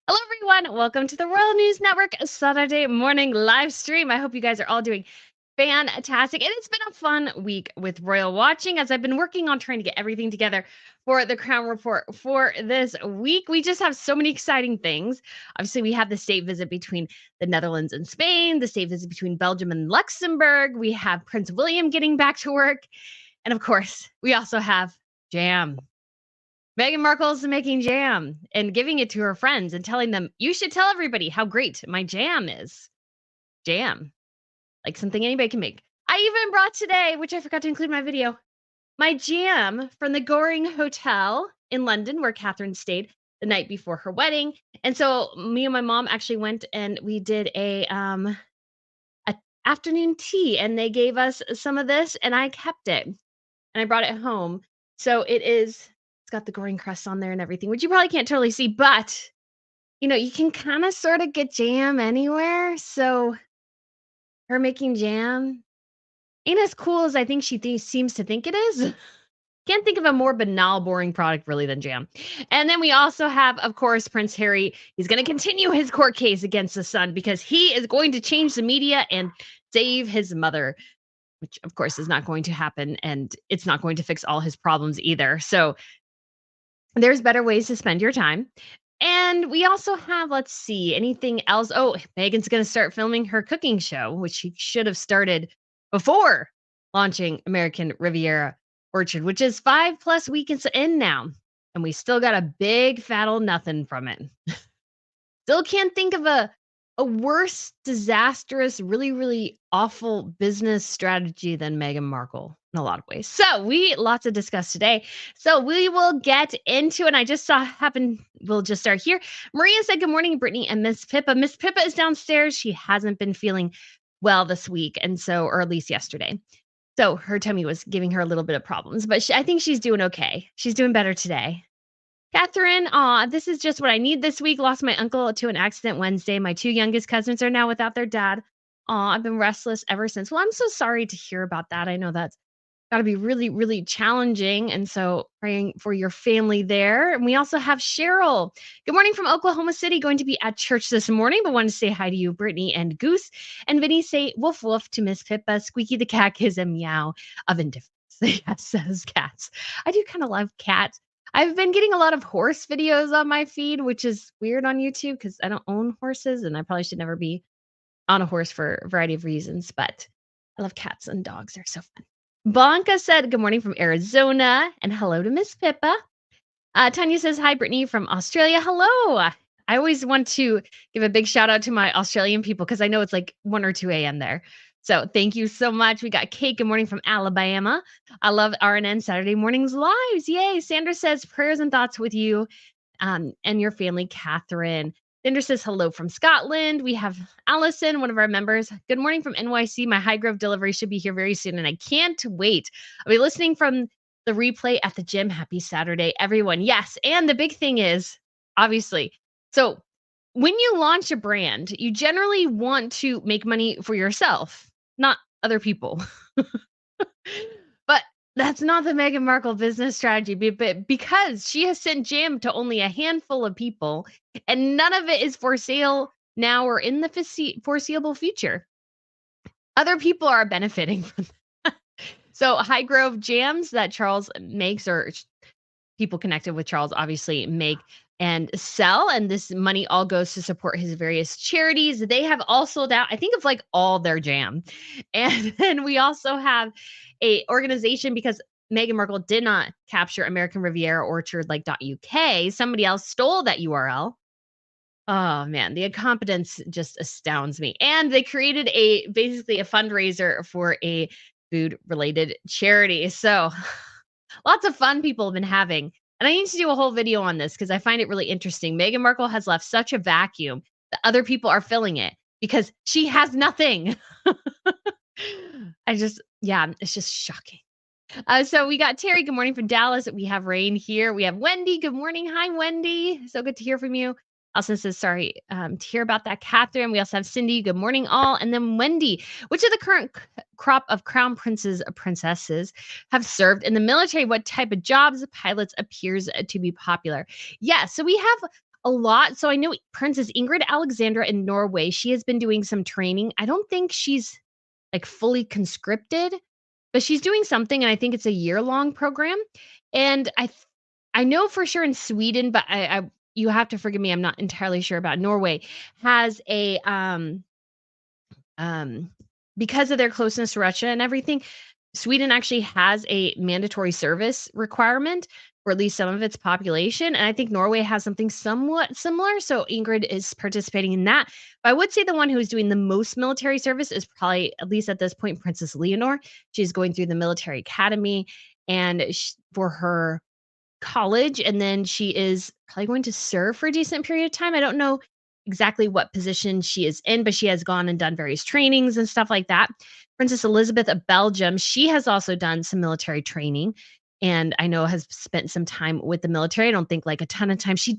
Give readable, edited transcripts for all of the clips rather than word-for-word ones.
Hello, everyone. Welcome to the Royal News Network Saturday morning live stream. I hope you guys are all doing fantastic. And it's been a fun week with Royal Watching as I've been working on trying to get everything together for the Crown Report for this week. We just have so many exciting things. Obviously, we have the state visit between the Netherlands and Spain, the state visit between Belgium and Luxembourg. We have Prince William getting back to work. And of course, we also have jam. Meghan Markle's making jam and giving it to her friends and telling them, you should tell everybody how great my jam is. Jam, like something anybody can make. I even brought today, which I forgot to include in my video, my jam from the Goring Hotel in London, where Catherine stayed the night before her wedding. And so me and my mom actually went and we did a afternoon tea, and they gave us some of this, and I kept it and I brought it home. So it's got the Goring crust on there and everything, which you probably can't totally see, but you can kind of sort of get jam anywhere. So her making jam ain't as cool as I think she seems to think it is. Can't think of a more banal, boring product really than jam. And then we also have, of course, Prince Harry. He's going to continue his court case against the Sun because he is going to change the media and save his mother, which of course is not going to happen. And it's not going to fix all his problems either. So there's better ways to spend your time. And we also have, let's see, anything else? Oh, Meghan's going to start filming her cooking show, which she should have started before launching American Riviera Orchard, which is 5+ weekends in now. And we still got a big fat old nothing from it. Still can't think of a worse, disastrous, really, really awful business strategy than Meghan Markle in a lot of ways. So lots to discuss today. So we will get into it. I just saw happen. We'll just start here. Maria said, good morning, Brittany and Miss Pippa. Miss Pippa is downstairs. She hasn't been feeling well this week. And so, or at least yesterday. So her tummy was giving her a little bit of problems, but I think she's doing okay. She's doing better today. Catherine, this is just what I need this week. Lost my uncle to an accident Wednesday. My 2 youngest cousins are now without their dad. I've been restless ever since. Well, I'm so sorry to hear about that. I know that's got to be really, really challenging. And so praying for your family there. And we also have Cheryl. Good morning from Oklahoma City. Going to be at church this morning, but wanted to say hi to you, Brittany and Goose. And Vinny say woof woof to Miss Pippa. Squeaky the cat gives a meow of indifference. Yes, says cats. I do kind of love cats. I've been getting a lot of horse videos on my feed, which is weird on YouTube because I don't own horses and I probably should never be on a horse for a variety of reasons, but I love cats and dogs. They're so fun. Blanca said, good morning from Arizona and hello to Miss Pippa. Tanya says, hi, Brittany from Australia. Hello. I always want to give a big shout out to my Australian people because I know it's like 1 or 2 a.m. there. So thank you so much. We got Kate. Good morning from Alabama. I love RNN Saturday mornings lives. Yay. Sandra says prayers and thoughts with you and your family, Catherine. Sandra says hello from Scotland. We have Allison, one of our members. Good morning from NYC. My High Grove delivery should be here very soon, and I can't wait. I'll be listening from the replay at the gym. Happy Saturday, everyone. Yes, and the big thing is, obviously, so when you launch a brand, you generally want to make money for yourself, not other people. But that's not the Meghan Markle business strategy, but because she has sent jam to only a handful of people and none of it is for sale now or in the foreseeable future, other people are benefiting from that. So High Grove jams that Charles makes, or people connected with Charles obviously make and sell, and this money all goes to support his various charities. They have all sold out, I think, of like all their jam. And then we also have a organization, because Meghan Markle did not capture American Riviera Orchard like .uk. Somebody else stole that URL. Oh man, the incompetence just astounds me. And they created basically a fundraiser for a food related charity. So lots of fun people have been having. And I need to do a whole video on this because I find it really interesting. Meghan Markle has left such a vacuum that other people are filling it because she has nothing. It's just shocking. So we got Terry. Good morning from Dallas. We have Rain here. We have Wendy. Good morning. Hi, Wendy. So good to hear from you. Elson says, sorry to hear about that, Catherine. We also have Cindy. Good morning, all. And then Wendy. Which of the current crop of crown princesses have served in the military? What type of jobs, pilots appears to be popular? Yeah, so we have a lot. So I know Princess Ingrid Alexandra in Norway, she has been doing some training. I don't think she's like fully conscripted, but she's doing something, and I think it's a year-long program. And I know for sure in Sweden, but I you have to forgive me, I'm not entirely sure about Norway, has a um because of their closeness to Russia and everything, Sweden actually has a mandatory service requirement for at least some of its population, and I think Norway has something somewhat similar, so Ingrid is participating in that. But I would say the one who is doing the most military service is probably, at least at this point, Princess Leonor. She's going through the military academy, and for her college, and then she is probably going to serve for a decent period of time. I don't know exactly what position she is in, but she has gone and done various trainings and stuff like that. Princess Elizabeth of Belgium, she has also done some military training, and I know has spent some time with the military. I don't think like a ton of time. She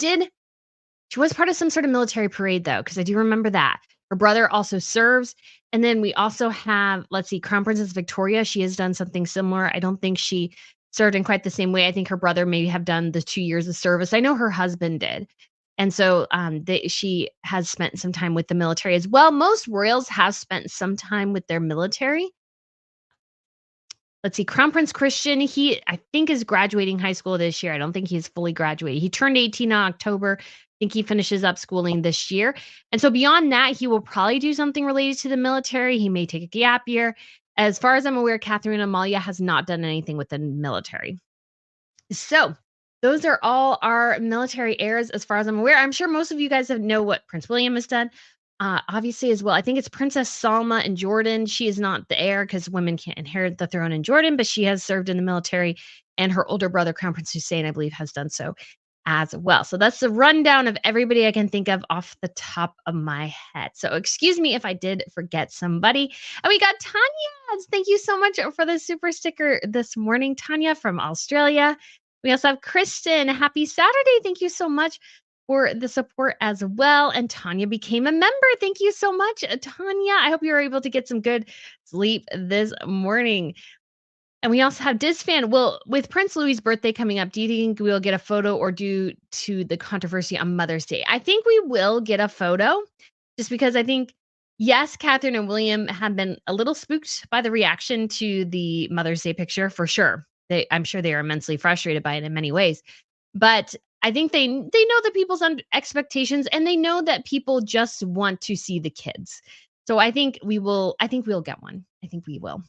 was part of some sort of military parade though, because I do remember that. Her brother also serves. And then we also have, let's see, Crown Princess Victoria. She has done something similar. I don't think she served in quite the same way. I think her brother maybe have done the 2 years of service. I know her husband did. And so she has spent some time with the military as well. Most royals have spent some time with their military. Let's see, Crown Prince Christian, he, I think, is graduating high school this year. I don't think he's fully graduated. He turned 18 in October. I think he finishes up schooling this year. And so beyond that, he will probably do something related to the military. He may take a gap year. As far as I'm aware, Catherine Amalia has not done anything with the military. So those are all our military heirs as far as I'm aware. I'm sure most of you guys know what Prince William has done. Obviously, as well, I think it's Princess Salma in Jordan. She is not the heir because women can't inherit the throne in Jordan, but she has served in the military. And her older brother, Crown Prince Hussein, I believe, has done so as well. So that's the rundown of everybody I can think of off the top of my head. So excuse me if I did forget somebody. And we got Tanya. Thank you so much for the super sticker this morning, Tanya from Australia. We also have Kristen. Happy Saturday. Thank you so much for the support as well. And Tanya became a member. Thank you so much, Tanya. I hope you were able to get some good sleep this morning. And we also have Dizfan. Well, with Prince Louis's birthday coming up, do you think we'll get a photo or due to the controversy on Mother's Day? I think we will get a photo just because I think, yes, Catherine and William have been a little spooked by the reaction to the Mother's Day picture for sure. I'm sure they are immensely frustrated by it in many ways. But I think they know the people's expectations, and they know that people just want to see the kids. So I think we'll get one. I think we will.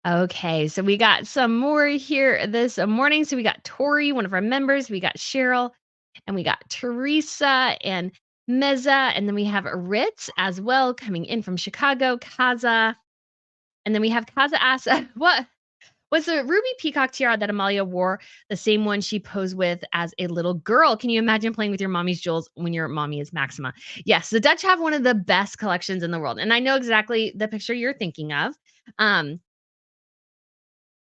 Okay, so we got some more here this morning. So we got Tori, one of our members. We got Cheryl, and we got Teresa and Meza, and then we have Ritz as well coming in from Chicago. Kaza, and then we have Kaza Asa. What was the ruby peacock tiara that Amalia wore the same one she posed with as a little girl? Can you imagine playing with your mommy's jewels when your mommy is Maxima? Yes, the Dutch have one of the best collections in the world, and I know exactly the picture you're thinking of.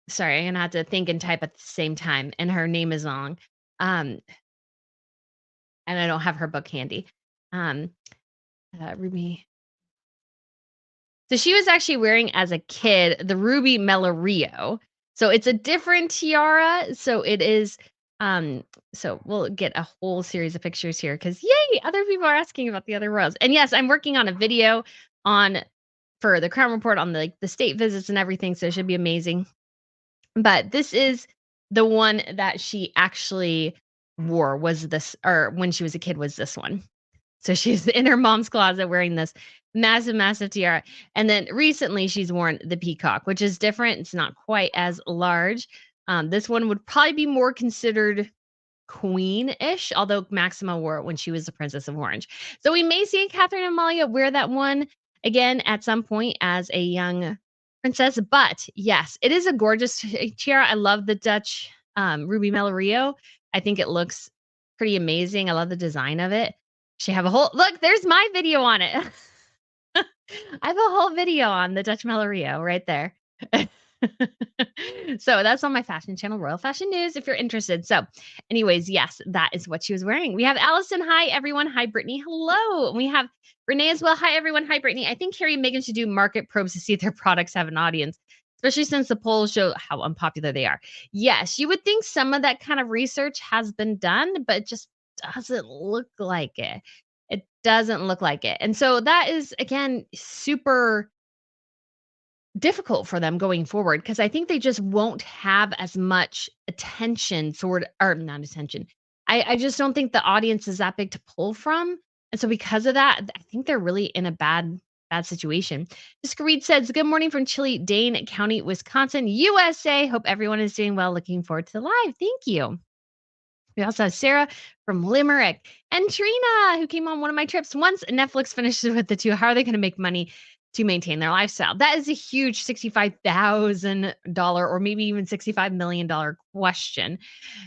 Sorry, I'm gonna have to think and type at the same time, and her name is long. Um, and I don't have her book handy. Um, Ruby. So she was actually wearing as a kid the Ruby Mellorio. So it's a different tiara. So it is. So we'll get a whole series of pictures here because yay, other people are asking about the other royals. And yes, I'm working on a video for the Crown Report on the state visits and everything. So it should be amazing. But this is the one that she actually wore was this, or when she was a kid was this one. So she's in her mom's closet wearing this massive, massive tiara. And then recently she's worn the peacock, which is different. It's not quite as large. This one would probably be more considered queen-ish, although Maxima wore it when she was the Princess of Orange. So we may see Catherine Amalia wear that one again at some point as a young princess. But yes, it is a gorgeous tiara. I love the Dutch Ruby Mellorio. I think it looks pretty amazing. I love the design of it. She have a whole look. There's my video on it. I have a whole video on the Dutch Mellorio right there. So that's on my fashion channel, Royal Fashion News, if you're interested. So anyways, yes, that is what she was wearing. We have Allison. Hi, everyone. Hi, Brittany. Hello. We have Renee as well. Hi, everyone. Hi, Brittany. I think Harry and Meghan should do market probes to see if their products have an audience, especially since the polls show how unpopular they are. Yes, you would think some of that kind of research has been done, but just doesn't look like it. It doesn't look like it. And so that is, again, super difficult for them going forward because I think they just won't have as much attention or not attention. I just don't think the audience is that big to pull from. And so because of that, I think they're really in a bad situation. Jessica Reed says, "Good morning from chilly Dane County, Wisconsin, USA. Hope everyone is doing well. Looking forward to the live. Thank you." We also have Sarah from Limerick and Trina, who came on one of my trips. Once Netflix finishes with the two, how are they going to make money to maintain their lifestyle? That is a huge $65,000 or maybe even $65 million question.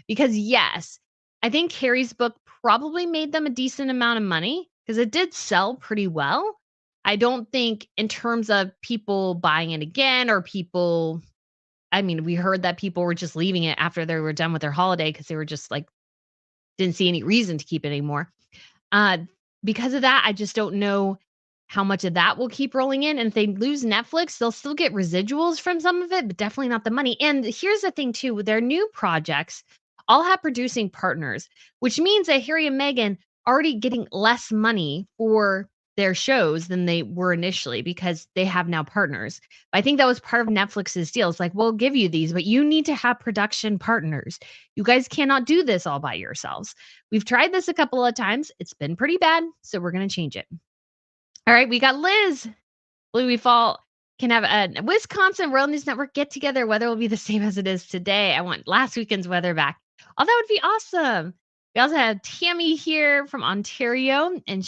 Because, yes, I think Carrie's book probably made them a decent amount of money because it did sell pretty well. I don't think, in terms of people buying it again or people, I mean, we heard that people were just leaving it after they were done with their holiday because they were just like, didn't see any reason to keep it anymore. Uh, because of that, I just don't know how much of that will keep rolling in. And if they lose Netflix, they'll still get residuals from some of it, but definitely not the money. And here's the thing, too, with their new projects all have producing partners, which means that Harry and Meghan already getting less money for their shows than they were initially because they have now partners. I think that was part of Netflix's deal. It's like, we'll give you these, but you need to have production partners. You guys cannot do this all by yourselves. We've tried this a couple of times. It's been pretty bad, so we're going to change it. All right, we got Liz. Louis Fall can have a Wisconsin World News Network get together. Weather will be the same as it is today. I want last weekend's weather back. Oh, that would be awesome. We also have Tammy here from Ontario and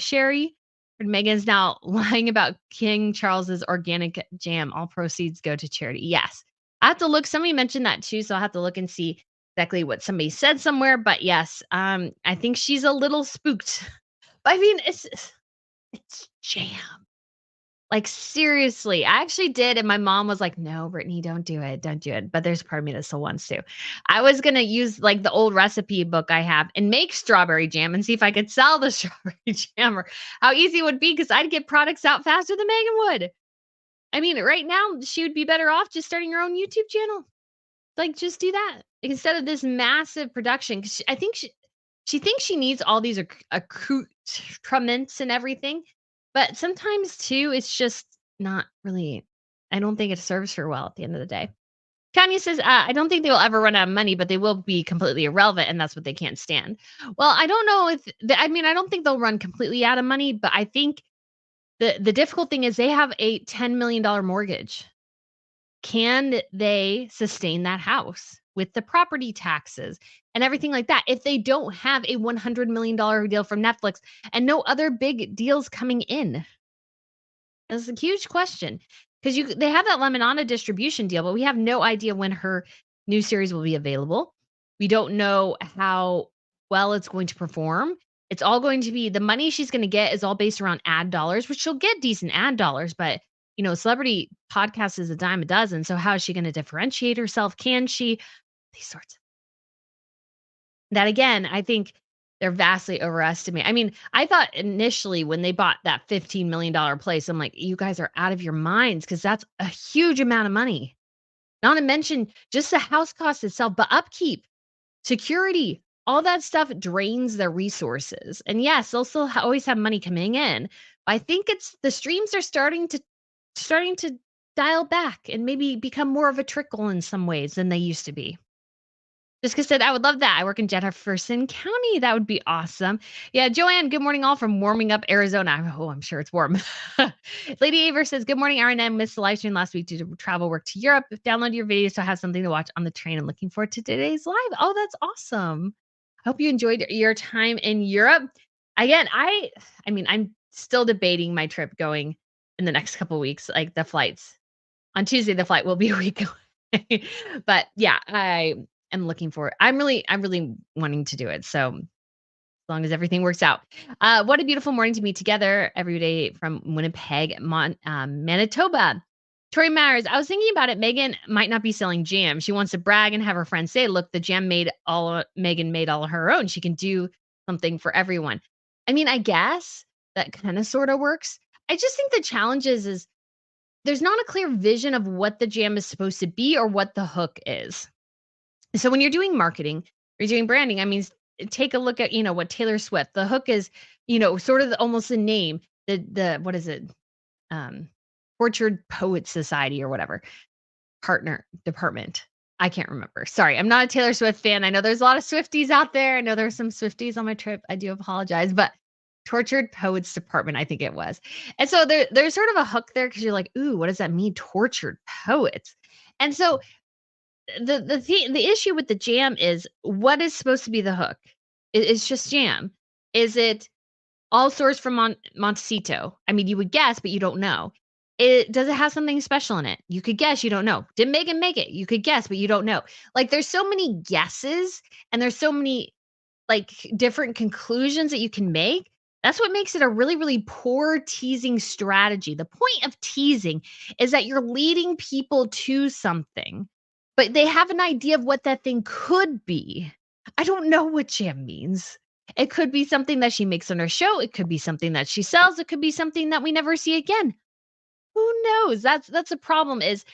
Sherry. Megan's now lying about King Charles's organic jam. All proceeds go to charity. Yes. I have to look. Somebody mentioned that too, so I'll have to look and see exactly what somebody said somewhere. But yes, I think she's a little spooked. I mean, it's jam. Like, seriously, I actually did, and my mom was like, "No, Brittany, don't do it, don't do it." But there's part of me that still wants to. I was gonna use, like, the old recipe book I have and make strawberry jam and see if I could sell the strawberry jam or how easy it would be because 'cause I'd get products out faster than Megan would. I mean, right now, she would be better off just starting her own YouTube channel. Like, just do that instead of this massive production. 'Cause I think she thinks she needs all these accoutrements and everything, but sometimes too, it's just not really. I don't think it serves her well at the end of the day. Kanye says, "I don't think they will ever run out of money, but they will be completely irrelevant, and that's what they can't stand." Well, I don't know if I mean, I don't think they'll run completely out of money, but I think the difficult thing is they have a $10 million mortgage. Can they sustain that house with the property taxes and everything like that if they don't have a $100 million deal from Netflix and no other big deals coming in? That's a huge question because they have that Lemonada distribution deal, but we have no idea when her new series will be available. We don't know how well it's going to perform. It's all going to be the money she's going to get is all based around ad dollars, which she'll get decent ad dollars, but celebrity podcast is a dime a dozen. So how is she going to differentiate herself? Can she? These sorts of that again, I think they're vastly overestimating. I mean, I thought initially when they bought that $15 million place, I'm like, you guys are out of your minds because that's a huge amount of money. Not to mention just the house cost itself, but upkeep, security, all that stuff drains their resources. And yes, they'll still always have money coming in. But I think it's the streams are starting to dial back and maybe become more of a trickle in some ways than they used to be. Jessica said, "I would love that. I work in Jefferson County. That would be awesome." Yeah, Joanne, good morning, all from warming up Arizona. Oh, I'm sure it's warm. Lady Aver says, "Good morning, RNM. Missed the live stream last week due to travel work to Europe. Download your videos so I have something to watch on the train. I'm looking forward to today's live." Oh, that's awesome. I hope you enjoyed your time in Europe. Again, I mean, I'm still debating my trip going in the next couple weeks, like the flights. On Tuesday, the flight will be a week away. But yeah, I am looking for I'm really wanting to do it. So as long as everything works out. What a beautiful morning to be together every day from Winnipeg, Manitoba. Tori Myers, I was thinking about it. Megan might not be selling jam. She wants to brag and have her friends say, look, the jam Megan made all her own. She can do something for everyone. I mean, I guess that kind of sort of works. I just think the challenge is there's not a clear vision of what the jam is supposed to be or what the hook is. So when you're doing marketing, you're doing branding, I mean, take a look at, what Taylor Swift, the hook is, sort of almost the name, the what is it? Um, Tortured Poets Society or whatever. Partner department. I can't remember. Sorry, I'm not a Taylor Swift fan. I know there's a lot of Swifties out there. I know there's some Swifties on my trip. I do apologize, but Tortured Poets Department, I think it was. And so there's sort of a hook there because you're like, ooh, what does that mean? Tortured poets. And so the issue with the jam is what is supposed to be the hook? It's just jam. Is it all sourced from Montecito? I mean, you would guess, but you don't know. Does it have something special in it? You could guess, you don't know. Did Meghan make it? You could guess, but you don't know. Like, there's so many guesses and there's so many, like, different conclusions that you can make. That's what makes it a really, really poor teasing strategy. The point of teasing is that you're leading people to something, but they have an idea of what that thing could be. I don't know what jam means. It could be something that she makes on her show. It could be something that she sells. It could be something that we never see again. Who knows? That's a problem, is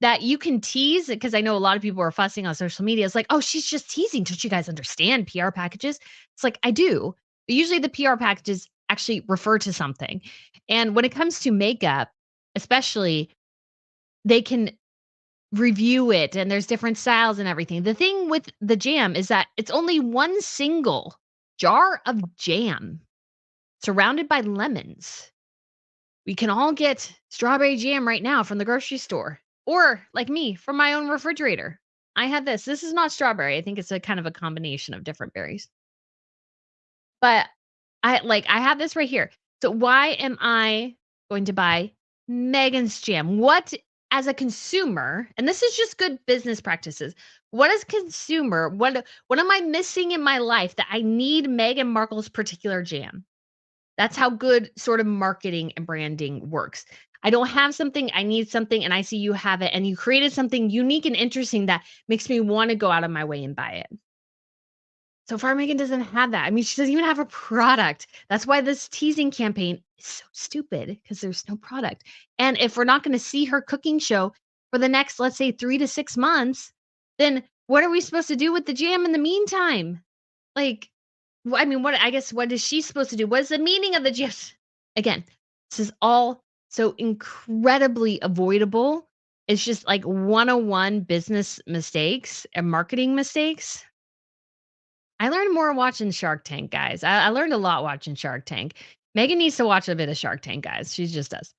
that you can tease, because I know a lot of people are fussing on social media. It's like, "Oh, she's just teasing. Don't you guys understand PR packages?" It's like, I do. But usually the PR packages actually refer to something. And when it comes to makeup, especially, they can review it and there's different styles and everything. The thing with the jam is that it's only one single jar of jam surrounded by lemons. We can all get strawberry jam right now from the grocery store, or like me, from my own refrigerator. I had this. This is not strawberry. I think it's a kind of a combination of different berries. But I have this right here. So why am I going to buy Megan's jam? What, as a consumer, and this is just good business practices. What, as consumer, what am I missing in my life that I need Meghan Markle's particular jam? That's how good sort of marketing and branding works. I don't have something, I need something, and I see you have it, and you created something unique and interesting that makes me want to go out of my way and buy it. So far, Megan doesn't have that. I mean, she doesn't even have a product. That's why this teasing campaign is so stupid, because there's no product. And if we're not going to see her cooking show for the next, let's say, 3 to 6 months, then what are we supposed to do with the jam in the meantime? Like, I mean, what, I guess, what is she supposed to do? What is the meaning of the jam? Again, this is all so incredibly avoidable. It's just like 101 business mistakes and marketing mistakes. I learned more watching Shark Tank, guys. I learned a lot watching Shark Tank. Megan needs to watch a bit of Shark Tank, guys. She just does.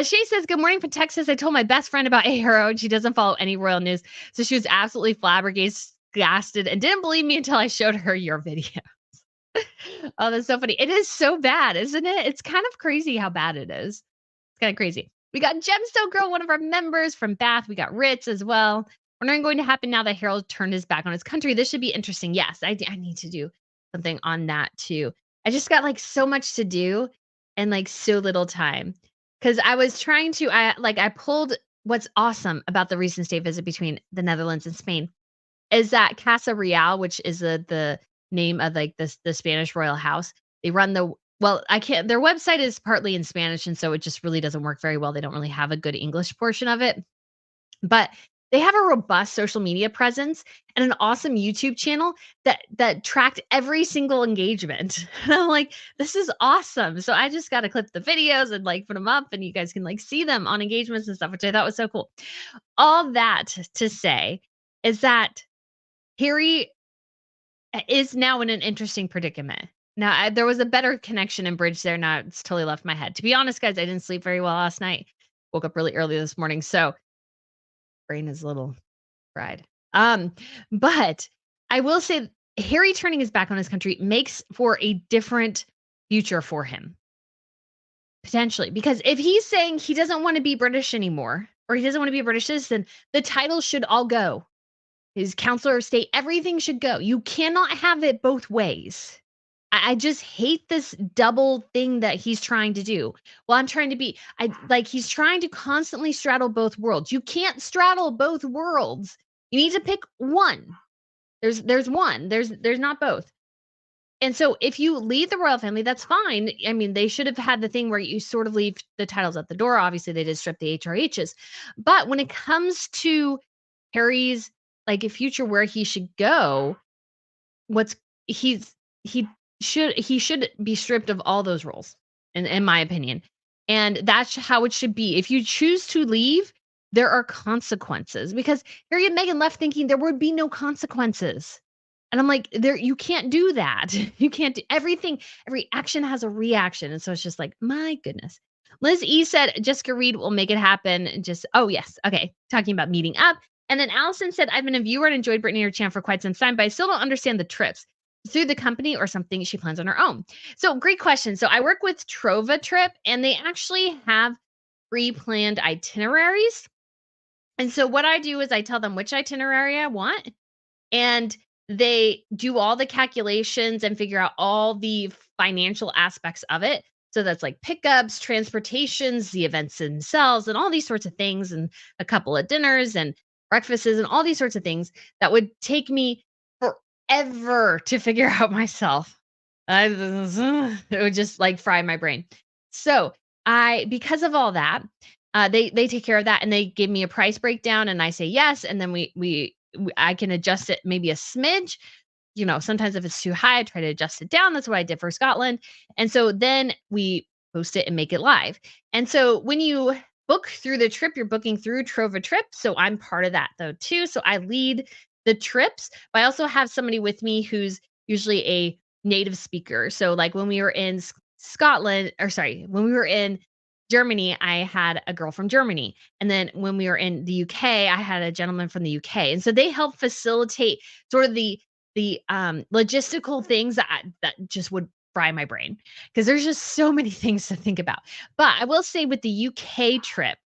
Shay says, "Good morning from Texas. I told my best friend about A Hero, and she doesn't follow any royal news. So she was absolutely flabbergasted and didn't believe me until I showed her your video." Oh, that's so funny. It is so bad, isn't it? It's kind of crazy how bad it is. It's kind of crazy. We got Gemstone Girl, one of our members from Bath. We got Ritz as well. Wondering going to happen now that Harold turned his back on his country. This should be interesting. Yes, I need to do something on that too. I just got like so much to do and like so little time. Cause I was trying to, I pulled what's awesome about the recent state visit between the Netherlands and Spain is that Casa Real, which is the name of like the Spanish royal house. They run the, well, I can't, their website is partly in Spanish, and so it just really doesn't work very well. They don't really have a good English portion of it, but they have a robust social media presence and an awesome YouTube channel that tracked every single engagement. And I'm like, this is awesome. So I just got to clip the videos and like put them up, and you guys can like see them on engagements and stuff, which I thought was so cool. All that to say is that Harry is now in an interesting predicament. Now, there was a better connection and bridge there. Now it's totally left my head. To be honest, guys, I didn't sleep very well last night. Woke up really early this morning, so brain is a little fried. But I will say Harry turning his back on his country makes for a different future for him, potentially. Because if he's saying he doesn't want to be British anymore, or he doesn't want to be a British citizen, the title should all go. His counselor of state, everything should go. You cannot have it both ways. I just hate this double thing that he's trying to do. Well, I'm trying to be, he's trying to constantly straddle both worlds. You can't straddle both worlds. You need to pick one. There's one. There's not both. And so if you leave the royal family, that's fine. I mean, they should have had the thing where you sort of leave the titles at the door. Obviously, they did strip the HRHs. But when it comes to Harry's like a future where he should go, what's he's he he should be stripped of all those roles, in my opinion, and that's how it should be. If you choose to leave, there are consequences because Harry and Meghan left thinking there would be no consequences, and I'm like, "There you can't do that. You can't do everything every action has a reaction," and so it's just like, "My goodness." Liz E said, "Jessica Reed will make it happen." Just oh, yes, okay, talking about meeting up. And then Allison said, "I've been a viewer and enjoyed Brittany and her channel for quite some time, but I still don't understand the trips through the company or something she plans on her own." So great question. So I work with Trova Trip and they actually have pre-planned itineraries. And so what I do is I tell them which itinerary I want and they do all the calculations and figure out all the financial aspects of it. So that's like pickups, transportations, the events themselves, and all these sorts of things, and a couple of dinners and breakfasts, and all these sorts of things that would take me forever to figure out myself. It would just like fry my brain. So because of all that, they take care of that and they give me a price breakdown and I say yes, and then I can adjust it maybe a smidge. Sometimes if it's too high, I try to adjust it down. That's what I did for Scotland. And so then we post it and make it live. And so when you book through the trip, you're booking through Trova Trip. So I'm part of that though too. So I lead the trips, but I also have somebody with me who's usually a native speaker. So like when we were in Scotland, or sorry, when we were in Germany, I had a girl from Germany. And then when we were in the UK, I had a gentleman from the UK. And so they help facilitate sort of the logistical things that just would fry my brain because there's just so many things to think about. But I will say with the UK trip,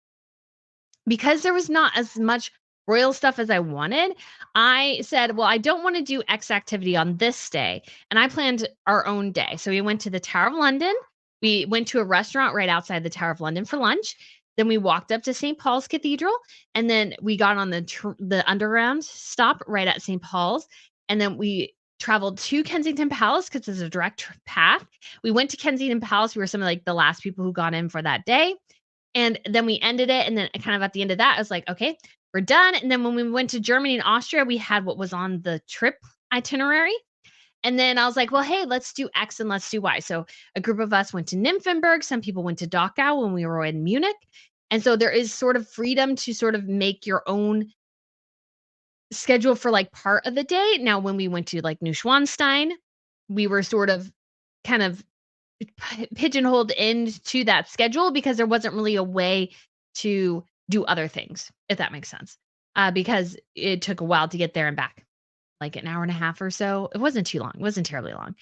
because there was not as much royal stuff as I wanted, I said, "Well, I don't wanna do X activity on this day," and I planned our own day. So we went to the Tower of London, we went to a restaurant right outside the Tower of London for lunch, then we walked up to St. Paul's Cathedral, and then we got on the underground stop right at St. Paul's, and then we traveled to Kensington Palace because it's a direct path. We went to Kensington Palace, we were some of, like, the last people who got in for that day, and then we ended it, and then kind of at the end of that, I was like, "Okay, we're done." And then when we went to Germany and Austria, we had what was on the trip itinerary. And then I was like, "Well, hey, let's do X and let's do Y." So a group of us went to Nymphenburg. Some people went to Dachau when we were in Munich. And so there is sort of freedom to sort of make your own schedule for like part of the day. Now, when we went to like Neuschwanstein, we were sort of kind of pigeonholed into that schedule because there wasn't really a way to do other things, if that makes sense. Because it took a while to get there and back, like an hour and a half or so. It wasn't too long. It wasn't terribly long.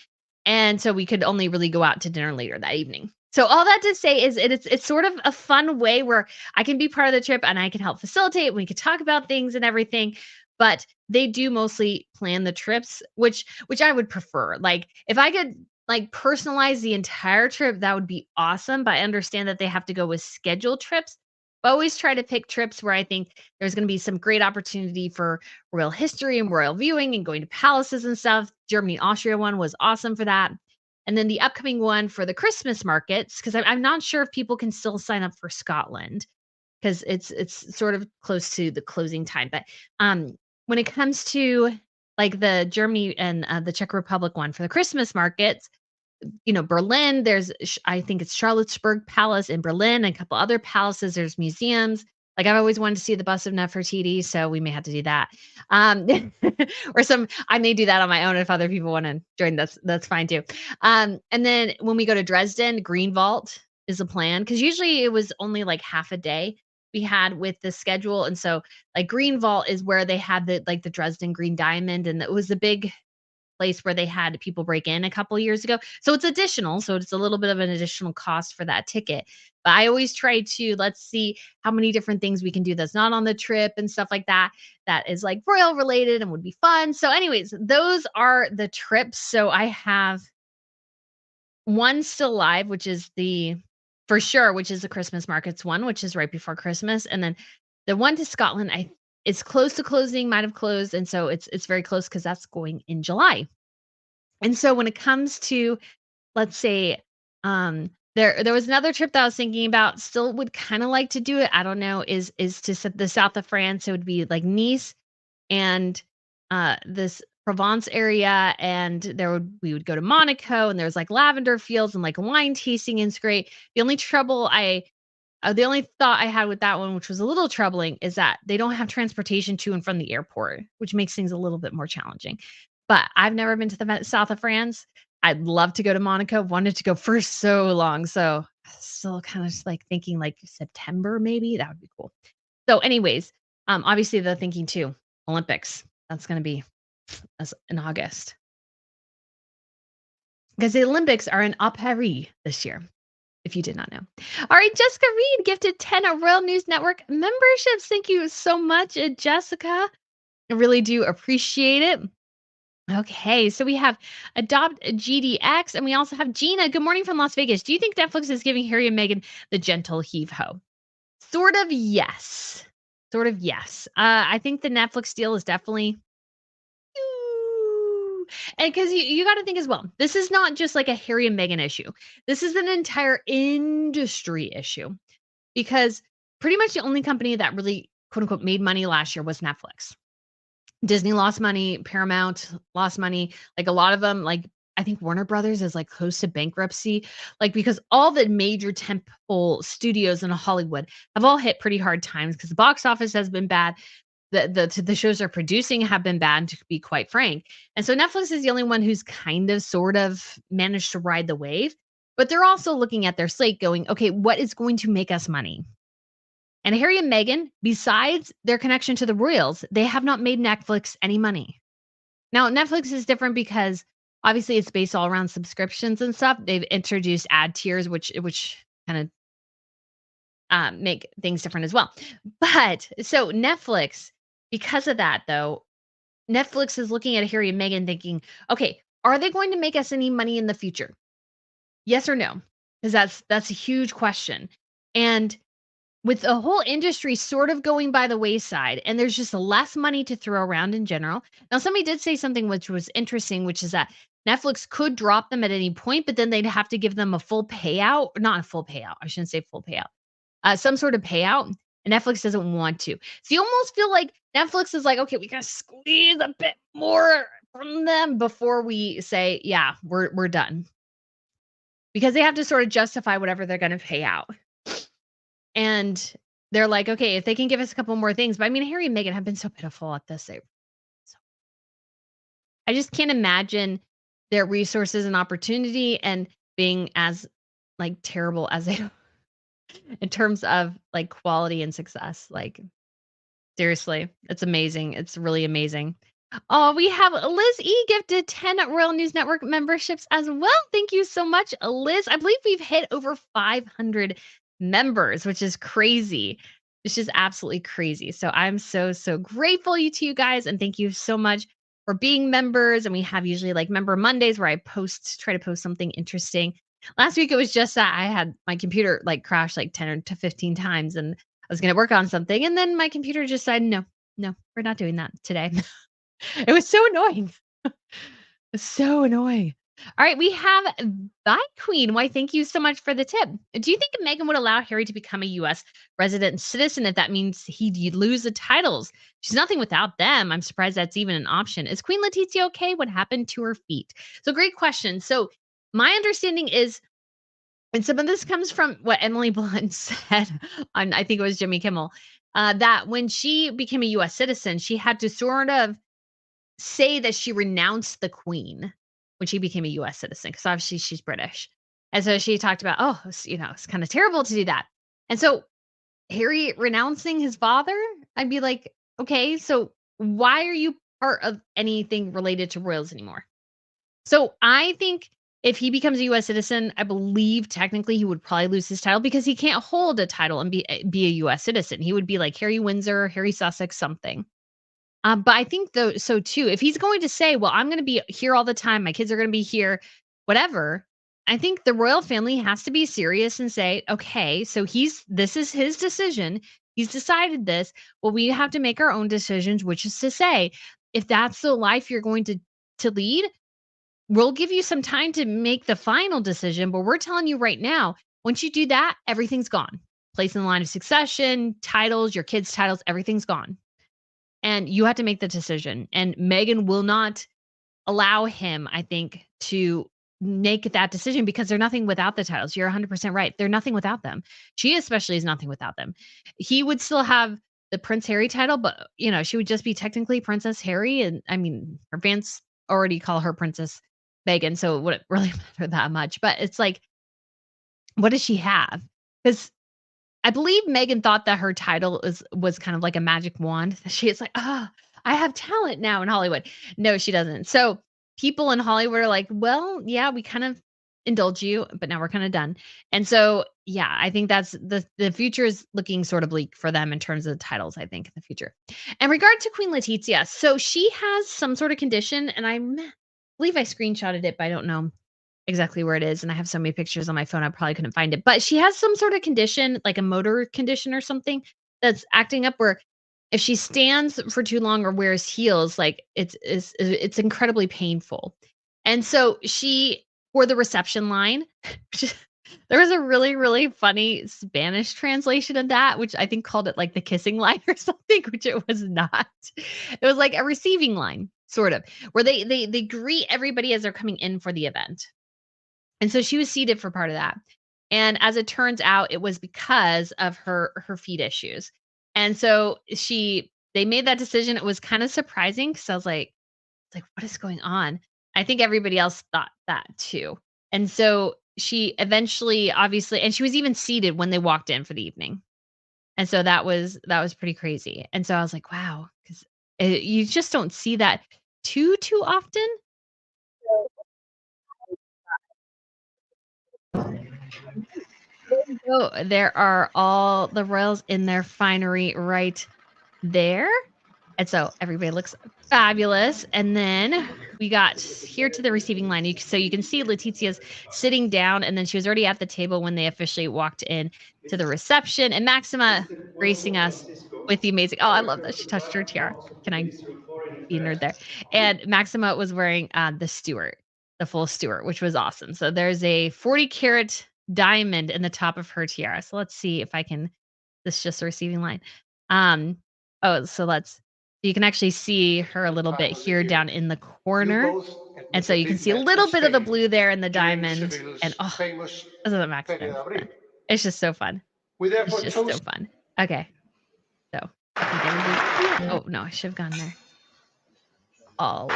And so we could only really go out to dinner later that evening. So all that to say is it's sort of a fun way where I can be part of the trip and I can help facilitate. We could talk about things and everything, but they do mostly plan the trips, which I would prefer. Like if I could like personalize the entire trip, that would be awesome. But I understand that they have to go with scheduled trips. But I always try to pick trips where I think there's going to be some great opportunity for royal history and royal viewing and going to palaces and stuff. Germany, Austria one was awesome for that. And then the upcoming one for the Christmas markets, because I'm not sure if people can still sign up for Scotland because it's sort of close to the closing time. But when it comes to like the Germany and the Czech Republic one for the Christmas markets, Berlin, I think it's Charlottenburg Palace in Berlin and a couple other palaces. There's museums. Like I've always wanted to see the bust of Nefertiti, so we may have to do that. Um, I may do that on my own if other people want to join. That's fine too. And then when we go to Dresden, Green Vault is a plan because usually it was only like half a day we had with the schedule, and so like Green Vault is where they had the Dresden Green Diamond, and it was a big place where they had people break in a couple years ago. So it's additional. So it's a little bit of an additional cost for that ticket. But I always try to let's see how many different things we can do that's not on the trip and stuff like that that is like royal related and would be fun. So anyways, those are the trips. So I have one still live, which is for sure, which is the Christmas markets one, which is right before Christmas. And then the one to Scotland, it's close to closing, might have closed. And so it's very close because that's going in July. And so when it comes to, let's say, there was another trip that I was thinking about, still would kind of like to do it. I don't know, is to the south of France. It would be like Nice and this Provence area, and we would go to Monaco, and there's, like, lavender fields and, like, wine tasting, and it's great. The only thought I had with that one, which was a little troubling, is that they don't have transportation to and from the airport, which makes things a little bit more challenging. But I've never been to the south of France. I'd love to go to Monaco, wanted to go for so long, so still kinda just, like, thinking, like, September maybe? That would be cool. So anyways, obviously the thinking too, Olympics, that's gonna be as in August, because the Olympics are in Paris this year, if you did not know. All right, Jessica Reed gifted 10 Royal News Network memberships. Thank you so much, Jessica. I really do appreciate it. Okay, so we have Adopt GDX, and we also have Gina. Good morning from Las Vegas. Do you think Netflix is giving Harry and Meghan the gentle heave ho? Sort of, yes. Sort of, yes. I think the Netflix deal is definitely Ooh, and because you gotta think as well, this is not just like a Harry and Meghan issue. This is an entire industry issue because pretty much the only company that really, quote, unquote, "made money" last year was Netflix. Disney lost money, Paramount lost money, like, a lot of them, like, I think Warner Brothers is, like, close to bankruptcy, like, because all the major tentpole studios in Hollywood have all hit pretty hard times because the box office has been bad. The shows they're producing have been bad, to be quite frank, and so Netflix is the only one who's kind of, sort of managed to ride the wave, but they're also looking at their slate going, "Okay, what is going to make us money?" And Harry and Meghan, besides their connection to the royals, they have not made Netflix any money. Now, Netflix is different because obviously it's based all around subscriptions and stuff. They've introduced ad tiers, which kind of make things different as well. But so Netflix, because of that, though, Netflix is looking at Harry and Meghan thinking, okay, are they going to make us any money in the future? Yes or no? Because that's a huge question. And with the whole industry sort of going by the wayside, and there's just less money to throw around in general. Now, somebody did say something which was interesting, which is that Netflix could drop them at any point, but then they'd have to give them a full payout, not a full payout. I shouldn't say full payout, some sort of payout. And Netflix doesn't want to. So you almost feel like Netflix is like, okay, we gotta squeeze a bit more from them before we say, yeah, we're done, because they have to sort of justify whatever they're gonna pay out. And they're like, "Okay, if they can give us a couple more things." But I mean, Harry and Meghan have been so pitiful at this. So I just can't imagine their resources and opportunity and being as, like, terrible as they in terms of, like, quality and success. Like, seriously, it's amazing. It's really amazing. Oh, we have Liz E gifted 10 Royal News Network memberships as well. Thank you so much, Liz. I believe we've hit over 500 members, which is crazy. It's just absolutely crazy. So I'm so, so grateful to you guys. And thank you so much for being members. And we have usually like member Mondays where I try to post something interesting. Last week it was just that I had my computer like crash like 10 to 15 times and I was going to work on something. And then my computer just said, no, we're not doing that today. It was so annoying. It's so annoying. All right, we have Bye Queen. Why, thank you so much for the tip. Do you think Meghan would allow Harry to become a US resident citizen if that means he'd lose the titles? She's nothing without them. I'm surprised that's even an option. Is Queen Letizia okay? What happened to her feet? So great question. So my understanding is, and some of this comes from what Emily Blunt said on, I think it was Jimmy Kimmel, that when she became a US citizen, she had to sort of say that she renounced the queen when she became a US citizen, because obviously she's British. And so she talked about, oh, it's kind of terrible to do that. And so Harry renouncing his father, I'd be like, okay, so why are you part of anything related to royals anymore? So I think if he becomes a US citizen, I believe technically he would probably lose his title because he can't hold a title and be a US citizen. He would be like Harry Windsor, Harry Sussex, something. But I think though so too, if he's going to say, "Well, I'm gonna be here all the time, my kids are gonna be here," whatever, I think the royal family has to be serious and say, "Okay, so this is his decision. He's decided this. Well, we have to make our own decisions," which is to say, if that's the life you're going to lead, we'll give you some time to make the final decision, but we're telling you right now, once you do that, everything's gone. Place in the line of succession, titles, your kids' titles, everything's gone. And you have to make the decision. And Meghan will not allow him, I think, to make that decision because they're nothing without the titles. You're 100% right. They're nothing without them. She especially is nothing without them. He would still have the Prince Harry title, but, she would just be technically Princess Harry, and, I mean, her fans already call her Princess Meghan, so it wouldn't really matter that much, but it's like, what does she have? Because I believe Megan thought that her title was kind of like a magic wand. She is like, "Ah, I have talent now in Hollywood." No, she doesn't. So, people in Hollywood are like, "Well, yeah, we kind of indulge you, but now we're kinda done." And so, yeah, I think that's the future is looking sort of bleak for them in terms of titles, I think, in the future. In regard to Queen Latifah, so she has some sort of condition, and believe I screenshotted it, but I don't know exactly where it is, and I have so many pictures on my phone, I probably couldn't find it, but she has some sort of condition, like a motor condition or something that's acting up where if she stands for too long or wears heels, like, it's incredibly painful. And so she for the reception line, there was a really, really funny Spanish translation of that, which I think called it, like, the kissing line or something, which it was not. It was like a receiving line, sort of, where they greet everybody as they're coming in for the event. And so she was seated for part of that. And as it turns out, it was because of her feet issues. And so they made that decision. It was kind of surprising because I was like, what is going on? I think everybody else thought that too. And so she eventually, obviously, and she was even seated when they walked in for the evening. And so that was pretty crazy. And so I was like, wow, because you just don't see that too often. So there are all the royals in their finery right there. And so everybody looks fabulous. And then we got here to the receiving line. So you can see Letitia's sitting down, and then she was already at the table when they officially walked in to the reception. And Maxima gracing us with the amazing. Oh, I love that she touched her tiara. Can I be a nerd there? And Maxima was wearing the Stewart, the full Stewart, which was awesome. So there's a 40 carat diamond in the top of her tiara. So let's see if I can. This is just a receiving line. Um, oh, so you can actually see her a little bit here down in the You corner. both And so you can admittedly see a met for little bit of the Spain blue there in the during diamond. And Seville's oh, famous this is a Max Feria fan. de Abril. It's just so fun. We It's therefore just so chose fun. Okay. So I think everybody. Oh no, I should have gone there. Oh,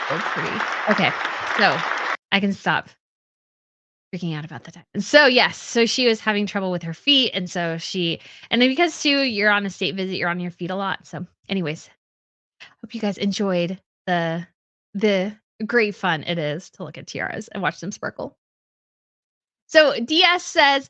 so pretty. Okay. So I can stop freaking out about the time. So yes, so she was having trouble with her feet, and so and then because too, you're on a state visit, you're on your feet a lot. So, anyways, hope you guys enjoyed the great fun it is to look at tiaras and watch them sparkle. So DS says,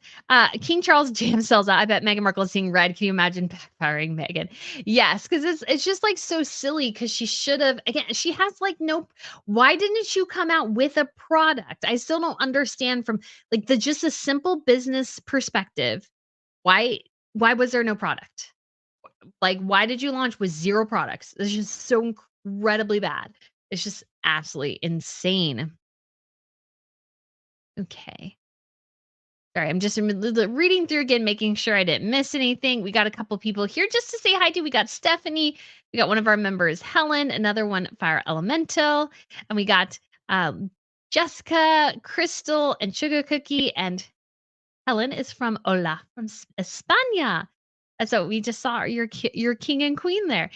King Charles jam sells out. I bet Meghan Markle is seeing red. Can you imagine backfiring Meghan? Yes, because it's just like so silly because she should have again, she has like no why didn't you come out with a product? I still don't understand from like the just a simple business perspective. Why why was there no product? Like why did you launch with zero products? It's just so incredibly bad. It's just absolutely insane. Okay. Sorry, I'm just reading through again, making sure I didn't miss anything. We got a couple people here just to say hi to. We got Stephanie. We got one of our members, Helen, another one, Fire Elemental. And we got Jessica, Crystal, and Sugar Cookie. And Helen is from Hola, from España. And so we just saw your king and queen there.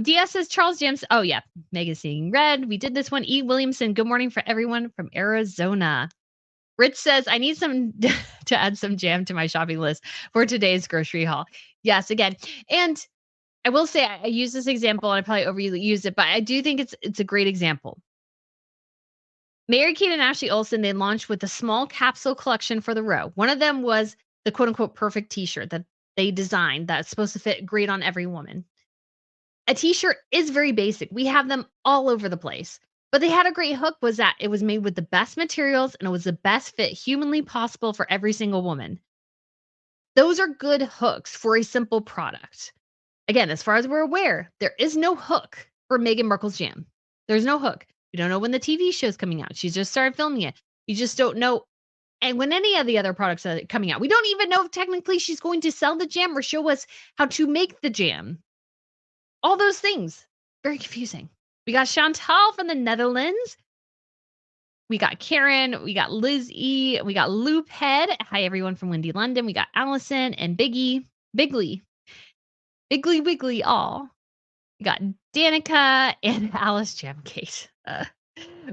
DS says Charles James. Oh, yeah. Megan seeing red. We did this one. E. Williamson. Good morning for everyone from Arizona. Rich says, I need some to add some jam to my shopping list for today's grocery haul. Yes, again. And I will say I use this example and I probably overuse it, but I do think it's a great example. Mary Kate and Ashley Olsen, they launched with a small capsule collection for the row. One of them was the quote unquote perfect t-shirt that they designed that's supposed to fit great on every woman. A t-shirt is very basic. We have them all over the place. But they had a great hook was that it was made with the best materials and it was the best fit humanly possible for every single woman. Those are good hooks for a simple product. Again, as far as we're aware, there is no hook for Meghan Markle's jam. There's no hook. We don't know when the TV show's coming out. She's just started filming it. You just don't know. And when any of the other products are coming out, we don't even know if technically she's going to sell the jam or show us how to make the jam. All those things. Very confusing. We got Chantal from the Netherlands. We got Karen, we got Liz E, we got Loophead. Hi, everyone from Windy London. We got Allison and Bigley, Bigley Wiggly all. We got Danica and Alice Jamcase.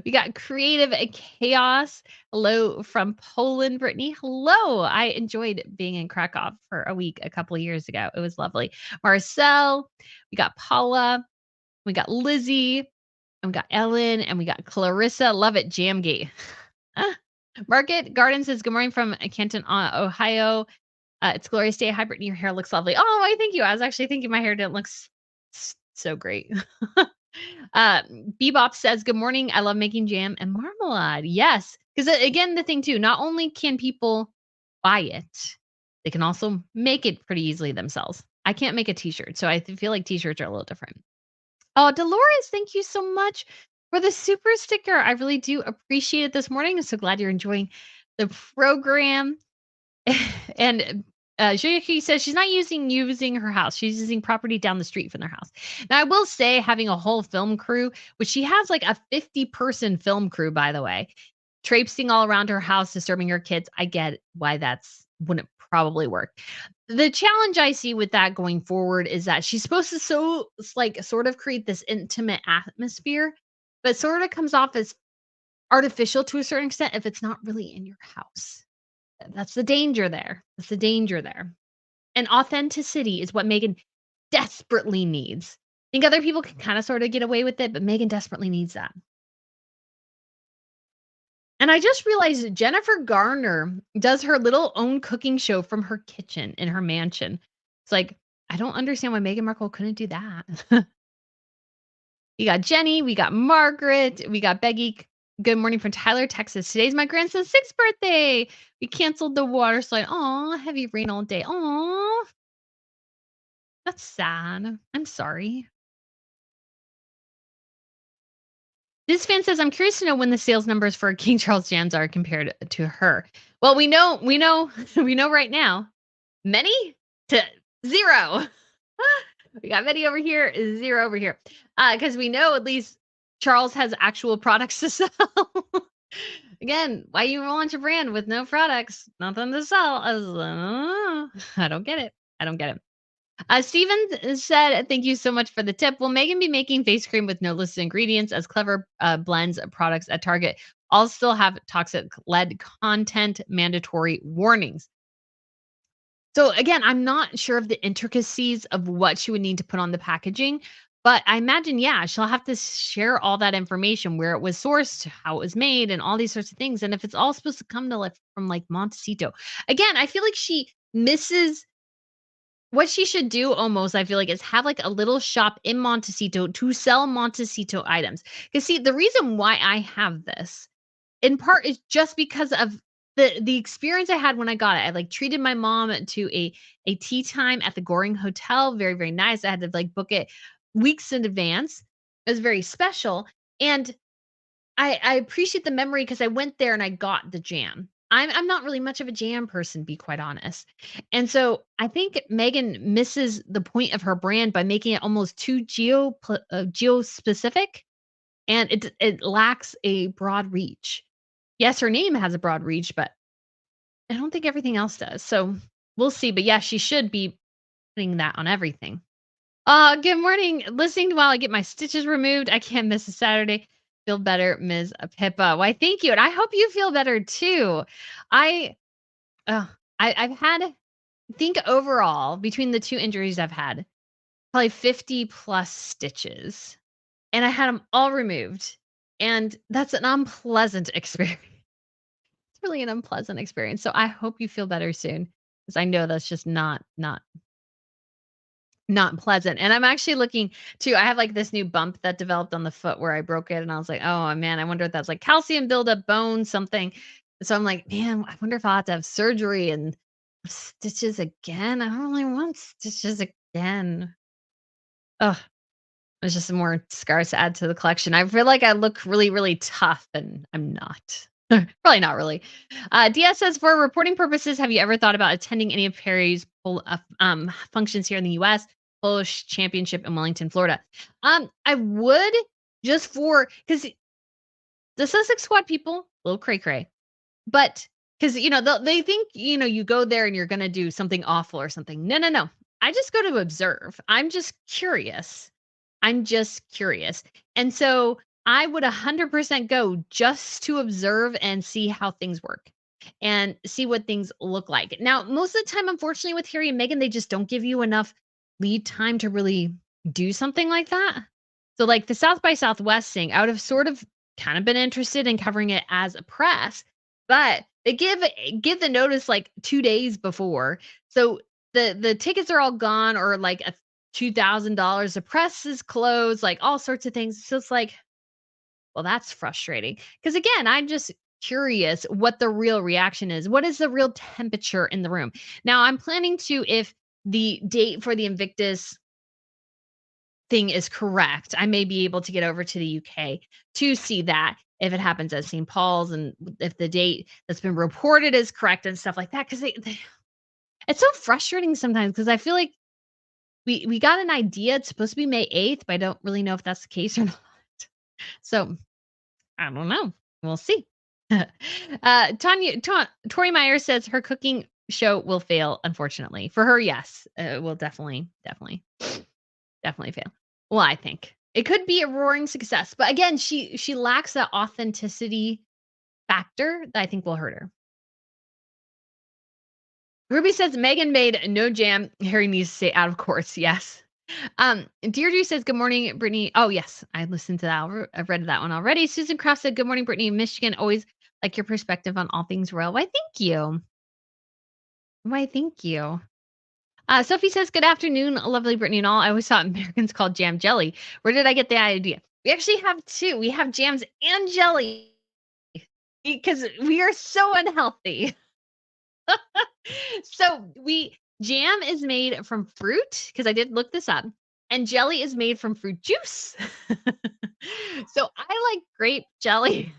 We got Creative Chaos. Hello from Poland, Brittany. Hello. I enjoyed being in Krakow for a week a couple of years ago. It was lovely. Marcel, we got Paula, we got Lizzie, and we got Ellen, and we got Clarissa. Love it, Jamgate. Market Garden says, good morning from Canton, Ohio. It's glorious day. Hi, Brittany. Your hair looks lovely. Oh, why, thank you. I was actually thinking my hair didn't look so great. Bebop says, good morning. I love making jam and marmalade. Yes. Because again, the thing too, not only can people buy it, they can also make it pretty easily themselves. I can't make a t-shirt, so I feel like t-shirts are a little different. Oh, Dolores, thank you so much for the super sticker. I really do appreciate it this morning. I'm so glad you're enjoying the program. And Joyaki says she's not using her house. She's using property down the street from their house. Now, I will say, having a whole film crew, which she has like a 50-person film crew, by the way, traipsing all around her house, disturbing her kids. I get why that's wouldn't probably work. The challenge I see with that going forward is that she's supposed to sort of create this intimate atmosphere, but sort of comes off as artificial to a certain extent if it's not really in your house. That's the danger there. That's the danger there. And authenticity is what Meghan desperately needs. I think other people can kind of sort of get away with it, but Meghan desperately needs that. And I just realized that Jennifer Garner does her little own cooking show from her kitchen in her mansion. It's like, I don't understand why Meghan Markle couldn't do that. We got Jenny, we got Margaret, we got Becky. Good morning from Tyler, Texas. Today's my grandson's 6th birthday. We canceled the water slide. Aw, heavy rain all day. Aw, that's sad. I'm sorry. This fan says, I'm curious to know when the sales numbers for King Charles jams are compared to her. Well, we know, we know right now, many to 0. We got many over here, 0 over here. Because we know at least Charles has actual products to sell. Again, why you launch a brand with no products, nothing to sell? I don't get it. I don't get it. Steven said, thank you so much for the tip. Will Meghan be making face cream with no listed ingredients as clever blends of products at Target all still have toxic lead content mandatory warnings? So again, I'm not sure of the intricacies of what she would need to put on the packaging, but I imagine, yeah, she'll have to share all that information, where it was sourced, how it was made, and all these sorts of things. And if it's all supposed to come to from like Montecito, again, I feel like she misses what she should do almost. I feel like is have like a little shop in Montecito to sell Montecito items. Because see, the reason why I have this in part is just because of the experience I had when I got it. I like treated my mom to a tea time at the Goring Hotel. Very, very nice. I had to like book it weeks in advance. It was very special. And I appreciate the memory because I went there and I got the jam. I'm not really much of a jam person, be quite honest. And so I think Meghan misses the point of her brand by making it almost too geo specific, and it lacks a broad reach. Yes, her name has a broad reach, but I don't think everything else does. So we'll see. But yeah, she should be putting that on everything. Good morning. Listening while I get my stitches removed. I can't miss a Saturday. Feel better, Ms. Pippa. Why, thank you. And I hope you feel better too. I, I've had, I think overall, between the 2 injuries I've had, probably 50 plus stitches. And I had them all removed. And that's an unpleasant experience. It's really an unpleasant experience. So I hope you feel better soon, because I know that's just not pleasant. And I'm actually looking to I have like this new bump that developed on the foot where I broke it, and I was like, "Oh, man, I wonder if that's like calcium buildup, bone, something." So I'm like, "Man, I wonder if I'll have to have surgery and stitches again. I don't really want stitches again." Ugh, it's just some more scars to add to the collection. I feel like I look really, really tough, and I'm not. Probably not really. DS says, for reporting purposes, have you ever thought about attending any of Perry's functions here in the U.S.? Polish Championship in Wellington, Florida. I would just for because the Sussex Squad people, a little cray cray, but because they think you go there and you're gonna do something awful or something. No, no, no. I just go to observe. I'm just curious. I'm just curious. And so I would 100% go just to observe and see how things work and see what things look like. Now, most of the time, unfortunately, with Harry and Meghan, they just don't give you enough lead time to really do something like that. So, like the South by Southwest thing, I would have sort of kind of been interested in covering it as a press, but they give the notice like 2 days before. So the tickets are all gone or like a $2,000. The press is closed, like all sorts of things. So it's like, well, that's frustrating. Because again, I'm just curious what the real reaction is. What is the real temperature in the room? Now, I'm planning to, if the date for the Invictus thing is correct, I may be able to get over to the UK to see that if it happens at St. Paul's and if the date that's been reported is correct and stuff like that. Because it's so frustrating sometimes because I feel like we got an idea. It's supposed to be May 8th, but I don't really know if that's the case or not. So I don't know. We'll see. Tori Meyer says her cooking show will fail, unfortunately. For her, yes, it will definitely fail. Well, I think it could be a roaring success, but again, she lacks that authenticity factor that I think will hurt her. Ruby says Megan made no jam. Harry needs to stay out of course. Yes. Deirdre says, good morning, Brittany. Oh, yes. I listened to that. I've read that one already. Susan Cross said, good morning, Brittany. Michigan. Always like your perspective on all things royal. Why, thank you. Why, thank you. Sophie says, good afternoon, lovely Brittany and all. I always thought Americans called jam jelly. Where did I get the idea? We actually have two. We have jams and jelly because we are so unhealthy. So jam is made from fruit because I did look this up, and jelly is made from fruit juice. So I like grape jelly.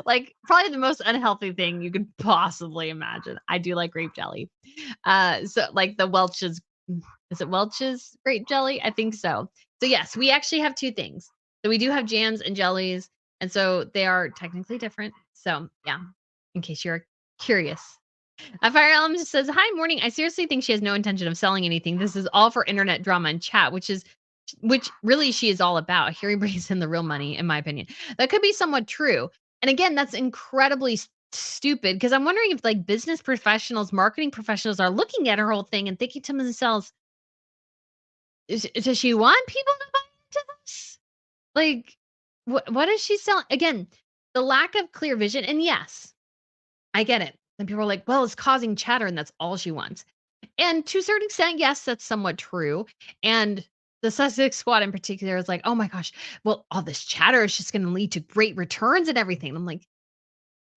Like probably the most unhealthy thing you could possibly imagine. I do like grape jelly. So like the Welch's, is it Welch's grape jelly? I think so. So yes, we actually have two things. So we do have jams and jellies, and so they are technically different. So yeah, in case you're curious. Fire Element just says, "Hi, morning. I seriously think she has no intention of selling anything. This is all for internet drama and chat, which really she is all about. Harry brings in the real money, in my opinion. That could be somewhat true. And again, that's incredibly stupid because I'm wondering if like business professionals, marketing professionals are looking at her whole thing and thinking to themselves, does she want people to buy into this? Like, what is she selling? Again, the lack of clear vision. And yes, I get it. And people are like, well, it's causing chatter and that's all she wants. And to a certain extent, yes, that's somewhat true. And the Sussex squad in particular is like, oh my gosh, well, all this chatter is just going to lead to great returns and everything. I'm like,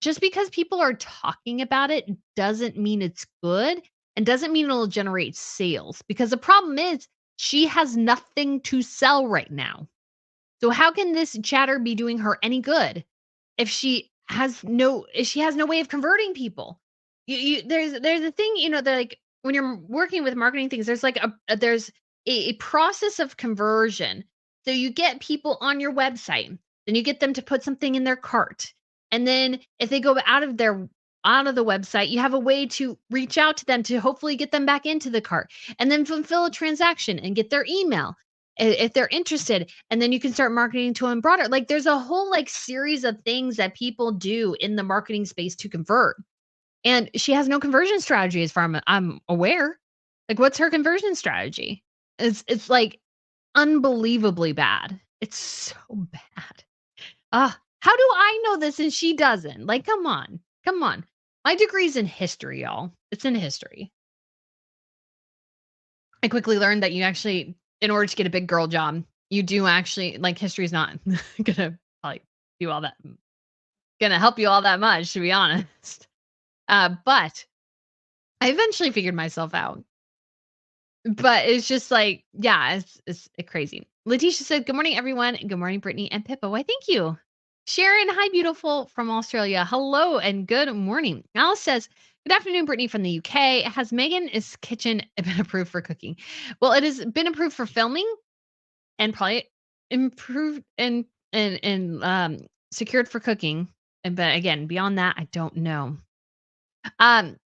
just because people are talking about it doesn't mean it's good and doesn't mean it'll generate sales because the problem is she has nothing to sell right now. So how can this chatter be doing her any good if she has no way of converting people? There's a thing, they're like when you're working with marketing things, there's like a process of conversion. So you get people on your website, then you get them to put something in their cart. And then if they go out of the website, you have a way to reach out to them to hopefully get them back into the cart and then fulfill a transaction and get their email if they're interested, and then you can start marketing to them broader. Like there's a whole like series of things that people do in the marketing space to convert. And she has no conversion strategy as far as I'm aware. Like what's her conversion strategy? It's like unbelievably bad. It's so bad. How do I know this and she doesn't? Like come on. Come on. My degree's in history, y'all. It's in history. I quickly learned that you actually, in order to get a big girl job, you do actually like history's not gonna like do all that, gonna help you all that much, to be honest. But I eventually figured myself out. But it's just like, yeah, it's crazy. Letitia said, "Good morning, everyone. And good morning, Brittany and Pippa." Why, thank you. Sharon, hi, beautiful from Australia. Hello and good morning. Alice says, good afternoon, Brittany from the UK. Has Megan's kitchen been approved for cooking? Well, it has been approved for filming and probably improved and secured for cooking, but again, beyond that, I don't know.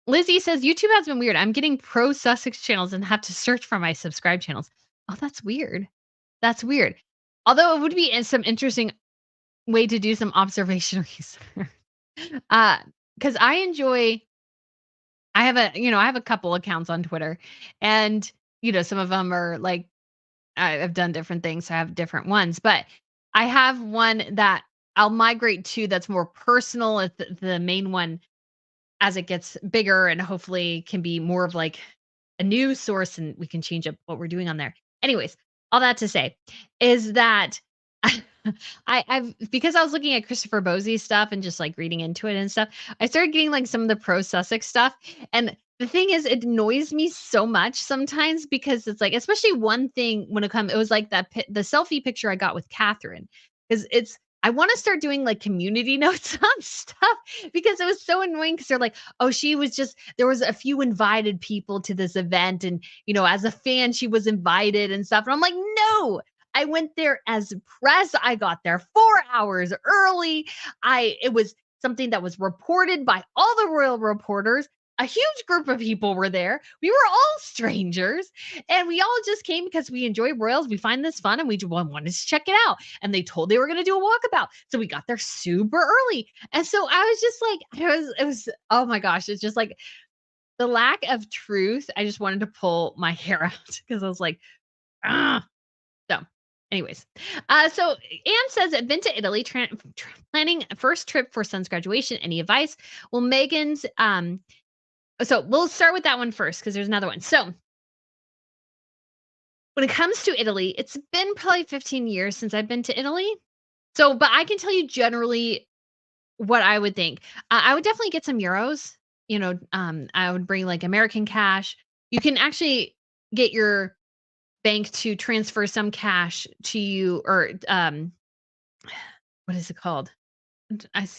Lizzie says, "YouTube has been weird. I'm getting pro Sussex channels and have to search for my subscribed channels." Oh, that's weird. That's weird. Although it would be some interesting way to do some observation research. Uh, because I have a couple accounts on Twitter, and, some of them are, like, I've done different things, so I have different ones, but I have one that I'll migrate to that's more personal. It's the main one as it gets bigger and hopefully can be more of like a news source and we can change up what we're doing on there. Anyways, all that to say is that I've because I was looking at Christopher Bosey's stuff and just like reading into it and stuff, I started getting like some of the pro Sussex stuff. And the thing is, it annoys me so much sometimes because it's like, especially one thing when it was like the selfie picture I got with Catherine. Because I want to start doing like community notes on stuff because it was so annoying because they're like, oh, there was a few invited people to this event. And, as a fan, she was invited and stuff. And I'm like, no, I went there as press. I got there 4 hours early. It was something that was reported by all the royal reporters. A huge group of people were there. We were all strangers and we all just came because we enjoy royals. We find this fun and we wanted to check it out. And they told they were going to do a walkabout. So we got there super early. And so I was just like, it was, oh my gosh. It's just like the lack of truth. I just wanted to pull my hair out because I was like, ah. So, anyways, so Anne says, "I've been to Italy, planning a first trip for son's graduation. Any advice?" Well, Megan's, so we'll start with that one first because there's another one. So, when it comes to Italy, it's been probably 15 years since I've been to Italy. So, but I can tell you generally what I would think. I would definitely get some euros. I would bring like American cash. You can actually get your bank to transfer some cash to you or what is it called?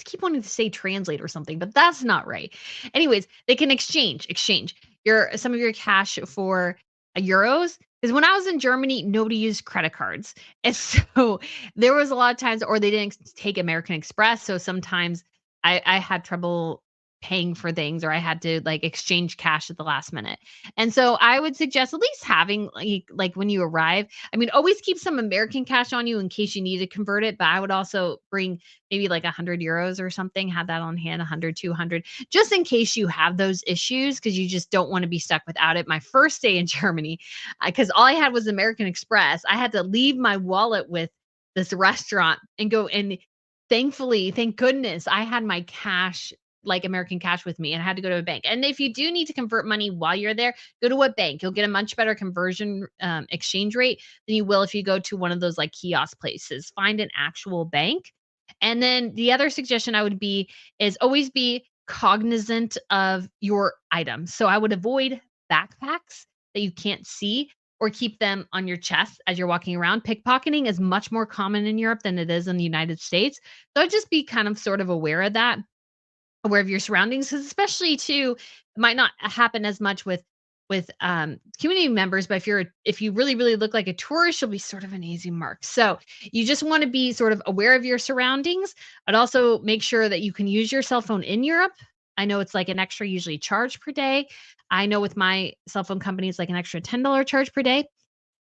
Keep wanting to say translate or something, but that's not right. Anyways, they can exchange your some of your cash for euros. Because when I was in Germany, nobody used credit cards, and so there was a lot of times, or they didn't take American Express. So sometimes I had trouble paying for things, or I had to like exchange cash at the last minute. And so I would suggest at least having like when you arrive. I mean, always keep some American cash on you in case you need to convert it. But I would also bring maybe like 100 euros or something, have that on hand, 100, 200, just in case you have those issues because you just don't want to be stuck without it. My first day in Germany, because all I had was American Express, I had to leave my wallet with this restaurant and go. And thankfully, thank goodness, I had my cash, like American cash with me, and I had to go to a bank. And if you do need to convert money while you're there, go to a bank. You'll get a much better conversion exchange rate than you will if you go to one of those like kiosk places. Find an actual bank. And then the other suggestion I would be is always be cognizant of your items. So I would avoid backpacks that you can't see or keep them on your chest as you're walking around. Pickpocketing is much more common in Europe than it is in the United States. So just be kind of sort of aware of that, aware of your surroundings, 'cause especially too, it might not happen as much with community members, but if you really, really look like a tourist, you'll be sort of an easy mark. So you just want to be sort of aware of your surroundings, but also make sure that you can use your cell phone in Europe. I know it's like an extra usually charge per day. I know with my cell phone company, it's like an extra $10 charge per day.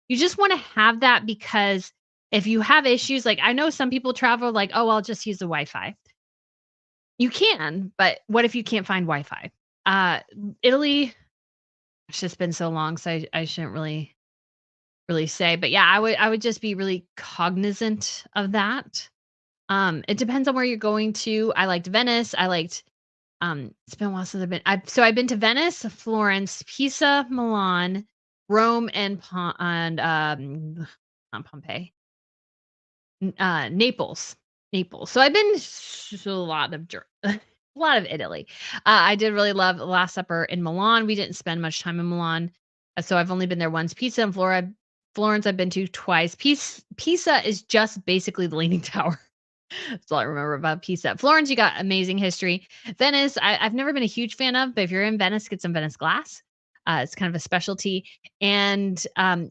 You just want to have that because if you have issues, like I know some people travel like, oh, I'll just use the Wi-Fi. You can, but what if you can't find Wi-Fi? Italy, it's just been so long, so I shouldn't really say. But yeah, I would just be really cognizant of that. It depends on where you're going to. I liked Venice. It's been a while since I've been to Venice, Florence, Pisa, Milan, Rome, and not Pompeii. Naples. Naples. So I've been to a lot of a lot of Italy. I did really love the Last Supper in Milan. We didn't spend much time in Milan, so I've only been there once. Pisa and Florence I've been to twice. Pisa is just basically the Leaning Tower. That's all I remember about Pisa. Florence, you got amazing history. Venice, I've never been a huge fan of, but if you're in Venice, get some Venice glass. It's kind of a specialty. And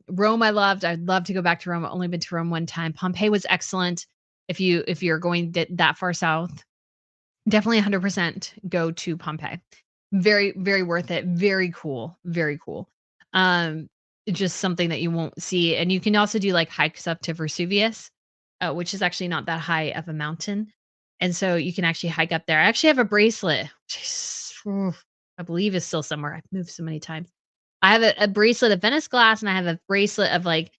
Rome, I loved. I'd love to go back to Rome. I've only been to Rome one time. Pompeii was excellent. If you're going that far south, definitely 100% go to Pompeii. Very, very worth it. Very cool. Very cool. Um, just something that you won't see. And you can also do like hikes up to Vesuvius, which is actually not that high of a mountain. And so you can actually hike up there. I actually have a bracelet, which I believe is still somewhere. I've moved so many times. I have a bracelet of Venice glass, and I have a bracelet of like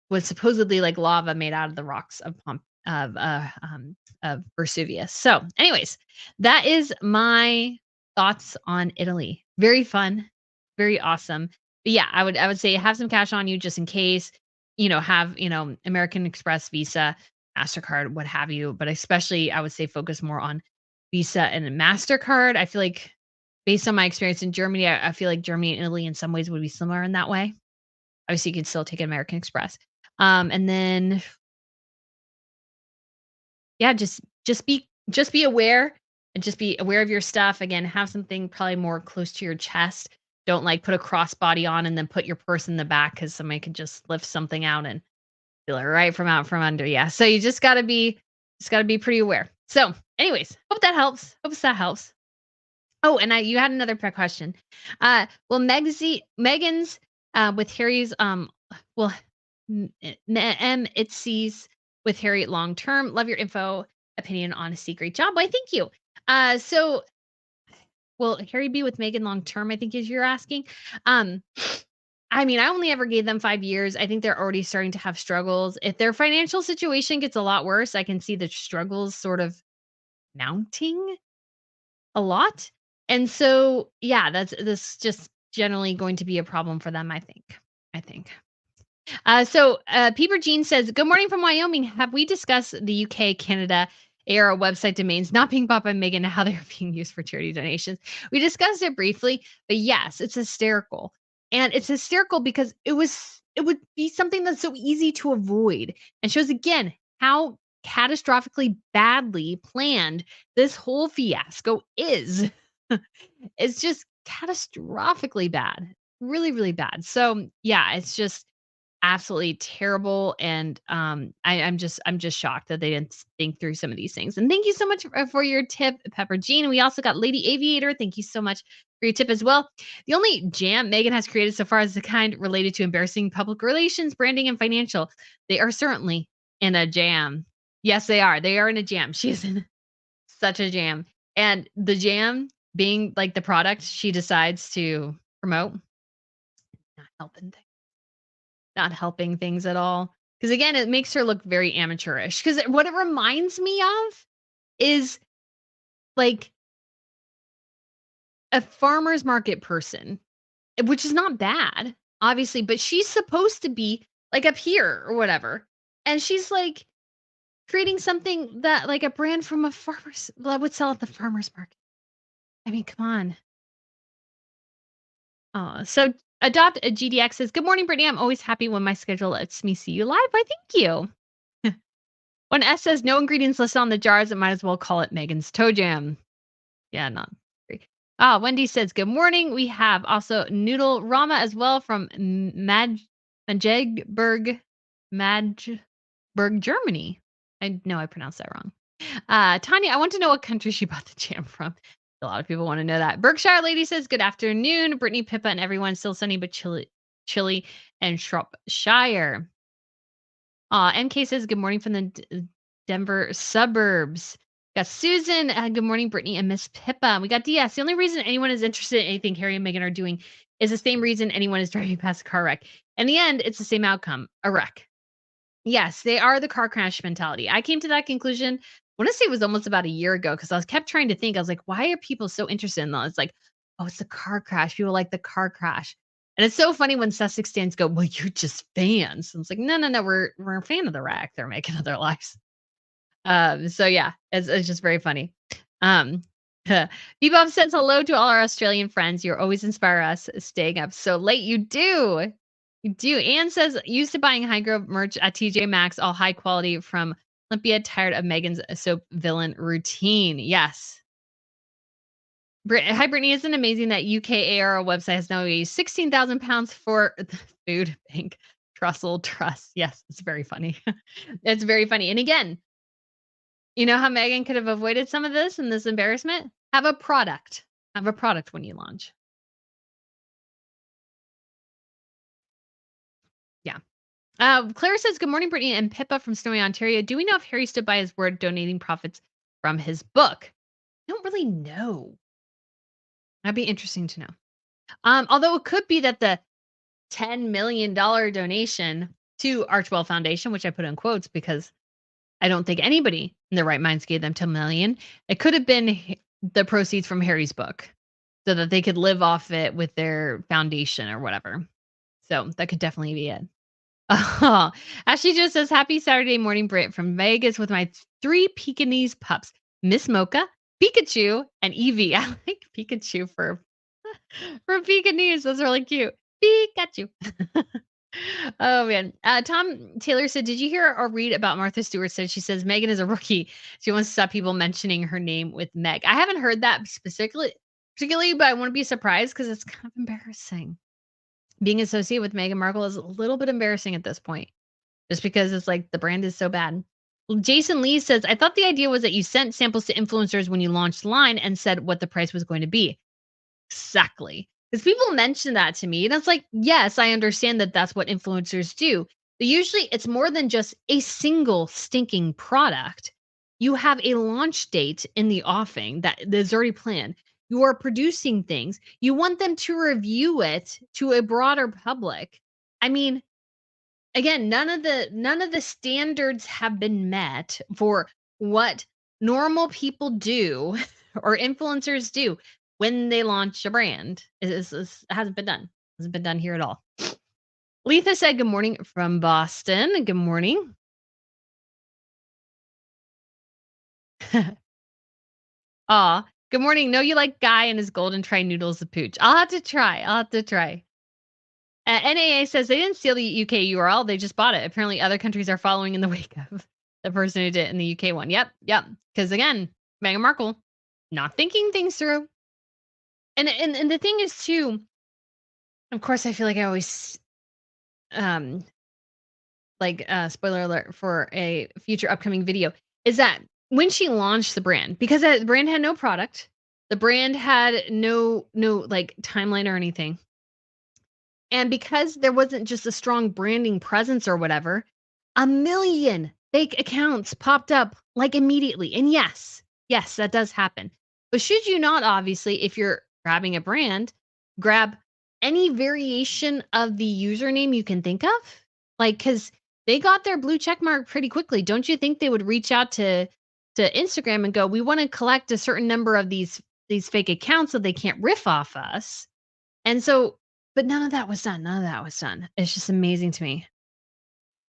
was supposedly like lava made out of the rocks of Vesuvius. So, anyways, that is my thoughts on Italy. Very fun, very awesome. But yeah, I would say have some cash on you just in case. Have American Express, Visa, Mastercard, what have you. But especially, I would say focus more on Visa and Mastercard. I feel like, based on my experience in Germany, I feel like Germany and Italy in some ways would be similar in that way. Obviously, you could still take American Express. And then yeah, just be aware and just be aware of your stuff. Again, have something probably more close to your chest. Don't like put a crossbody on and then put your purse in the back because somebody could just lift something out and feel it right from out from under. Yeah. So you just gotta be pretty aware. So, anyways, hope that helps. Hope that helps. Oh, and you had another question. Well, Megan's with Harry's well it sees with Harry long term. Love your info, opinion, honesty. Great job. Why, thank you. So will Harry be with Megan long term? I think is you're asking. Um, I mean, I only ever gave them 5 years. I think they're already starting to have struggles. If their financial situation gets a lot worse, I can see the struggles sort of mounting a lot. And so, yeah, that's just generally going to be a problem for them, I think. I think. Peeper Jean says, "Good morning from Wyoming. Have we discussed the UK, Canada era website domains not being bought by Megan and how they're being used for charity donations?" We discussed it briefly, but yes, it's hysterical. And it's hysterical because it would be something that's so easy to avoid and shows again how catastrophically badly planned this whole fiasco is. It's just catastrophically bad. Really, really bad. So, yeah, it's just absolutely terrible, and, I'm just shocked that they didn't think through some of these things, and thank you so much for your tip, Pepper Jean. We also got Lady Aviator, thank you so much for your tip as well. The only jam Megan has created so far is the kind related to embarrassing public relations, branding, and financial. They are certainly in a jam. Yes, they are. They are in a jam. She is in such a jam, and the jam being, like, the product she decides to promote, not helping not helping things at all. Because again, it makes her look very amateurish. Because what it reminds me of is like a farmer's market person, which is not bad, obviously, but she's supposed to be like up here or whatever. And she's like creating something that like a brand from a farmer's that would sell at the farmer's market. I mean, come on. Oh, so adopt a GDX says, "Good morning, Brittany. I'm always happy when my schedule lets me see you live. Why, thank you." When S says no ingredients listed on the jars, it might as well call it Megan's Toe Jam. Yeah, not great. Wendy says, "Good morning. We have also Noodle Rama as well from Magdeburg, Germany. I know I pronounced that wrong. Tanya, I want to know what country she bought the jam from. A lot of people want to know that. Berkshire Lady says, "Good afternoon, Brittany, Pippa, and everyone. Still sunny but chilly, and Shropshire." MK says, "Good morning from the Denver suburbs." Got Susan. Good morning, Brittany and Miss Pippa. We got DS. The only reason anyone is interested in anything Harry and Meghan are doing is the same reason anyone is driving past a car wreck. In the end, it's the same outcome, a wreck. Yes, they are the car crash mentality. I came to that conclusion, I want to say it was almost about a year ago because I was kept trying to think. I was like, why are people so interested in that? It's like, oh, it's the car crash. People like the car crash. And it's so funny when Sussex stands go, well, you're just fans. And it's like, no, no, no, we're a fan of the wreck they're making of their lives. So yeah, it's just very funny. Um, Bebop says hello to all our Australian friends. You always inspire us staying up so late. You do. You do. Anne says, used to buying High Grove merch at TJ Maxx, all high quality from Olympia, tired of Megan's soap villain routine. Yes. Hi, Brittany. Isn't it amazing that UKARO website has now used 16,000 pounds for the food bank Trussell Trust? Yes, it's very funny. It's very funny. And again, you know how Megan could have avoided some of this and this embarrassment? Have a product. Have a product when you launch. Yeah. Claire says, "Good morning, Brittany and Pippa from Snowy, Ontario. Do we know if Harry stood by his word donating profits from his book?" I don't really know. That'd be interesting to know. Although it could be that the $10 million donation to Archwell Foundation, which I put in quotes because I don't think anybody in their right minds gave them 10 million. It could have been the proceeds from Harry's book so that they could live off it with their foundation or whatever. So that could definitely be it. Oh, Ashley just says, "Happy Saturday morning, Brit, from Vegas with my three Pekingese pups, Miss Mocha, Pikachu, and Evie." I like Pikachu for Pekingese. That's really cute. Pikachu. Oh man. Tom Taylor said, "Did you hear or read about Martha Stewart said she says Megan is a rookie. She wants to stop people mentioning her name with Meg." I haven't heard that particularly, but I wouldn't be surprised because it's kind of embarrassing. Being associated with Meghan Markle is a little bit embarrassing at this point, just because it's like the brand is so bad. Well, Jason Lee says, "I thought the idea was that you sent samples to influencers when you launched the line and said what the price was going to be." Exactly. Because people mention that to me, and it's like, yes, I understand that that's what influencers do. But usually it's more than just a single stinking product. You have a launch date in the offing that is already planned. You are producing things. You want them to review it to a broader public. I mean, again, none of the standards have been met for what normal people do or influencers do when they launch a brand. It hasn't been done. Hasn't been done here at all. Letha said, "Good morning from Boston." Good morning. Aw. Good morning. Know you like Guy and his golden try noodles of pooch. I'll have to try. I'll have to try. NAA says they didn't steal the UK URL, they just bought it. Apparently, other countries are following in the wake of the person who did it in the UK one. Yep, yep. Because again, Meghan Markle not thinking things through. And the thing is too, of course, I feel like I always um spoiler alert for a future upcoming video, is that when she launched the brand, because the brand had no product, the brand had no like timeline or anything. And because there wasn't just a strong branding presence or whatever, a million fake accounts popped up like immediately. And yes, yes, that does happen. But should you not, obviously, if you're grabbing a brand, grab any variation of the username you can think of? Like, because they got their blue check mark pretty quickly. Don't you think they would reach out to Instagram and go, "We want to collect a certain number of these fake accounts so they can't riff off us"? And so, but none of that was done. None of that was done. It's just amazing to me.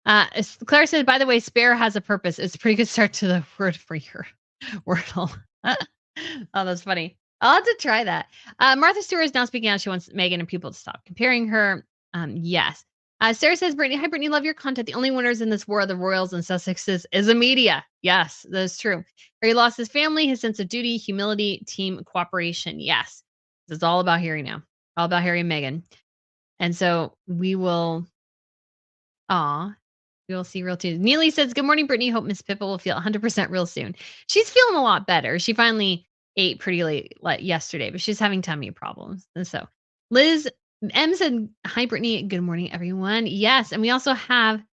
Claire said, "By the way, spare has a purpose. It's a pretty good start to the word for your Wordle." Oh, that's funny. I'll have to try that. Martha Stewart is now speaking out. She wants Megan and people to stop comparing her. Yes. Sarah says, "Brittany, hi, Brittany, love your content. The only winners in this war are the royals and Sussexes is the media." Yes, that is true. Harry lost his family, his sense of duty, humility, team cooperation. Yes. It's all about Harry now. All about Harry and Meghan. And so we will, aw, we will see real soon. Neely says, "Good morning, Brittany. Hope Miss Pippa will feel 100% real soon." She's feeling a lot better. She finally ate pretty late like yesterday, but she's having tummy problems. And so Liz M said, "Hi, Brittany. Good morning, everyone." Yes. And we also have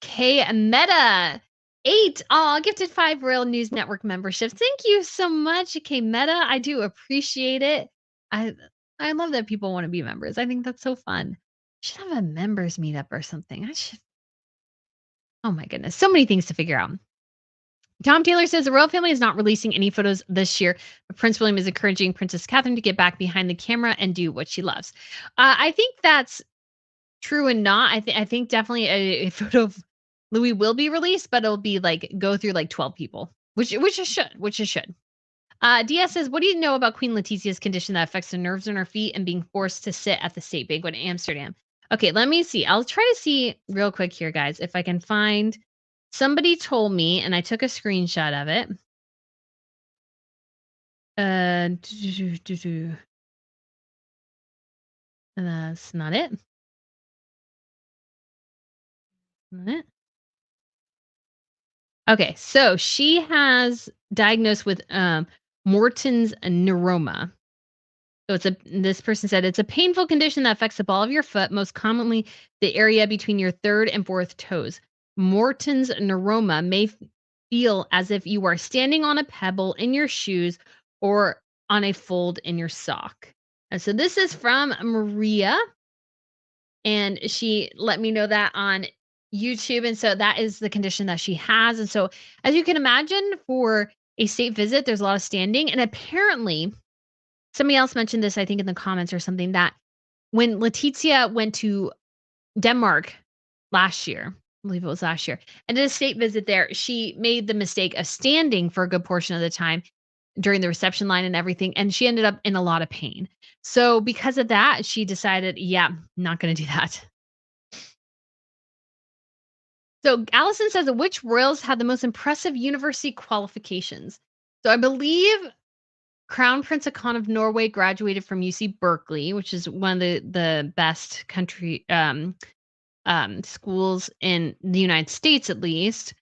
K Meta. 8. Aw, gifted 5 Royal News Network memberships. Thank you so much, K Meta. I do appreciate it. I I love that people want to be members. I think that's so fun. Should have a members meetup or something. I should. Oh my goodness, so many things to figure out. Tom Taylor says the royal family is not releasing any photos this year, but Prince William is encouraging Princess Catherine to get back behind the camera and do what she loves. I think that's true and not. I think definitely a photo of Louis will be released, but it'll be like go through like 12 people, which it should, which it should. DS says, "What do you know about Queen Letitia's condition that affects the nerves in her feet and being forced to sit at the state banquet in Amsterdam?" Okay, let me see. I'll try to see real quick here, guys, if I can find. Somebody told me, and I took a screenshot of it. And that's not it. Not it. Okay, so she has diagnosed with Morton's neuroma. So this person said it's a painful condition that affects the ball of your foot, most commonly the area between your third and fourth toes. Morton's neuroma may feel as if you are standing on a pebble in your shoes or on a fold in your sock. And so this is from Maria, and she let me know that on YouTube. And so that is the condition that she has. And so, as you can imagine, for a state visit, there's a lot of standing. And apparently, somebody else mentioned this, I think, in the comments or something, that when Letitia went to Denmark last year, I believe it was last year, and did a state visit there, she made the mistake of standing for a good portion of the time during the reception line and everything, and she ended up in a lot of pain. So because of that, she decided, yeah, not going to do that. So Allison says, which royals had the most impressive university qualifications? So I believe Crown Prince Haakon of Norway graduated from UC Berkeley, which is one of the best country schools in the United States, at least.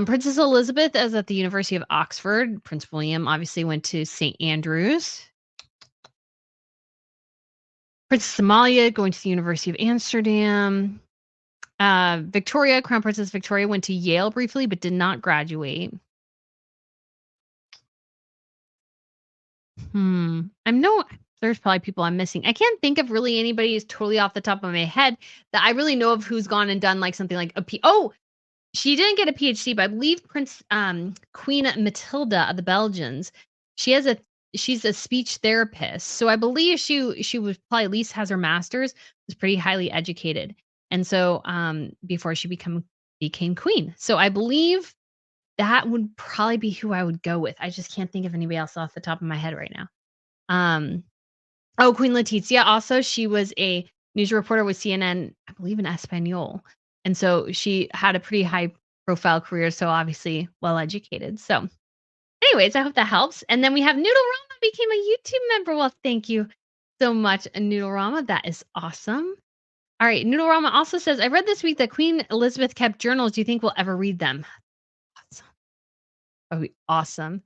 Princess Elizabeth is at the University of Oxford. Prince William obviously went to St. Andrews. Princess Amalia going to the University of Amsterdam. Victoria, Crown Princess Victoria, went to Yale briefly, but did not graduate. I know there's probably people I'm missing. I can't think of really anybody who's totally off the top of my head that I really know of who's gone and done like something like she didn't get a PhD, but I believe Queen Matilda of the Belgians, she's a speech therapist. So I believe she was probably at least has her master's, was pretty highly educated. And so before she became queen. So I believe that would probably be who I would go with. I just can't think of anybody else off the top of my head right now. Queen Letizia also, she was a news reporter with CNN, I believe in Espanol. And so she had a pretty high profile career, so obviously well educated. So anyways, I hope that helps. And then we have Noodle Rama became a YouTube member. Well, thank you so much, Noodle Rama. That is awesome. All right, Noodle Rama also says, I read this week that Queen Elizabeth kept journals. Do you think we'll ever read them? Awesome. Oh, awesome.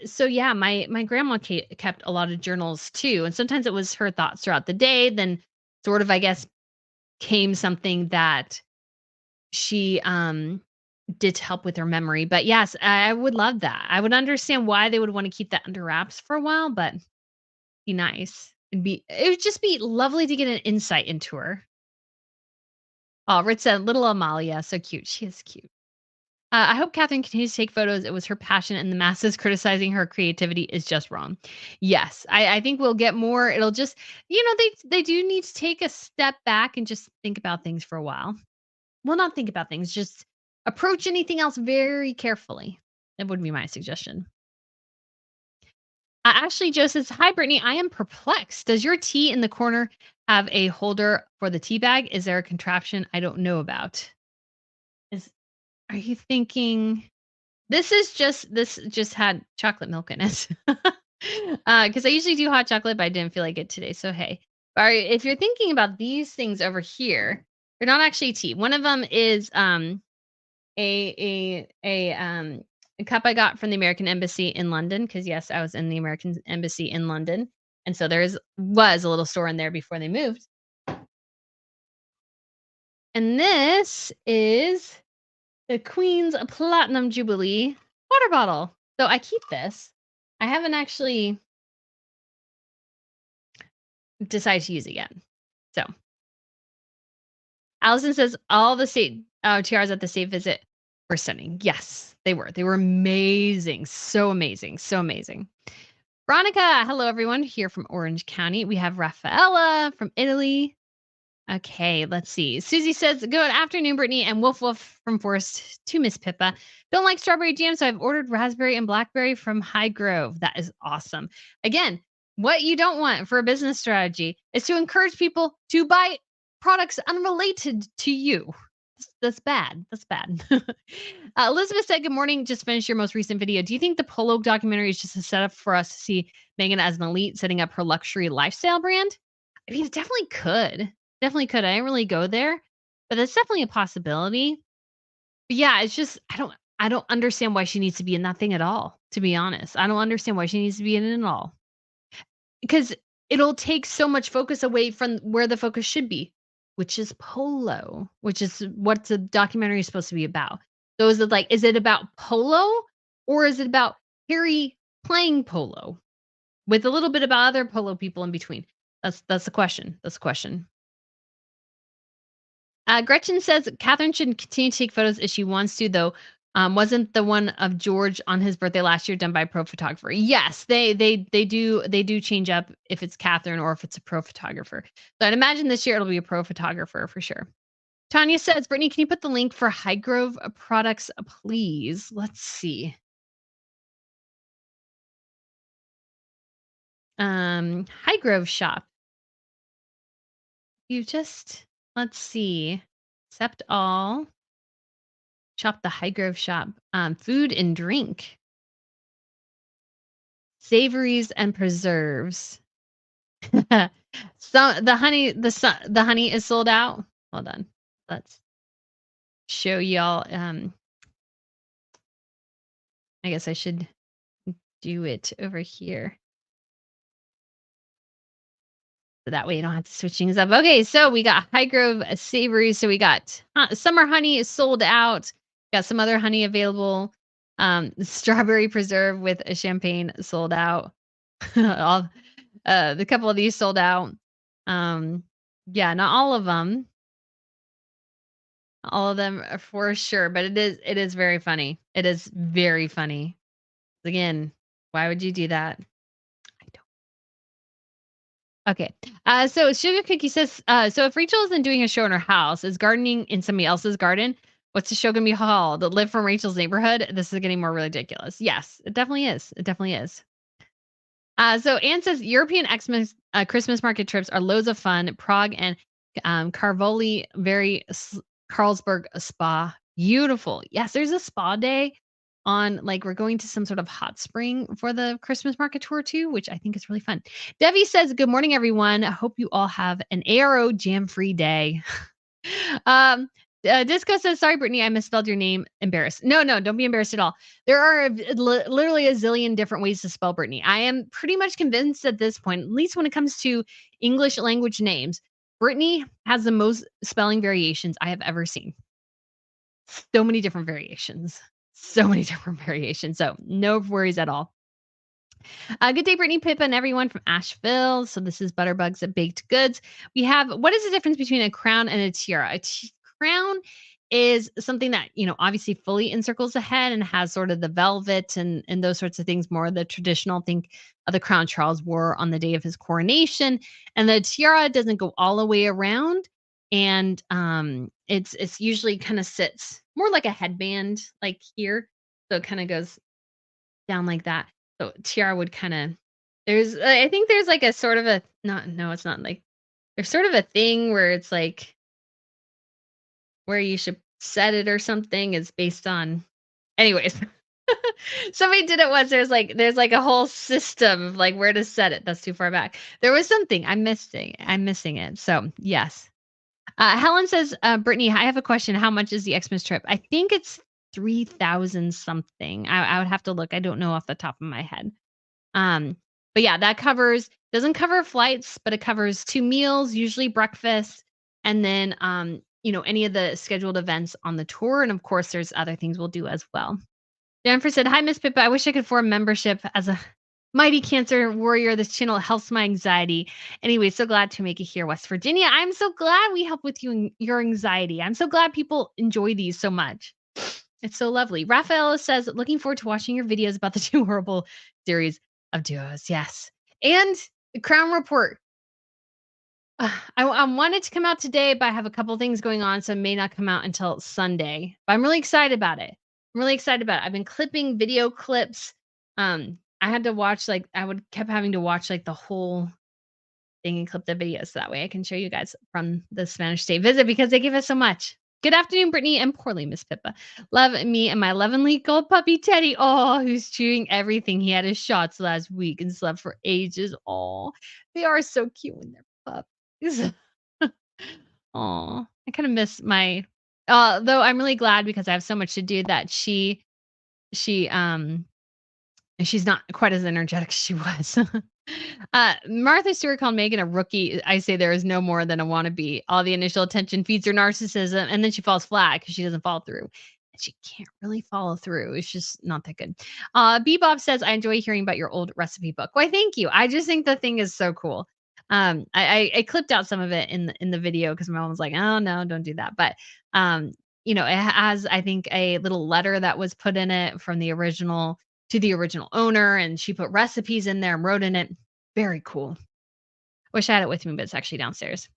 So yeah, my grandma kept a lot of journals too, and sometimes it was her thoughts throughout the day. Then, sort of, I guess, came something that she did to help with her memory. But yes, I would love that. I would understand why they would want to keep that under wraps for a while, but be nice. It would just be lovely to get an insight into her. Oh, Ritz said, little Amalia, so cute. She is cute. I hope Catherine continues to take photos. It was her passion, and the masses criticizing her creativity is just wrong. Yes, I think we'll get more. It'll just, they do need to take a step back and just think about things for a while. Well, not think about things, just approach anything else very carefully. That would be my suggestion. Ashley Joe says, hi, Brittany. I am perplexed. Does your tea in the corner have a holder for the tea bag? Is there a contraption I don't know about? Are you thinking this just had chocolate milk in it? Because I usually do hot chocolate, but I didn't feel like it today. So hey, all right, if you're thinking about these things over here, they're not actually tea. One of them is a cup I got from the American Embassy in London, because yes, I was in the American Embassy in London, and so was a little store in there before they moved. And this is the Queen's Platinum Jubilee water bottle. So I keep this. I haven't actually decided to use it yet. So Allison says all the state tiaras at the state visit were stunning. Yes, they were. They were amazing. So amazing. So amazing. Veronica, hello everyone here from Orange County. We have Raffaella from Italy. Okay, let's see. Susie says, good afternoon, Brittany and Wolf Wolf from Forest to Miss Pippa. Don't like strawberry jam, so I've ordered raspberry and blackberry from High Grove. That is awesome. Again, what you don't want for a business strategy is to encourage people to buy products unrelated to you. That's bad. That's bad. Elizabeth said, "Good morning. Just finished your most recent video. Do you think the Polo documentary is just a setup for us to see Megan as an elite setting up her luxury lifestyle brand?" I mean, it definitely could. Definitely could. I didn't really go there, but that's definitely a possibility. But yeah, it's just I don't understand why she needs to be in that thing at all, to be honest. I don't understand why she needs to be in it at all. Because it'll take so much focus away from where the focus should be, which is polo, which is what the documentary is supposed to be about. So is it about polo or is it about Harry playing polo with a little bit about other polo people in between? That's the question. That's the question. Gretchen says Catherine should continue to take photos if she wants to, though. Wasn't the one of George on his birthday last year done by a pro photographer? Yes, they do change up if it's Catherine or if it's a pro photographer. So I'd imagine this year it'll be a pro photographer for sure. Tanya says, Brittany, can you put the link for Highgrove products, please? Let's see. Highgrove shop. You just let's see. Accept all. Shop the Highgrove shop. Food and drink. Savories and preserves. So the honey is sold out. Hold on. Let's show y'all. I guess I should do it over here. So that way you don't have to switch things up. Okay, so we got Highgrove Savory. So we got summer honey is sold out. Got some other honey available. Strawberry preserve with a champagne sold out. All the couple of these sold out. Yeah, not all of them. All of them are for sure, but it is very funny. It is very funny. Again, why would you do that? I don't. Okay. So Sugar Cookie says, so if Rachel isn't doing a show in her house, is gardening in somebody else's garden, what's the show gonna be called? The Live from Rachel's Neighborhood? This is getting more ridiculous. Yes, it definitely is. It definitely is. So Anne says European Xmas Christmas market trips are loads of fun. Prague and Carvoli, Carlsberg spa, beautiful. Yes, there's a spa day on like we're going to some sort of hot spring for the Christmas market tour too, which I think is really fun. Debbie says, "Good morning, everyone. I hope you all have an ARO jam-free day." Um, Disco says, "Sorry, Brittany, I misspelled your name. Embarrassed." No, no, don't be embarrassed at all. There are literally a zillion different ways to spell Brittany. I am pretty much convinced at this point, at least when it comes to English language names, Brittany has the most spelling variations I have ever seen. So many different variations. So many different variations. So no worries at all. Good day, Brittany, Pippa, and everyone from Asheville. So this is Butterbugs at Baked Goods. We have what is the difference between a crown and a tiara? Crown is something that obviously fully encircles the head and has sort of the velvet and those sorts of things. More of the traditional think of the crown Charles wore on the day of his coronation, and the tiara doesn't go all the way around, and it's usually kind of sits more like a headband, like here, so it kind of goes down like that. So tiara would kinda I think there's like a sort of a not no, it's not like there's sort of a thing where it's like where you should set it or something is based on anyways. Somebody did it once. There's like a whole system of like where to set it. That's too far back. There was something. I'm missing it. So yes. Helen says, Brittany, I have a question. How much is the Xmas trip? I think it's 3,000 something. I would have to look. I don't know off the top of my head. Um, but yeah, that doesn't cover flights, but it covers 2 meals, usually breakfast, and then any of the scheduled events on the tour. And of course, there's other things we'll do as well. Jennifer said, "Hi, Miss Pippa. I wish I could form membership as a mighty cancer warrior. This channel helps my anxiety. Anyway, so glad to make it here, West Virginia. I'm so glad we help with you and your anxiety. I'm so glad people enjoy these so much. It's so lovely." Raphael says, "Looking forward to watching your videos about the Two Horrible series of duos." Yes. And the Crown Report. I wanted to come out today, but I have a couple things going on, so it may not come out until Sunday. But I'm really excited about it. I'm really excited about it. I've been clipping video clips. I had to watch kept having to watch like the whole thing and clip the videos so that way I can show you guys from the Spanish State visit because they give us so much. Good afternoon, Brittany and poorly Miss Pippa. Love me and my 11-week old puppy Teddy. Oh, who's chewing everything. He had his shots last week and slept for ages. Oh, they are so cute when they're puppies. Oh, I kind of miss my. Though I'm really glad because I have so much to do that she and she's not quite as energetic as she was. Martha Stewart called Megan a rookie. I say there is no more than a wannabe. All the initial attention feeds her narcissism, and then she falls flat because she doesn't follow through. And she can't really follow through. It's just not that good. Bebop says, I enjoy hearing about your old recipe book. Why, thank you. I just think the thing is so cool. I clipped out some of it in the video because my mom was like, oh no, don't do that. But it has, I think, a little letter that was put in it from the original to the original owner, and she put recipes in there and wrote in it. Very cool. Wish I had it with me, but it's actually downstairs.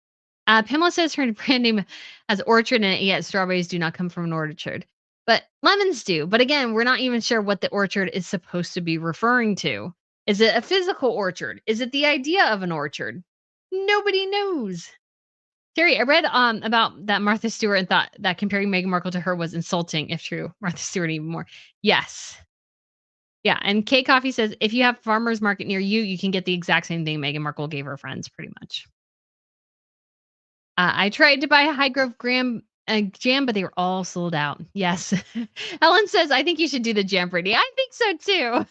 Pamela says her brand name has orchard in it, yet strawberries do not come from an orchard. But lemons do. But again, we're not even sure what the orchard is supposed to be referring to. Is it a physical orchard? Is it the idea of an orchard? Nobody knows. Terry, I read about that Martha Stewart and thought that comparing Meghan Markle to her was insulting, if true. Martha Stewart even more. Yes. Yeah, and K Coffee says, "If you have farmers market near you, you can get the exact same thing Meghan Markle gave her friends, pretty much." I tried to buy a High Grove Graham jam, but they were all sold out. Yes. Helen says, "I think you should do the jam, Brittany." I think so too.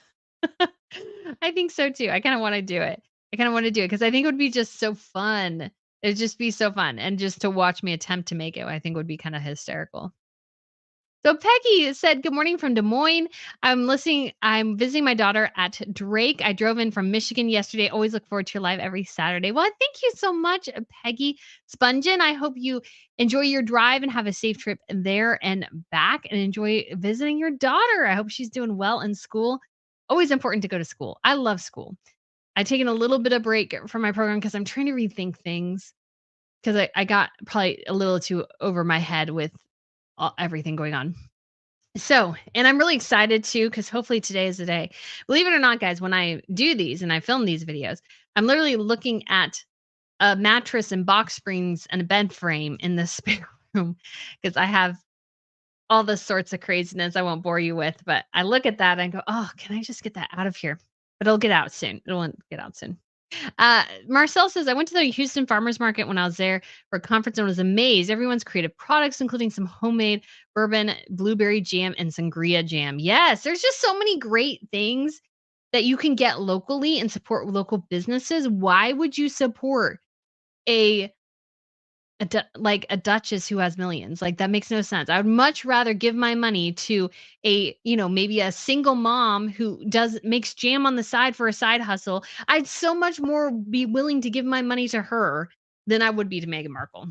I think so too. I kind of want to do it. I kind of want to do it because I think it would be just so fun. It'd just be so fun, and just to watch me attempt to make it, I think would be kind of hysterical. So Peggy said, "Good morning from Des Moines. I'm listening. I'm visiting my daughter at Drake. I drove in from Michigan yesterday. Always look forward to your live every Saturday." Well, thank you so much, Peggy Spungen. I hope you enjoy your drive and have a safe trip there and back, and enjoy visiting your daughter. I hope she's doing well in school. Always important to go to school. I love school. I've taken a little bit of break from my program because I'm trying to rethink things because I got probably a little too over my head with everything going on. So, and I'm really excited too, because hopefully today is the day. Believe it or not, guys, when I do these and I film these videos, I'm literally looking at a mattress and box springs and a bed frame in the spare room because I have all the sorts of craziness I won't bore you with. But I look at that and go, oh, can I just get that out of here? But it'll get out soon. It'll get out soon. Marcel says, I went to the Houston Farmers Market when I was there for a conference and was amazed. Everyone's creative products, including some homemade bourbon, blueberry jam, and sangria jam. Yes, there's just so many great things that you can get locally and support local businesses. Why would you support a like a duchess who has millions? Like, that makes no sense. I would much rather give my money to maybe a single mom who makes jam on the side for a side hustle. I'd so much more be willing to give my money to her than I would be to Meghan Markle.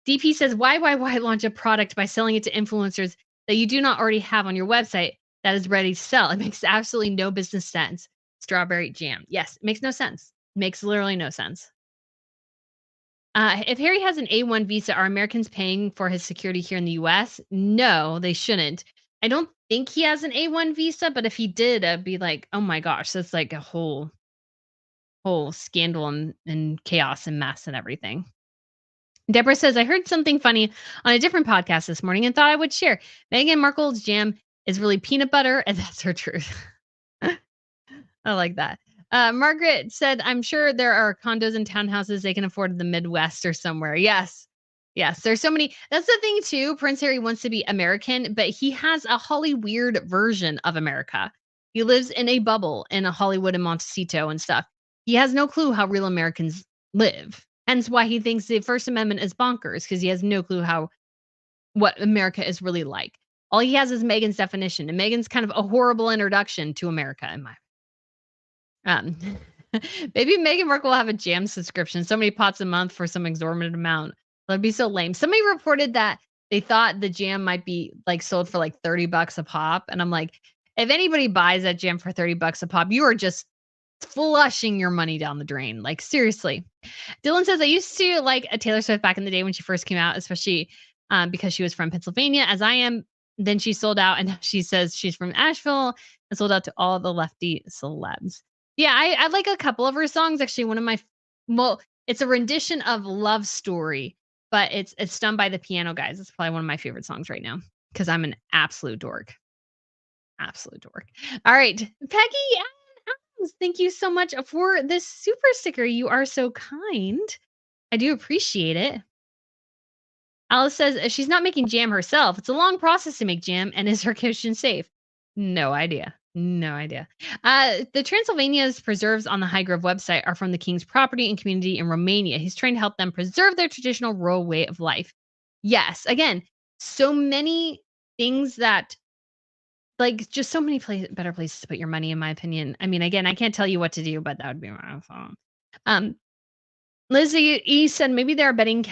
DP says, why launch a product by selling it to influencers that you do not already have on your website that is ready to sell? It makes absolutely no business sense. Strawberry jam. Yes, it makes no sense. Makes literally no sense. If Harry has an A1 visa, are Americans paying for his security here in the US? No, they shouldn't. I don't think he has an A1 visa, but if he did, I'd be like, oh my gosh, that's like a whole scandal and chaos and mess and everything. Deborah says, I heard something funny on a different podcast this morning and thought I would share. Meghan Markle's jam is really peanut butter, and that's her truth. I like that. Margaret said, I'm sure there are condos and townhouses they can afford in the Midwest or somewhere. Yes. Yes. There's so many. That's the thing, too. Prince Harry wants to be American, but he has a Hollywood version of America. He lives in a bubble in a Hollywood and Montecito and stuff. He has no clue how real Americans live. Hence why he thinks the First Amendment is bonkers, because he has no clue what America is really like. All he has is Meghan's definition, and Meghan's kind of a horrible introduction to America in my um, maybe Meghan Markle will have a jam subscription, so many pots a month for some exorbitant amount. That'd be so lame. Somebody reported that they thought the jam might be like sold for like $30 a pop. And I'm like, if anybody buys that jam for $30 a pop, you are just flushing your money down the drain. Like, seriously. Dylan says, I used to like a Taylor Swift back in the day when she first came out, especially because she was from Pennsylvania, as I am. Then she sold out, and she says she's from Asheville and sold out to all the lefty celebs. Yeah, I like a couple of her songs. Actually, one of my, well, it's a rendition of Love Story but it's done by the Piano Guys. It's probably one of my favorite songs right now because I'm an absolute dork. Absolute dork. All right, Peggy Adams, thank you so much for this super sticker. You are so kind. I do appreciate it. Alice says she's not making jam herself. It's a long process to make jam, and is her kitchen safe? No idea. No idea. The Transylvania's preserves on the Highgrove website are from the king's property and community in Romania. He's trying to help them preserve their traditional rural way of life. Yes, again, so many things that like, just so many better places to put your money, in my opinion. I mean, again, I can't tell you what to do, but that would be my phone. Um, Lizzie E said maybe they're betting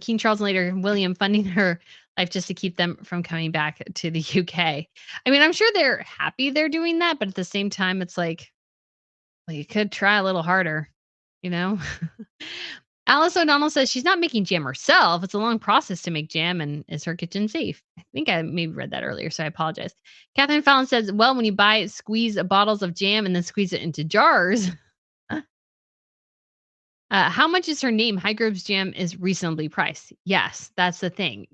King Charles and later William funding her life just to keep them from coming back to the UK. I mean, I'm sure they're happy they're doing that, but at the same time, it's like, well, you could try a little harder, you know? Alice O'Donnell says she's not making jam herself. It's a long process to make jam, and is her kitchen safe? I think I maybe read that earlier, so I apologize. Catherine Fallon says, well, when you buy squeeze bottles of jam and then squeeze it into jars. How much is her name? Highgrove's jam is reasonably priced. Yes, that's the thing.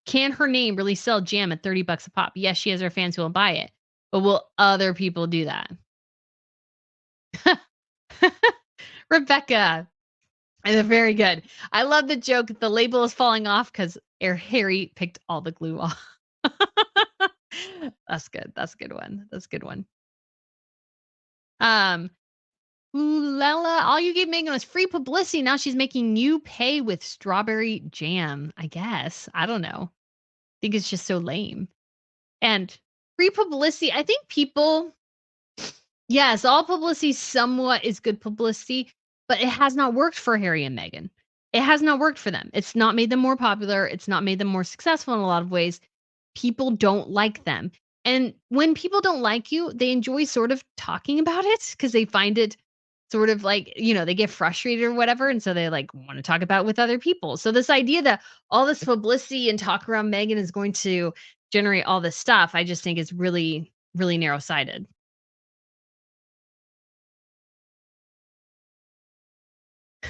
Can her name really sell jam at $30 a pop? Yes, she has her fans who will buy it. But will other people do that? Rebecca. Very good. I love the joke. The label is falling off because Harry picked all the glue off. That's good. That's a good one. That's a good one. Lella, all you gave Megan was free publicity. Now she's making you pay with strawberry jam, I guess. I don't know. I think it's just so lame. And free publicity, I think people, yes, all publicity somewhat is good publicity, but it has not worked for Harry and Meghan. It has not worked for them. It's not made them more popular. It's not made them more successful in a lot of ways. People don't like them. And when people don't like you, they enjoy sort of talking about it because they find it sort of like, they get frustrated or whatever. And so they like want to talk about it with other people. So this idea that all this publicity and talk around Meghan is going to generate all this stuff, I just think is really, really narrow sighted.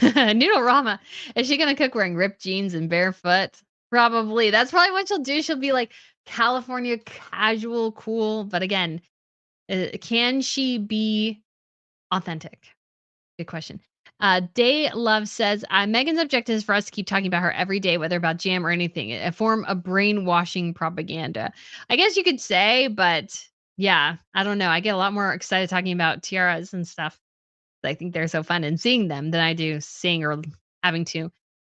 Noodle-rama. Is she gonna cook wearing ripped jeans and barefoot? Probably. That's probably what she'll do. She'll be like California casual, cool. But again, can she be authentic? Good question. Day Love says, Megan's objective is for us to keep talking about her every day, whether about jam or anything, a form of brainwashing propaganda. I guess you could say, but yeah, I don't know. I get a lot more excited talking about tiaras and stuff. I think they're so fun and seeing them than I do seeing or having to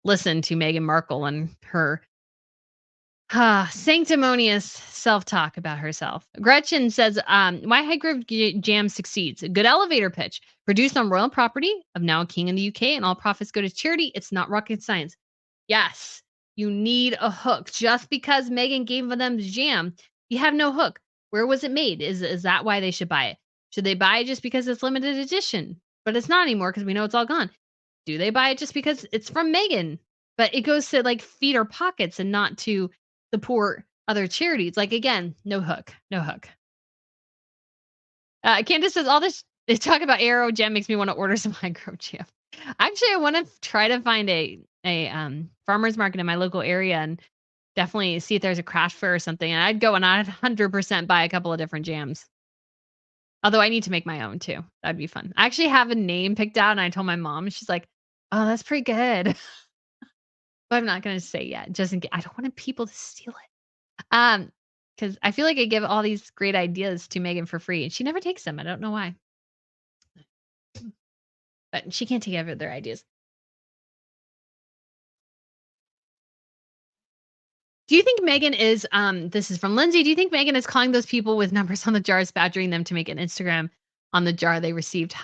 listen to Meghan Markle and her sanctimonious self-talk about herself. Gretchen says, why Highgrove Jam succeeds. A good elevator pitch. Produced on royal property of now a king in the UK, and all profits go to charity. It's not rocket science. Yes, you need a hook. Just because Meghan gave them the jam, you have no hook. Where was it made? Is that why they should buy it? Should they buy it just because it's limited edition? But it's not anymore because we know it's all gone. Do they buy it just because it's from Meghan? But it goes to like feed our pockets and not to support other charities. Like again, no hook, no hook. Candace says all this they talk about Arrow Gem makes me want to order some micro jam. Actually, I want to try to find a farmer's market in my local area and definitely see if there's a craft fair or something. And I'd go and I'd 100% buy a couple of different jams. Although I need to make my own too. That'd be fun. I actually have a name picked out and I told my mom, she's like, oh, that's pretty good. But I'm not going to say yet, just in case. I don't want people to steal it. Because I feel like I give all these great ideas to Megan for free, and she never takes them. I don't know why. But she can't take every their ideas. Do you think Megan is, this is from Lindsay. Do you think Megan is calling those people with numbers on the jars, badgering them to make an Instagram on the jar they received?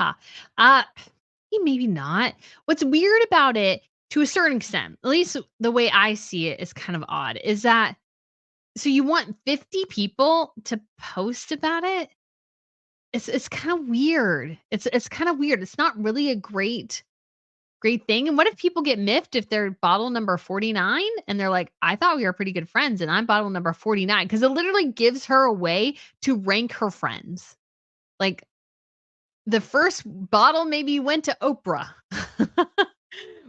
Maybe not. What's weird about it, to a certain extent, at least the way I see it is kind of odd, is that so you want 50 people to post about it? It's kind of weird. It's kind of weird. It's not really a great thing. And what if people get miffed if they're bottle number 49 and they're like, I thought we were pretty good friends and I'm bottle number 49 because it literally gives her a way to rank her friends. Like the first bottle maybe went to Oprah.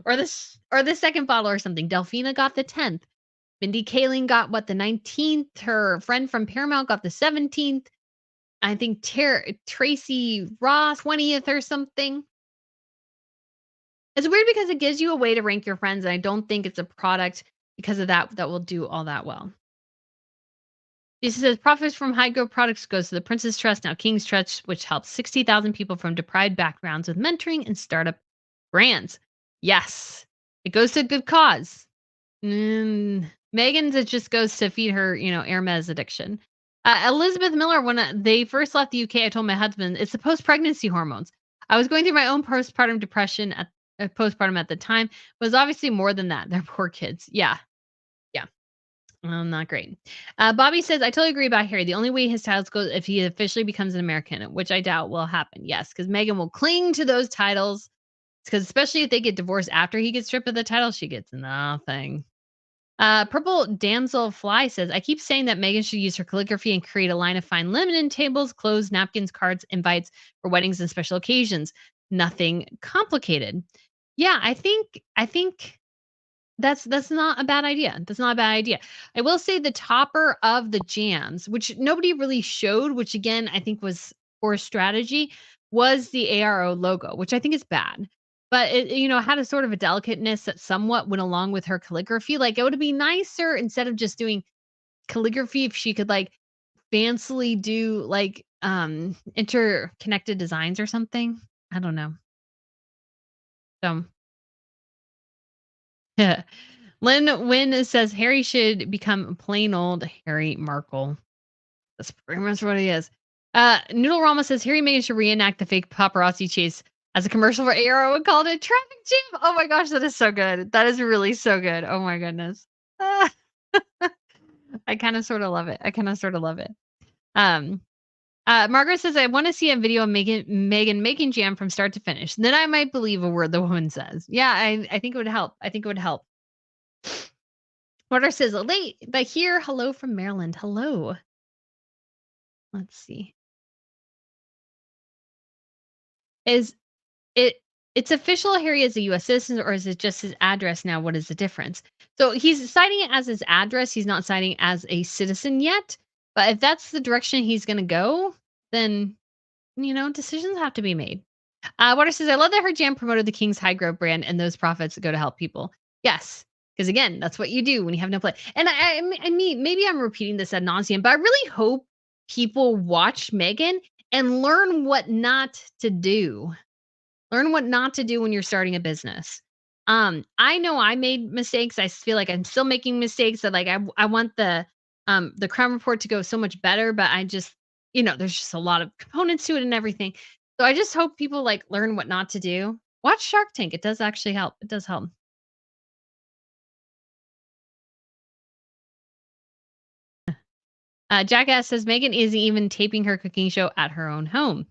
or the second bottle or something. Delphina got the 10th. Mindy Kaling got what, the 19th. Her friend from Paramount got the 17th. I think Tracy Ross 20th or something. It's weird because it gives you a way to rank your friends, and I don't think it's a product because of that will do all that well. She says profits from high growth products goes to the Princess Trust, now King's Trust, which helps 60,000 people from deprived backgrounds with mentoring and startup brands. Yes, it goes to a good cause. Megan's, it just goes to feed her, Hermes addiction. Elizabeth Miller, when they first left the UK, I told my husband it's the post-pregnancy hormones. I was going through my own postpartum depression at postpartum at the time. It was obviously more than that. They're poor kids. Yeah, yeah. Not great. Bobby says, I totally agree about Harry. The only way his titles go if he officially becomes an American, which I doubt will happen. Yes, because Meghan will cling to those titles. Because especially if they get divorced after he gets stripped of the title, she gets nothing. Purple Damsel Fly says, I keep saying that Meghan should use her calligraphy and create a line of fine linen tables, clothes, napkins, cards, invites for weddings and special occasions. Nothing complicated. Yeah, I think that's not a bad idea. That's not a bad idea. I will say the topper of the jams, which nobody really showed, which again I think was poor strategy, was the ARO logo, which I think is bad. But it, had a sort of a delicateness that somewhat went along with her calligraphy. Like it would be nicer instead of just doing calligraphy if she could like fancily do like interconnected designs or something. I don't know. So Lynn Wynn says Harry should become plain old Harry Markle. That's pretty much what he is. Noodle Rama says Harry Meghan should reenact the fake paparazzi chase as a commercial for Arrow and called it Traffic Jam. Oh my gosh, that is so good. That is really so good. Oh my goodness. I kind of sort of love it. I kind of sort of love it. Um, Margaret says, I want to see a video of Meghan making jam from start to finish. Then I might believe a word the woman says. Yeah, I think it would help. I think it would help. Water says, late, but here, hello from Maryland. Hello. Let's see. Is it it's official Harry is a US citizen, or is it just his address now? What is the difference? So he's citing it as his address. He's not citing as a citizen yet. But if that's the direction he's going to go, then, decisions have to be made. Water says, I love that her jam promoted the King's High Grove brand and those profits go to help people. Yes. Because again, that's what you do when you have no play. And I mean, maybe I'm repeating this ad nauseum, but I really hope people watch Meghan and learn what not to do. Learn what not to do when you're starting a business. I know I made mistakes. I feel like I'm still making mistakes. That like I want the crime report to go so much better, but I just there's just a lot of components to it and everything. So I just hope people like learn what not to do. Watch Shark Tank. It does actually help. It does help. Jackass says Megan isn't even taping her cooking show at her own home.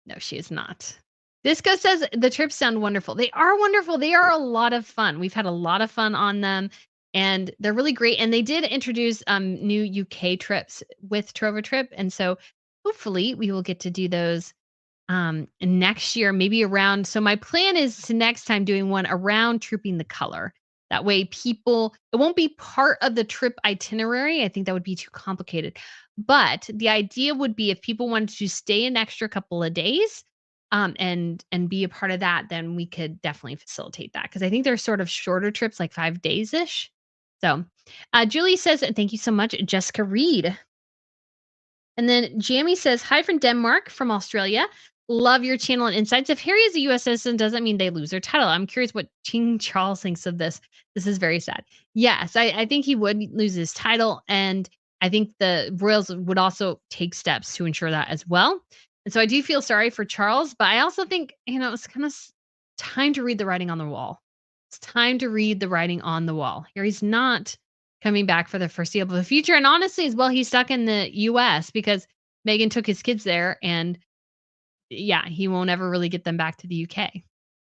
No, she is not. Disco says the trips sound wonderful. They are wonderful. They are a lot of fun. We've had a lot of fun on them, and they're really great. And they did introduce new UK trips with Trover Trip, and so hopefully we will get to do those next year, maybe around. So my plan is to next time doing one around Trooping the Color. That way, it won't be part of the trip itinerary. I think that would be too complicated. But the idea would be if people wanted to stay an extra couple of days and be a part of that, then we could definitely facilitate that because I think they're sort of shorter trips, like 5 days ish. So, Julie says, thank you so much, Jessica Reed. And then Jamie says, hi from Denmark, from Australia. Love your channel and insights. If Harry is a US citizen, doesn't mean they lose their title. I'm curious what King Charles thinks of this. This is very sad. Yes, I think he would lose his title. And I think the royals would also take steps to ensure that as well. And so I do feel sorry for Charles, but I also think, it's kind of time to read the writing on the wall. It's time to read the writing on the wall. Harry's not coming back for the foreseeable future. And honestly, as well, he's stuck in the US because Meghan took his kids there and yeah, he won't ever really get them back to the UK.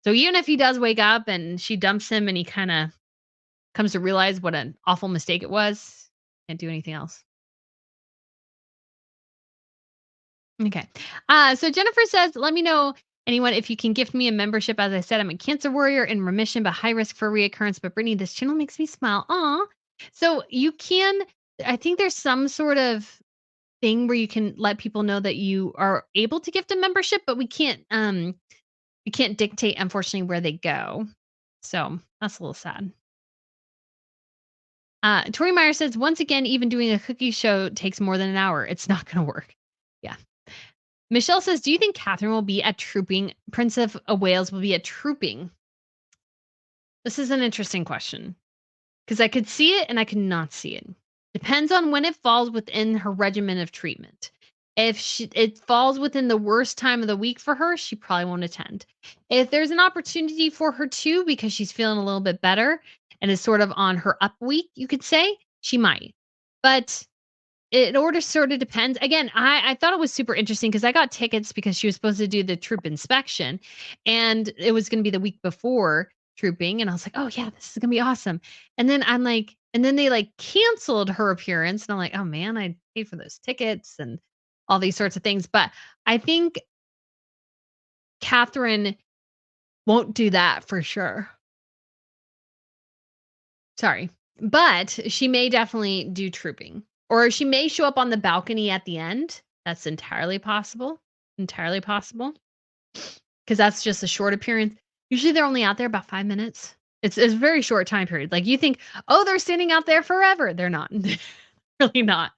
So even if he does wake up and she dumps him and he kind of comes to realize what an awful mistake it was, can't do anything else. Okay. So Jennifer says, let me know Anyone, if you can gift me a membership, as I said, I'm a cancer warrior in remission, but high risk for reoccurrence. But Brittany, this channel makes me smile. Aw. So you can, I think there's some sort of thing where you can let people know that you are able to gift a membership, but we can't dictate, unfortunately, where they go. So that's a little sad. Tori Meyer says, once again, even doing a cookie show takes more than an hour. It's not going to work. Yeah. Michelle says, do you think Catherine will be at Trooping? Prince of Wales will be at Trooping? This is an interesting question because I could see it and I could not see it. Depends on when it falls within her regimen of treatment. If it falls within the worst time of the week for her, she probably won't attend. If there's an opportunity for her to, because she's feeling a little bit better and is sort of on her up week, you could say, she might. But it order sort of depends. Again, I thought it was super interesting because I got tickets because she was supposed to do the troop inspection, and it was gonna be the week before trooping, and I was like, "Oh, yeah, this is gonna be awesome." And then I'm like and then they, like, canceled her appearance, and I'm like, "Oh, man, I paid for those tickets," and all these sorts of things, but I think Catherine won't do that for sure. Sorry. But she may definitely do trooping, or she may show up on the balcony at the end. That's entirely possible. Entirely possible. Because that's just a short appearance. Usually they're only out there about 5 minutes. It's a very short time period. Like, you think, "Oh, they're standing out there forever." They're not. Really not.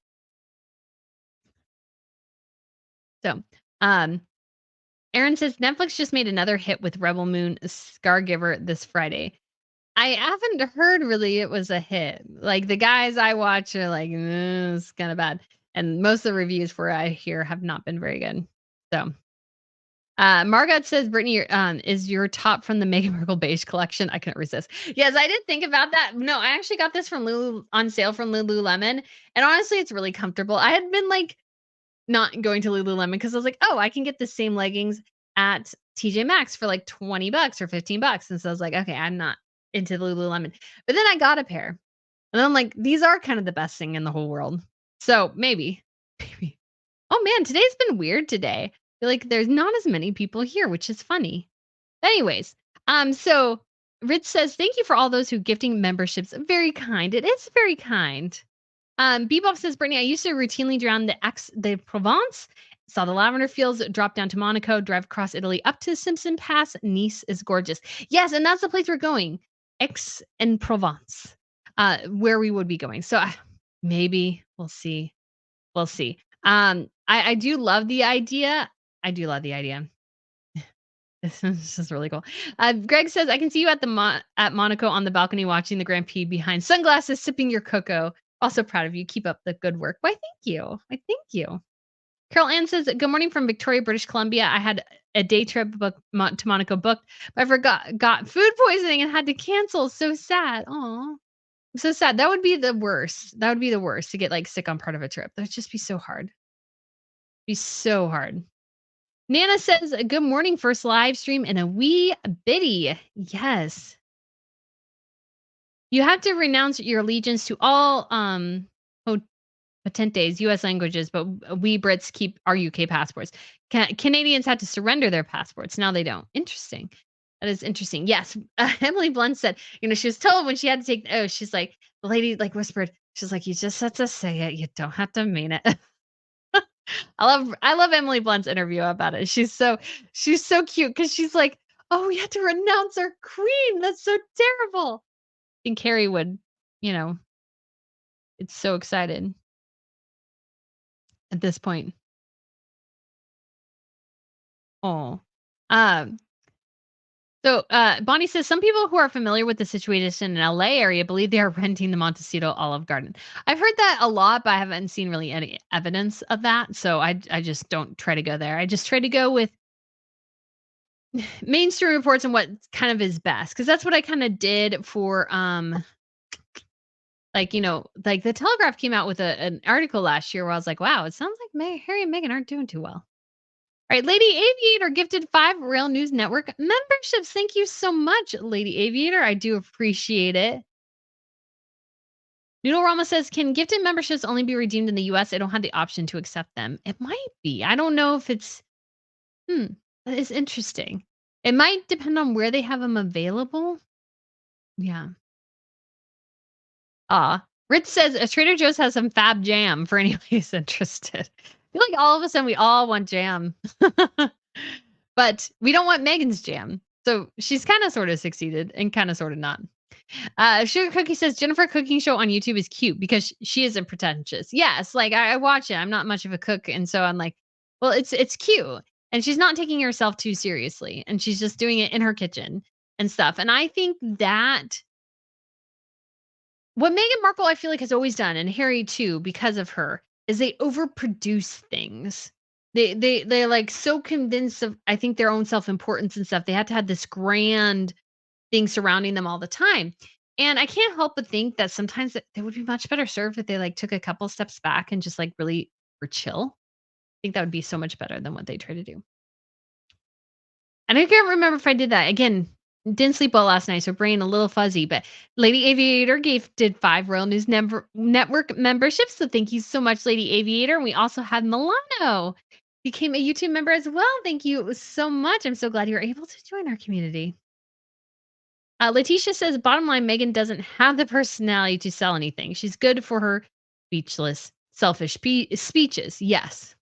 So, um, Aaron says, "Netflix just made another hit with Rebel Moon Scargiver this Friday." I haven't heard really it was a hit. Like, the guys I watch are like, It's kinda bad." And most of the reviews for it I hear have not been very good. So, Margot says, "Brittany, is your top from the Meghan Markle beige collection?" I couldn't resist. Yes, I did think about that. No, I actually got this from Lulu on sale from Lululemon, and honestly, it's really comfortable. I had been, like, not going to Lululemon because I was like, "Oh, I can get the same leggings at TJ Maxx for like 20 bucks or 15 bucks." And so I was like, "Okay, I'm not into Lululemon." But then I got a pair. And then I'm like, "These are kind of the best thing in the whole world." So maybe, maybe. Oh man, today's been weird today. I feel like there's not as many people here, which is funny. Anyways, so Rich says, "Thank you for all those who gifting memberships. Very kind. It is very kind." Bebop says, "Brittany, I used to routinely drown the Aix de Provence, saw the lavender fields, drop down to Monaco, drive across Italy up to Simpson Pass. Nice is gorgeous." Yes, and that's the place we're going, Aix en Provence, where we would be going. So maybe we'll see. We'll see. I do love the idea. I do love the idea. This is really cool. Greg says, "I can see you at the at Monaco on the balcony watching the Grand Prix behind sunglasses, sipping your cocoa. Also proud of you. Keep up the good work." Why, thank you. Why, thank you. Carol Ann says, "Good morning from Victoria, British Columbia. I had a day trip to Monaco booked, but I got food poisoning and had to cancel. So sad. Oh, so sad. That would be the worst. That would be the worst to get like sick on part of a trip. That would just be so hard. Be so hard." Nana says, "Good morning, first live stream in a wee bitty." Yes. You have to renounce your allegiance to all potentes, US languages, but we Brits keep our UK passports. Canadians had to surrender their passports. Now they don't. Interesting. That is interesting. Yes. Emily Blunt said, she was told when she had to take the oath, she's like, the lady like whispered, she's like, "You just have to say it. You don't have to mean it." I love Emily Blunt's interview about it. She's so cute because she's like, "Oh, we had to renounce our queen. That's so terrible." And Carrie would, you know, it's so excited at this point. Oh. Um, Bonnie says, "Some people who are familiar with the situation in LA area believe they are renting the Montecito Olive Garden." I've heard that a lot, but I haven't seen really any evidence of that. So I just don't try to go there. I just try to go with mainstream reports and what kind of is best, because that's what I kind of did for like, like the Telegraph came out with an article last year where I was like, wow, it sounds like Harry and Meghan aren't doing too well. All right, Lady Aviator gifted 5 Rail News Network memberships. Thank you so much, Lady Aviator. I do appreciate it. Noodle Rama says, "Can gifted memberships only be redeemed in the US? I don't have the option to accept them." It might be. I don't know if it's That is interesting. It might depend on where they have them available. Yeah. Rich says, Trader Joe's has some fab jam for anybody who's interested." I feel like all of a sudden we all want jam. But we don't want Megan's jam. So she's kinda sorta succeeded and kinda sorta not. Sugar Cookie says, "Jennifer cooking show on YouTube is cute because she isn't pretentious." Yes, like, I watch it. I'm not much of a cook, and so I'm like, well, it's cute, and she's not taking herself too seriously, and she's just doing it in her kitchen and stuff, and I think that what Meghan Markle, I feel like, has always done, and Harry too, because of her, is they overproduce things. They're, like, so convinced of, I think, their own self-importance and stuff. They have to have this grand thing surrounding them all the time. And I can't help but think that sometimes that they would be much better served if they, like, took a couple steps back and just, like, really were chill. I think that would be so much better than what they try to do. And I can't remember if I did that. Again, didn't sleep well last night, so brain a little fuzzy, but Lady Aviator did 5 Royal News Network memberships, so thank you so much, Lady Aviator. And we also had Milano became a YouTube member as well. Thank you so much. I'm so glad you were able to join our community. Letitia says, "Bottom line, Megan doesn't have the personality to sell anything. She's good for her speechless, selfish speeches." Yes.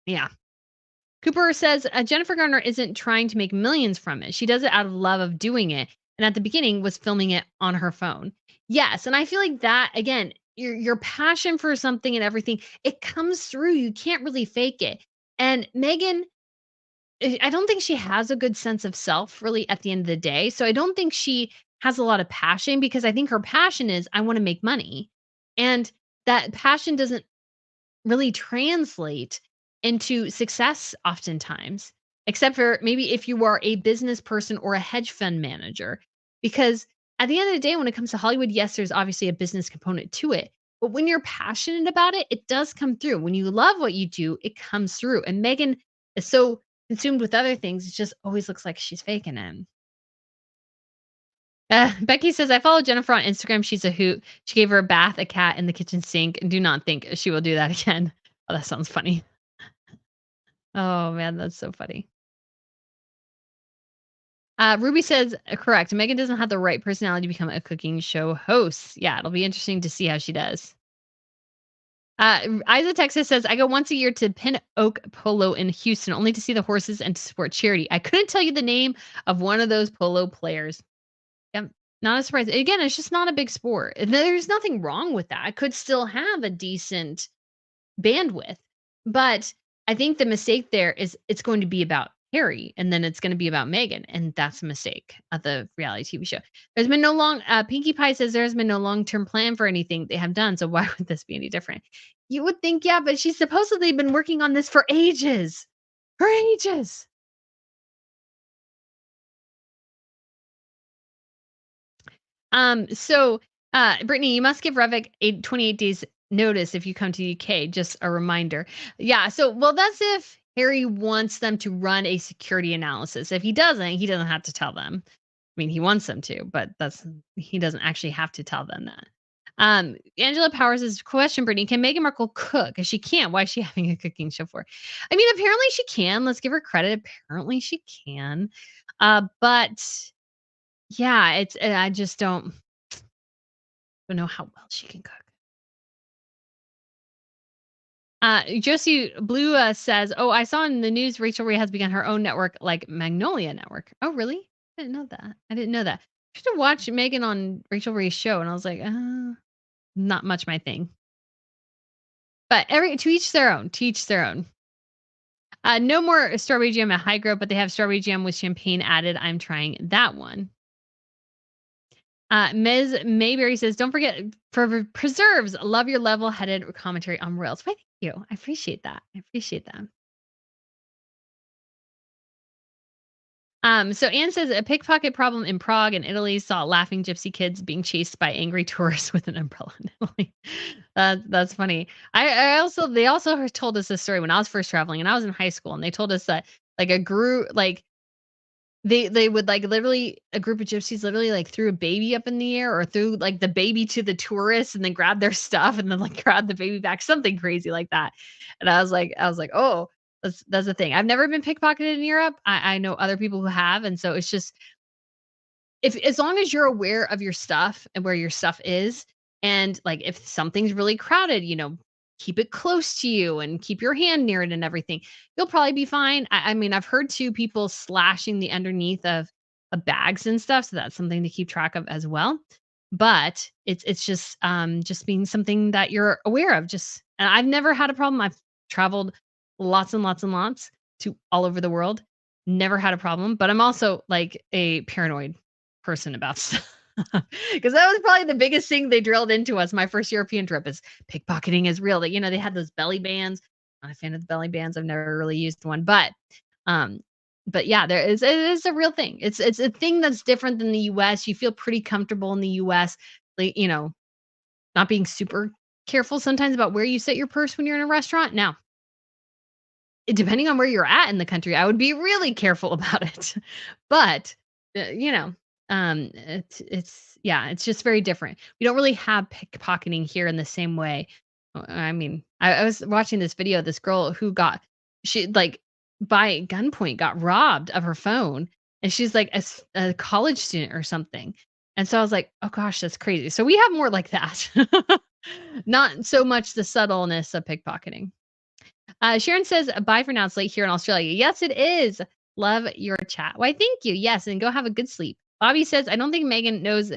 Yeah. Cooper says, Jennifer Garner isn't trying to make millions from it. She does it out of love of doing it. And at the beginning was filming it on her phone. Yes. And I feel like that, again, your passion for something and everything, it comes through. You can't really fake it. And Megan, I don't think she has a good sense of self really at the end of the day. So I don't think she has a lot of passion because I think her passion is, I want to make money. And that passion doesn't really translate into success oftentimes, except for maybe if you are a business person or a hedge fund manager. Because at the end of the day, when it comes to Hollywood, yes, there's obviously a business component to it. But when you're passionate about it, it does come through. When you love what you do, it comes through. And Megan is so consumed with other things, it just always looks like she's faking it. Becky says, "I follow Jennifer on Instagram. She's a hoot. She gave her a bath, a cat, in the kitchen sink, and do not think she will do that again." Oh, that sounds funny. Oh, man, that's so funny. Ruby says, correct. Megan doesn't have the right personality to become a cooking show host. Yeah, it'll be interesting to see how she does. Isa Texas says, "I go once a year to Pin Oak Polo in Houston only to see the horses and to support charity. I couldn't tell you the name of one of those polo players." Yep. Not a surprise. Again, it's just not a big sport. And there's nothing wrong with that. I could still have a decent bandwidth. But I think the mistake there is it's going to be about Harry and then it's going to be about Megan. And that's a mistake of the reality TV show. There's been no Pinkie Pie says there's been no long term plan for anything they have done. So why would this be any different? You would think, yeah, but she's supposedly been working on this for ages. For ages. Brittany, you must give Revik 28 days notice if you come to the UK. Just a reminder. Yeah. So, well, that's if Harry wants them to run a security analysis. If he doesn't have to tell them. I mean, he wants them to, but he doesn't actually have to tell them that. Angela Powers is question, Brittany, can Meghan Markle cook? If she can't, why is she having a cooking show for? I mean, apparently she can. Let's give her credit. Apparently she can. But yeah, I just don't know how well she can cook. Josie Blue says, "Oh, I saw in the news Rachel Ray has begun her own network like Magnolia Network." Oh, really? I didn't know that. I didn't know that. I used to watch Megan on Rachel Ray's show, and I was like, not much my thing. But to each their own. To each their own. No more strawberry jam at High Grove, but they have strawberry jam with champagne added. I'm trying that one. Ms. Mayberry says, "Don't forget for preserves. Love your level-headed commentary on rails." Why, thank you. I appreciate that. I appreciate that. So Anne says a pickpocket problem in Prague and Italy saw laughing gypsy kids being chased by angry tourists with an umbrella in Italy. That's funny. They also told us this story when I was first traveling and I was in high school and they told us that like a group like they would, like, literally a group of gypsies literally, like, threw a baby up in the air or threw, like, the baby to the tourists and then grabbed their stuff and then, like, grabbed the baby back, something crazy like that. And I was like, "Oh." That's the thing. I've never been pickpocketed in Europe. I know other people who have, and so it's just if as long as you're aware of your stuff and where your stuff is, and, like, if something's really crowded, keep it close to you and keep your hand near it and everything, you'll probably be fine. I mean, I've heard too people slashing the underneath of bags and stuff, so that's something to keep track of as well. But it's just being something that you're aware of, just and I've never had a problem. I've traveled lots and lots and lots to all over the world, never had a problem, but I'm also, like, a paranoid person about stuff. Because that was probably the biggest thing they drilled into us my first European trip is pickpocketing is real. That they had those belly bands. Not a fan of the belly bands. I've never really used one, um, but yeah, it is a real thing. It's a thing that's different than the US. You feel pretty comfortable in the US, like, not being super careful sometimes about where you set your purse when you're in a restaurant. Now, depending on where you're at in the country, I would be really careful about it. But, you know, it's yeah, it's just very different. We don't really have pickpocketing here in the same way. I mean, I was watching this video of this girl who she like by gunpoint got robbed of her phone, and she's like a college student or something. And so I was like, oh gosh, that's crazy. So we have more like that. Not so much the subtleness of pickpocketing. Sharon says, bye for now. It's late here in Australia. Yes, it is. Love your chat. Why, thank you. Yes, and go have a good sleep. Bobby says, I don't think Megan knows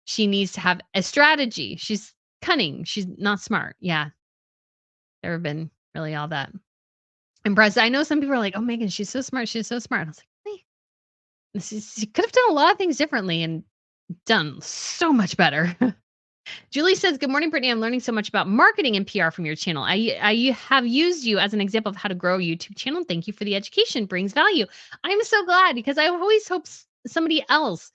she needs to have a strategy. She's cunning. She's not smart. Yeah, never been really all that impressed. I know some people are like, oh, Megan, she's so smart. She's so smart. I was like, really? She could have done a lot of things differently and done so much better. Julie says, "Good morning, Brittany. I'm learning so much about marketing and PR from your channel. I have used you as an example of how to grow a YouTube channel. Thank you for the education. Brings value. I'm so glad because I always hope somebody else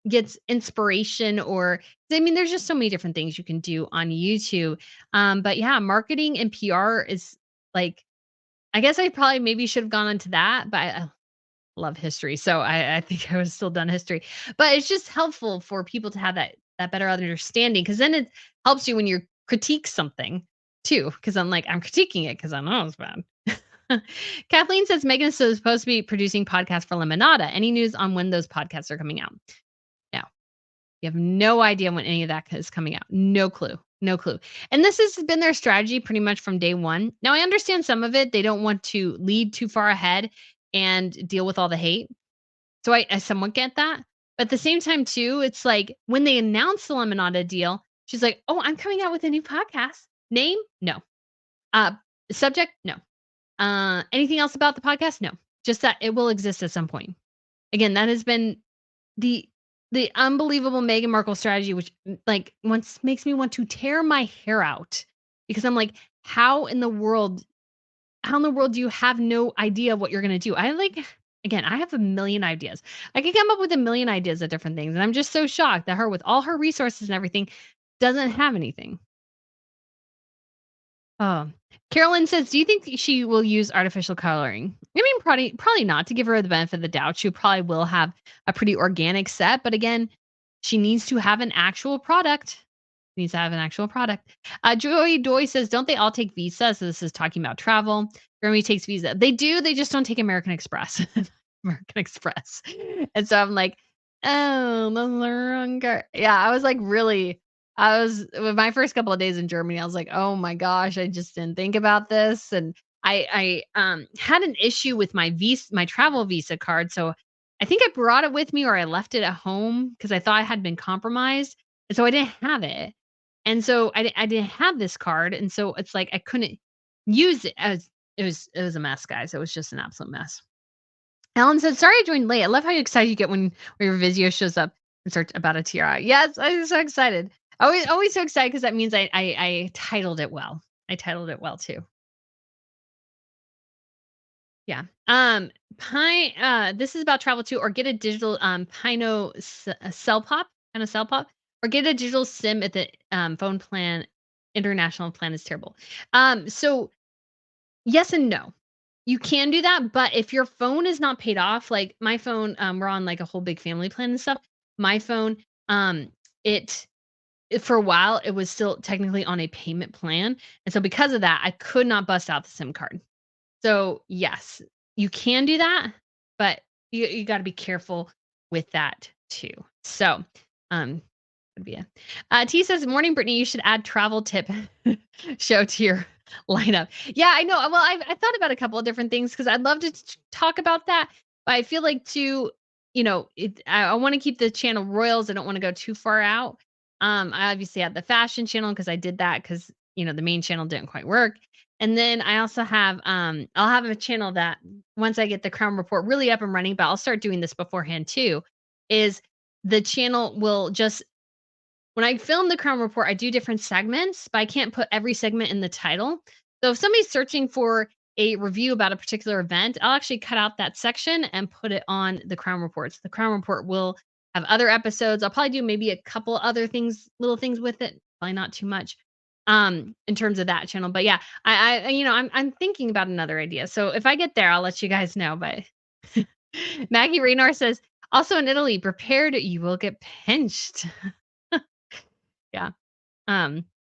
gets inspiration or I mean, there's just so many different things you can do on YouTube. But yeah, marketing and PR is like, I guess I probably maybe should have gone into that, but I love history. So I think I would have still done history. But it's just helpful for people to have that better understanding because then it helps you when you critique something too. Because I'm critiquing it because I know it's bad. Kathleen says Megan is supposed to be producing podcasts for Lemonada. Any news on when those podcasts are coming out? No. You have no idea when any of that is coming out. No clue. No clue. And this has been their strategy pretty much from day one. Now, I understand some of it. They don't want to lead too far ahead and deal with all the hate. So I somewhat get that. But at the same time, too, it's like when they announced the Lemonada deal, she's like, oh, I'm coming out with a new podcast. Name? No. Uh, Subject? No. Anything else about the podcast? No. Just that it will exist at some point. Again, that has been the unbelievable Meghan Markle strategy, which like once makes me want to tear my hair out because I'm like, how in the world do you have no idea what you're gonna do? Again, I have a million ideas. I could come up with a million ideas of different things, and I'm just so shocked that her, with all her resources and everything, doesn't have anything. Oh, Carolyn says, "Do you think she will use artificial coloring?" I mean, probably not. To give her the benefit of the doubt, she probably will have a pretty organic set. But again, she needs to have an actual product. Needs to have an actual product. Joy Doy says, "Don't they all take Visa?" So this is talking about travel. Germany takes Visa. They do. They just don't take American Express. American Express. And so I'm like, oh, that's the wrong card. Yeah, I was like, really. I was with my first couple of days in Germany. I was like, oh my gosh, I just didn't think about this, and I had an issue with my travel Visa card. So I think I brought it with me, or I left it at home because I thought I had been compromised, and so I didn't have it. And so I didn't have this card, and so it's like I couldn't use it as it was a mess, guys. It was just an absolute mess. Ellen said, "Sorry I joined late. I love how excited you get when your video shows up and search about a TRI." Yes, I'm so excited. Always so excited because that means I titled it well. I titled it well too. Yeah. This is about travel too, or get a digital cell pop, kind of cell pop, or get a digital SIM at the phone plan. International plan is terrible. So yes and no. You can do that, but if your phone is not paid off, like my phone, we're on like a whole big family plan and stuff. My phone, it for a while it was still technically on a payment plan, and so because of that, I could not bust out the SIM card. So, yes, you can do that, but you gotta be careful with that too. So, um, would be a T says, "Morning, Brittany, you should add travel tip show to your lineup." Yeah, I know. Well, I thought about a couple of different things because 'cause I'd love to talk about that, but I feel like too, I wanna keep the channel royals, I don't wanna go too far out. I obviously had the fashion channel because I did that because the main channel didn't quite work. And then I also have, I'll have a channel that once I get the Crown Report really up and running, but I'll start doing this beforehand too, is the channel will just when I film the Crown Report, I do different segments, but I can't put every segment in the title. So if somebody's searching for a review about a particular event, I'll actually cut out that section and put it on the Crown Reports. The Crown Report will have other episodes. I'll probably do maybe a couple other things, little things with it, probably not too much in terms of that channel. But yeah, I'm thinking about another idea. So if I get there, I'll let you guys know. But Maggie Raynar says, also in Italy, prepared, you will get pinched. Yeah.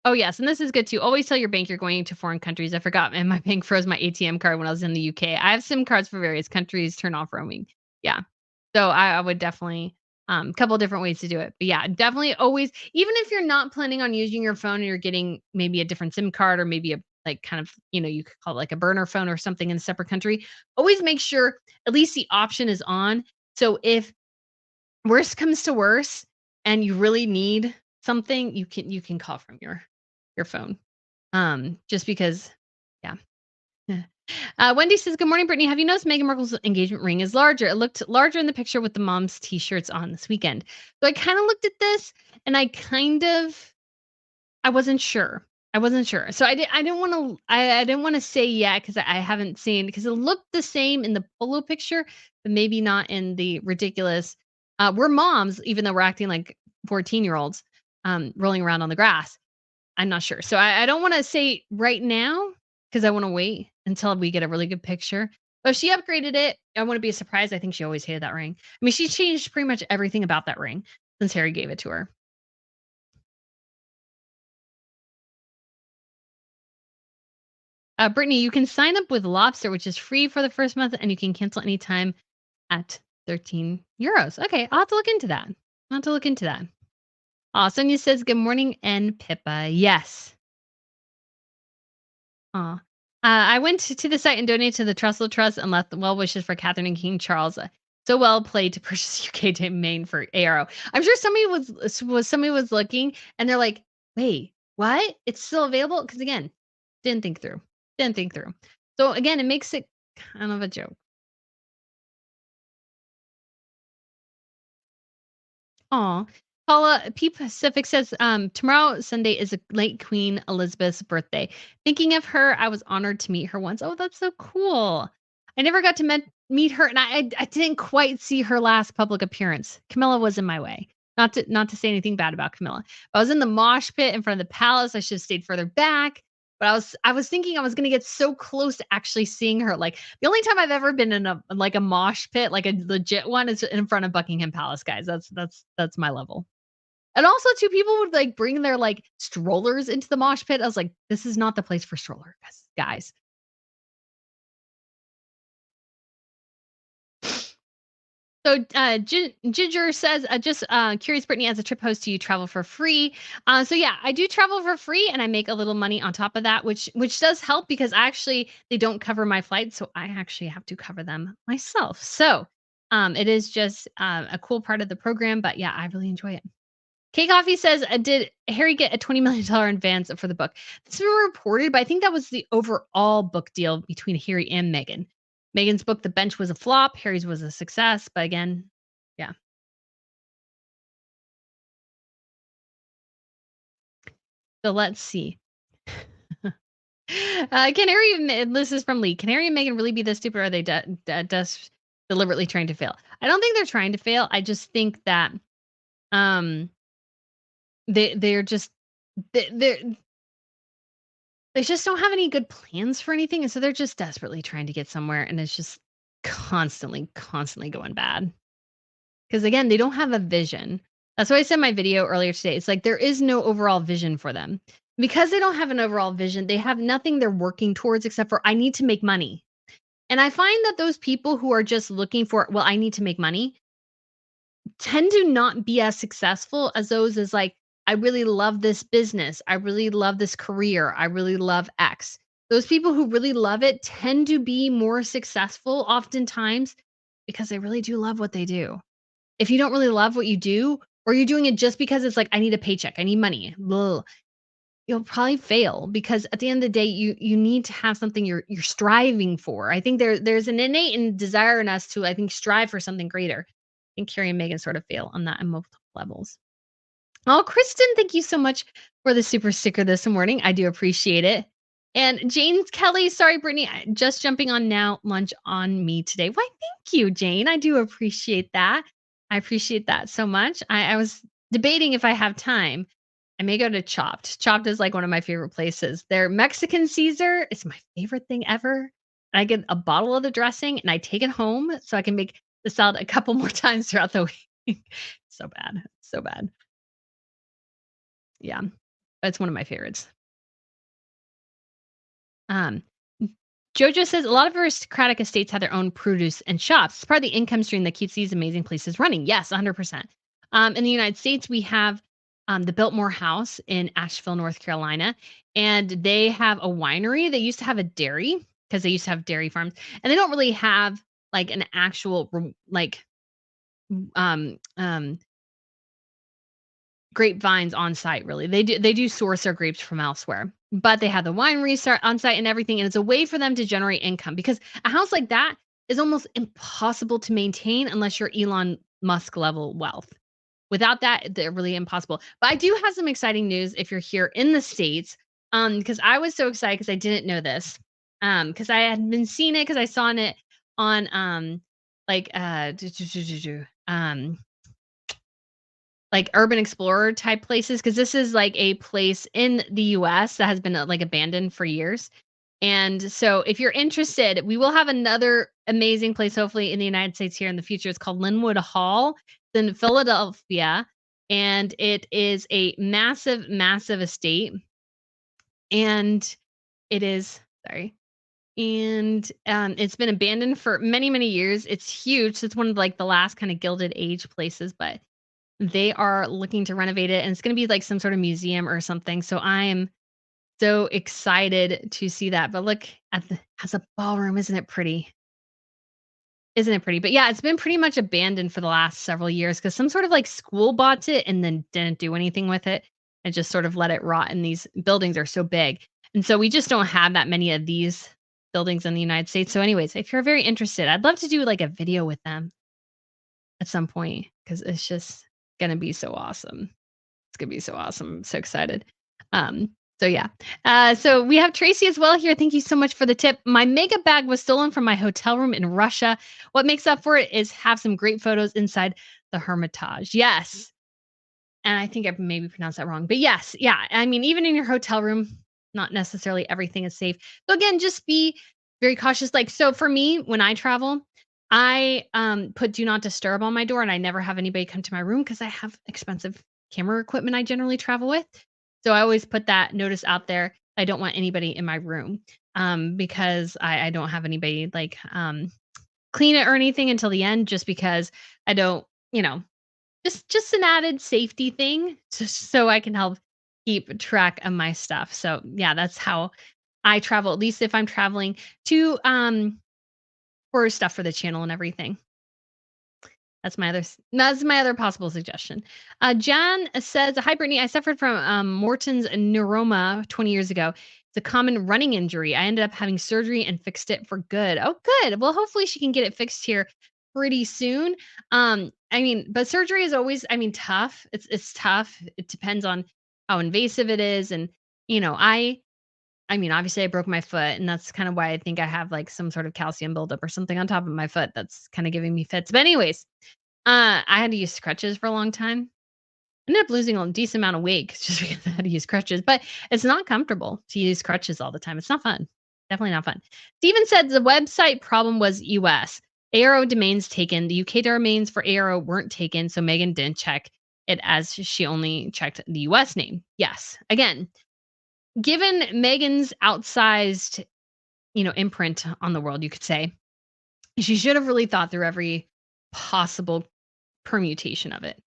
Oh yes, and this is good too. Always tell your bank you're going to foreign countries. I forgot, and my bank froze my ATM card when I was in the UK. I have SIM cards for various countries. Turn off roaming. Yeah. So I would definitely couple different ways to do it. But yeah, definitely always, even if you're not planning on using your phone and you're getting maybe a different SIM card or maybe a like kind of, you could call it like a burner phone or something in a separate country, always make sure at least the option is on. So if worst comes to worst and you really need something, you can call from your phone. Just because yeah. Wendy says, "Good morning, Brittany. Have you noticed Meghan Markle's engagement ring is larger? It looked larger in the picture with the mom's t-shirts on this weekend." So I kind of looked at this and I wasn't sure. I wasn't sure. So I didn't want to say yet because I haven't seen because it looked the same in the polo picture, but maybe not in the ridiculous. We're moms, even though we're acting like 14-year-olds, rolling around on the grass. I'm not sure. So I don't want to say right now because I want to wait until we get a really good picture. But if she upgraded it, I wouldn't be surprised. I think she always hated that ring. I mean, she changed pretty much everything about that ring since Harry gave it to her. Brittany, you can sign up with Lobster, which is free for the first month, and you can cancel anytime at €13. Okay, I'll have to look into that. I'll have to look into that. Sonia says, "Good morning," and Pippa. Yes. Aw. I went to the site and donated to the Trussell Trust and left well wishes for Catherine and King Charles. So well played to purchase UK domain for ARO. I'm sure somebody was looking and they're like, "Wait, what? It's still available?" Because again, didn't think through. Didn't think through. So again, it makes it kind of a joke. Aw. Paula P Pacific says, tomorrow Sunday is a late Queen Elizabeth's birthday. Thinking of her, I was honored to meet her once. Oh, that's so cool. I never got to meet her, and I didn't quite see her last public appearance. Camilla was in my way. Not to say anything bad about Camilla. I was in the mosh pit in front of the palace. I should have stayed further back. But I was thinking I was gonna get so close to actually seeing her. Like the only time I've ever been in a mosh pit, like a legit one, is in front of Buckingham Palace, guys. That's my level. And also, too, people would like bring their like strollers into the mosh pit. I was like, this is not the place for strollers, guys. So, Ginger says, just curious, Brittany, as a trip host, do you travel for free? So yeah, I do travel for free, and I make a little money on top of that, which does help because actually they don't cover my flights, so I actually have to cover them myself. So, it is just a cool part of the program, but yeah, I really enjoy it. K Coffee says, did Harry get a $20 million advance for the book? This has been reported, but I think that was the overall book deal between Harry and Meghan. Meghan's book, The Bench, was a flop. Harry's was a success, but again, yeah. So let's see. Can Harry this is from Lee. Can Harry and Meghan really be this stupid, or are they deliberately trying to fail? I don't think they're trying to fail. I just think that um they're just they're they just don't have any good plans for anything, and so they're just desperately trying to get somewhere, and it's just constantly going bad. Because again, they don't have a vision. That's why I said in my video earlier today. It's like there is no overall vision for them. Because they don't have an overall vision, they have nothing they're working towards except for I need to make money. And I find that those people who are just looking for, "Well, I need to make money," tend to not be as successful as those as like, "I really love this business. I really love this career. I really love X." Those people who really love it tend to be more successful oftentimes because they really do love what they do. If you don't really love what you do, or you're doing it just because it's like, "I need a paycheck, I need money," ugh, you'll probably fail because at the end of the day, you need to have something you're striving for. I think there's an innate and desire in us to, I think, strive for something greater. I think Carrie and Megan sort of fail on that on multiple levels. Oh, Kristen, thank you so much for the super sticker this morning. I do appreciate it. And James Kelly, sorry, Brittany, just jumping on now, lunch on me today. Why, thank you, Jane. I do appreciate that. I appreciate that so much. I was debating if I have time. I may go to Chopped. Chopped is like one of my favorite places. Their Mexican Caesar is my favorite thing ever. I get a bottle of the dressing and I take it home so I can make the salad a couple more times throughout the week. So bad. So bad. Yeah. It's one of my favorites. Um, Jojo says a lot of aristocratic estates have their own produce and shops. It's part of the income stream that keeps these amazing places running. Yes, 100%. In the United States, we have the Biltmore House in Asheville, North Carolina, and they have a winery. They used to have a dairy because they used to have dairy farms, and they don't really have like an actual like um um grapevines on site, really. They do source their grapes from elsewhere, but they have the winery start on site and everything, and it's a way for them to generate income because a house like that is almost impossible to maintain unless you're Elon Musk level wealth. Without that, they're really impossible. But I do have some exciting news if you're here in the States, because I was so excited because I didn't know this, because I had been seeing it because I saw it on, like, like urban explorer type places, because this is like a place in the US that has been, like, abandoned for years. And so if you're interested, we will have another amazing place hopefully in the United States here in the future. It's called Linwood Hall. It's in Philadelphia, and it is a massive, massive estate, and it is sorry. And, it's been abandoned for many, many years. It's huge. It's one of, like, the last kinda Gilded Age places, but they are looking to renovate it, and it's gonna be like some sort of museum or something, so I am so excited to see that, but look at the has a ballroom, isn't it pretty? Isn't it pretty? But yeah, it's been pretty much abandoned for the last several years because some sort of, like, school bought it and then didn't do anything with it and just sort of let it rot, and these buildings are so big, and so we just don't have that many of these buildings in the United States. So anyways, if you're very interested, I'd love to do, like, a video with them at some point because it's just gonna be so awesome. It's gonna be so awesome. I'm so excited. Um, so yeah. So we have Tracy as well here. Thank you so much for the tip. My mega bag was stolen from my hotel room in Russia. What makes up for it is have some great photos inside the Hermitage. Yes. And I think I maybe pronounced that wrong. But yes, yeah. I mean, even in your hotel room, not necessarily everything is safe. So again, just be very cautious. Like, so for me, when I travel, I put do not disturb on my door and I never have anybody come to my room because I have expensive camera equipment I generally travel with. So I always put that notice out there. I don't want anybody in my room because I don't have anybody like clean it or anything until the end just because I don't, you know, just an added safety thing just so I can help keep track of my stuff. So, yeah, that's how I travel, at least if I'm traveling to, for stuff for the channel and everything. That's my other possible suggestion. John says, "Hi, Brittany. I suffered from Morton's neuroma 20 years ago. It's a common running injury. I ended up having surgery and fixed it for good. Oh, good. Well, hopefully she can get it fixed here pretty soon. I mean, but surgery is always, I mean, tough. It's tough. It depends on how invasive it is, and I mean, obviously, I broke my foot, and that's kind of why I think I have like some sort of calcium buildup or something on top of my foot that's kind of giving me fits. But anyways, I had to use crutches for a long time. I ended up losing a decent amount of weight just because I had to use crutches, but it's not comfortable to use crutches all the time. It's not fun. Definitely not fun. Steven said the website problem was US. ARO domains taken. The UK domains for ARO weren't taken, so Megan didn't check it as she only checked the US name. Yes. Again, given Megan's outsized, imprint on the world, you could say, She should have really thought through every possible permutation of it.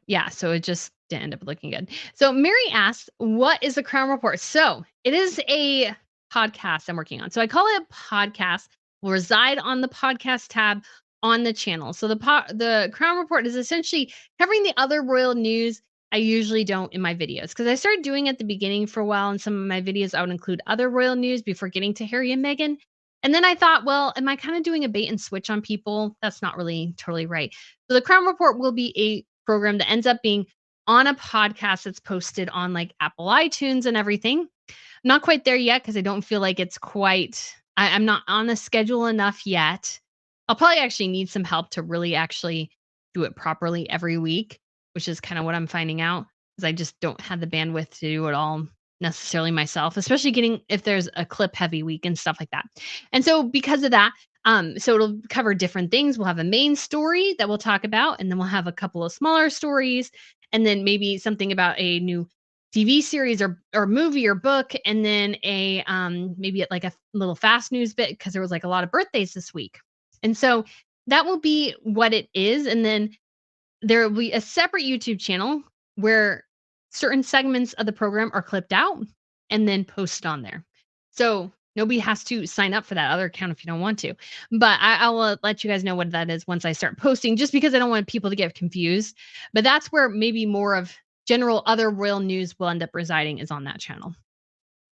Yeah, so it just didn't end up looking good. So Mary asks, "What is the Crown Report?" So it is a podcast I'm working on. So I call it a podcast. Will reside on the podcast tab on the channel. So the Crown Report is essentially covering the other royal news I usually don't in my videos because I started doing it at the beginning for a while. In some of my videos, I would include other royal news before getting to Harry and Meghan. And then I thought, well, am I kind of doing a bait and switch on people? That's not really totally right. So the Crown Report will be a program that ends up being on a podcast that's posted on like Apple iTunes and everything. Not quite there yet because I don't feel like it's quite I'm not on the schedule enough yet. I'll probably actually need some help to really actually do it properly every week, which is kind of what I'm finding out because I just don't have the bandwidth to do it all necessarily myself, especially getting if there's a clip heavy week and stuff like that. And so because of that, so it'll cover different things. We'll have a main story that we'll talk about, and then we'll have a couple of smaller stories, and then maybe something about a new TV series or movie or book, and then a maybe like a little fast news bit because there was like a lot of birthdays this week. And so that will be what it is. And then there will be a separate YouTube channel where certain segments of the program are clipped out and then posted on there. So nobody has to sign up for that other account if you don't want to. But I will let you guys know what that is once I start posting, just because I don't want people to get confused. But that's where maybe more of general other royal news will end up residing is on that channel.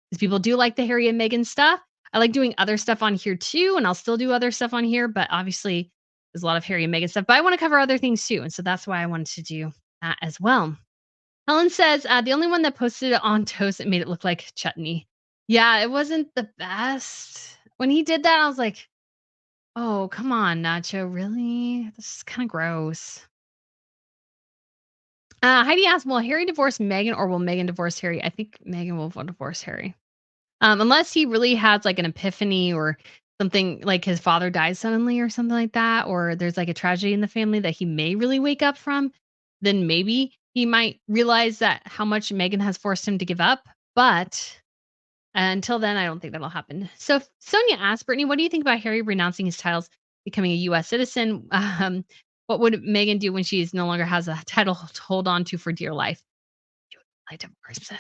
Because people do like the Harry and Meghan stuff. I like doing other stuff on here too, and I'll still do other stuff on here, but obviously there's a lot of Harry and Meghan stuff. But I want to cover other things too. And so that's why I wanted to do that as well. Helen says, the only one that posted it on toast, it made it look like chutney. Yeah, it wasn't the best. When he did that, I was like, oh, come on, Nacho. Really? This is kind of gross. Heidi asked, will Harry divorce Meghan or will Meghan divorce Harry? I think Meghan will divorce Harry. Unless he really has like an epiphany or something like his father dies suddenly or something like that, or there's like a tragedy in the family that he may really wake up from, then maybe he might realize that how much Meghan has forced him to give up. But until then, I don't think that'll happen. So Sonia asked, Brittany, what do you think about Harry renouncing his titles, becoming a U.S. citizen? What would Meghan do when she's no longer has a title to hold on to for dear life? I divorce him.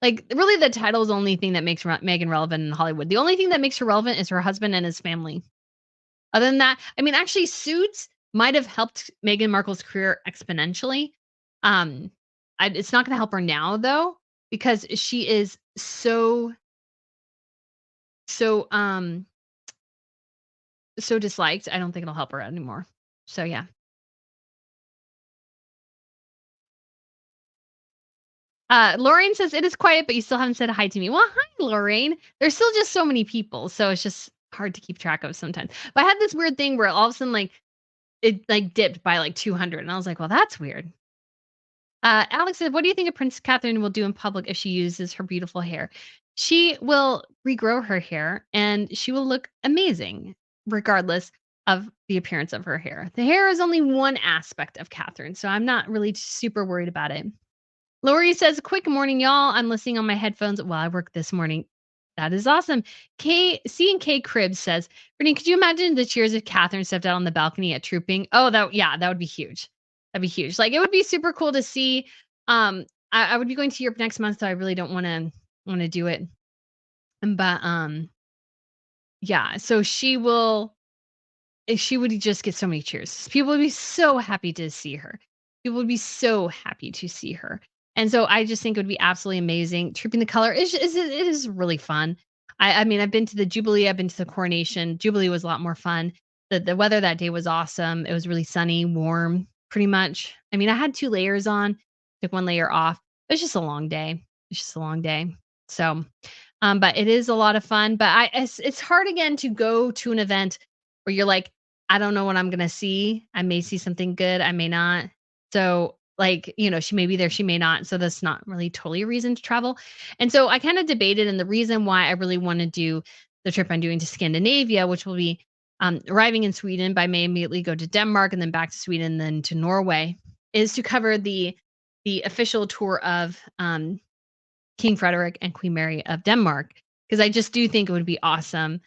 Like, really, the title is the only thing that makes Meghan relevant in Hollywood. The only thing that makes her relevant is her husband and his family. Other than that, I mean, actually, Suits might have helped Meghan Markle's career exponentially. Um, it's not going to help her now, though, because she is so so disliked. I don't think it'll help her anymore. So yeah. Lorraine says, "It is quiet, but you still haven't said hi to me." Well, hi, Lorraine. There's still just so many people, so it's just hard to keep track of sometimes. But I had this weird thing where all of a sudden, like, it, like, dipped by, like, 200, and I was like, "Well, that's weird." Alex said, "What do you think of Princess Catherine will do in public if she uses her beautiful hair?" She will regrow her hair, and she will look amazing regardless of the appearance of her hair. The hair is only one aspect of Catherine, so I'm not really super worried about it. Lori says, quick morning, y'all. I'm listening on my headphones while I work this morning. That is awesome. C and K Cribs says, Brittany, could you imagine the cheers if Catherine stepped out on the balcony at Trooping? Oh, that would be huge. That'd be huge. Like, it would be super cool to see. I would be going to Europe next month, so I really don't want to do it. But yeah, so she would just get so many cheers. People would be so happy to see her. People would be so happy to see her. And so I just think it would be absolutely amazing. Trooping the color it is really fun. I mean, I've been to the Jubilee, I've been to the coronation. Jubilee was a lot more fun. The weather that day was awesome. It was really sunny, warm, pretty much. I mean, I had 2 layers on, took 1 layer off. It was just a long day. It's just a long day. So, but it is a lot of fun. But it's hard again to go to an event where you're like, I don't know what I'm gonna see. I may see something good, I may not. So, like, she may be there, she may not. So that's not really totally a reason to travel. And so I kind of debated, and the reason why I really want to do the trip I'm doing to Scandinavia, which will be arriving in Sweden by May, immediately go to Denmark and then back to Sweden, then to Norway, is to cover the official tour of King Frederick and Queen Mary of Denmark. Because I just do think it would be awesome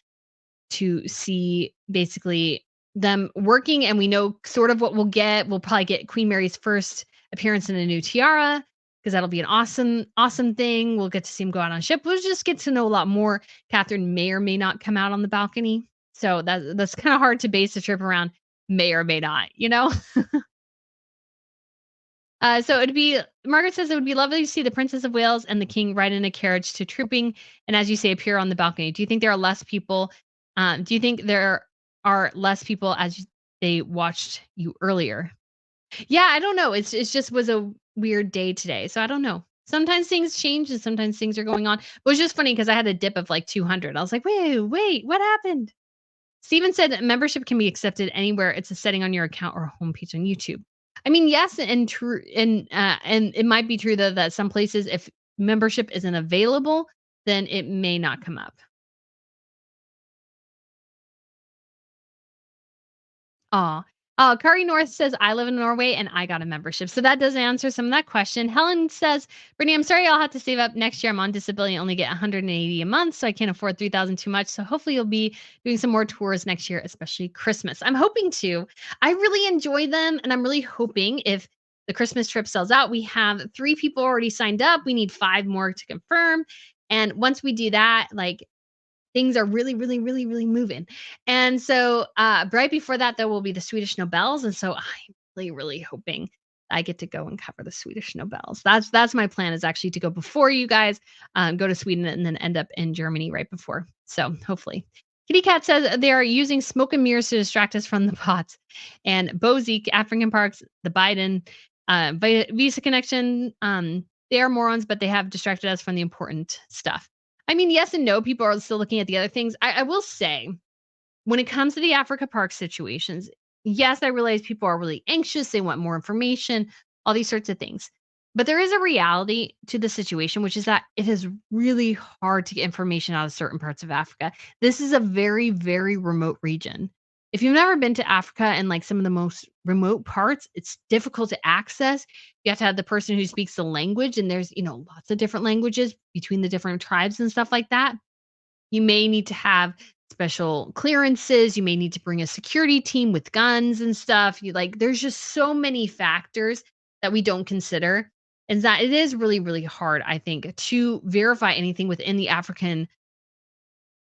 to see basically them working, and we know sort of what we'll get. We'll probably get Queen Mary's first appearance in a new tiara because that'll be an awesome, awesome thing. We'll get to see him go out on a ship. We'll just get to know a lot more. Catherine may or may not come out on the balcony. So that's kind of hard to base a trip around may or may not, you know? So it'd be Margaret says it would be lovely to see the Princess of Wales and the King ride in a carriage to trooping, and as you say, appear on the balcony. Do you think there are less people? Do you think there are less people as they watched you earlier? Yeah, I don't know. It's just was a weird day today, so I don't know. Sometimes things change and sometimes things are going on. It was just funny because I had a dip of like 200. I was like, wait, what happened? Steven said that membership can be accepted anywhere. It's a setting on your account or homepage on YouTube. I mean, yes, and true, and it might be true though that some places, if membership isn't available, then it may not come up. Aw. Kari North says, I live in Norway and I got a membership. So that does answer some of that question. Helen says, Brittany, I'm sorry I'll have to save up next year. I'm on disability and only get 180 a month, so I can't afford 3,000 too much. So hopefully you'll be doing some more tours next year, especially Christmas. I'm hoping to. I really enjoy them, and I'm really hoping if the Christmas trip sells out, we have 3 people already signed up. We need 5 more to confirm. And once we do that, like things are really, really, really, really moving. And so, right before that, there will be the Swedish Nobels, and so I'm really, really hoping I get to go and cover the Swedish Nobels. That's my plan is actually to go before you guys, go to Sweden and then end up in Germany right before. So hopefully. Kitty Cat says they are using smoke and mirrors to distract us from the pots. And Bozik, African Parks, the Biden, Visa connection, they are morons, but they have distracted us from the important stuff. I mean, yes and no. People are still looking at the other things. I will say, when it comes to the Africa Park situations, yes, I realize people are really anxious. They want more information, all these sorts of things. But there is a reality to the situation, which is that it is really hard to get information out of certain parts of Africa. This is a very, very remote region. If you've never been to Africa and like some of the most remote parts, it's difficult to access. You have to have the person who speaks the language, and there's, lots of different languages between the different tribes and stuff like that. You may need to have special clearances. You may need to bring a security team with guns and stuff. There's just so many factors that we don't consider. And that it is really, really hard, I think, to verify anything within the African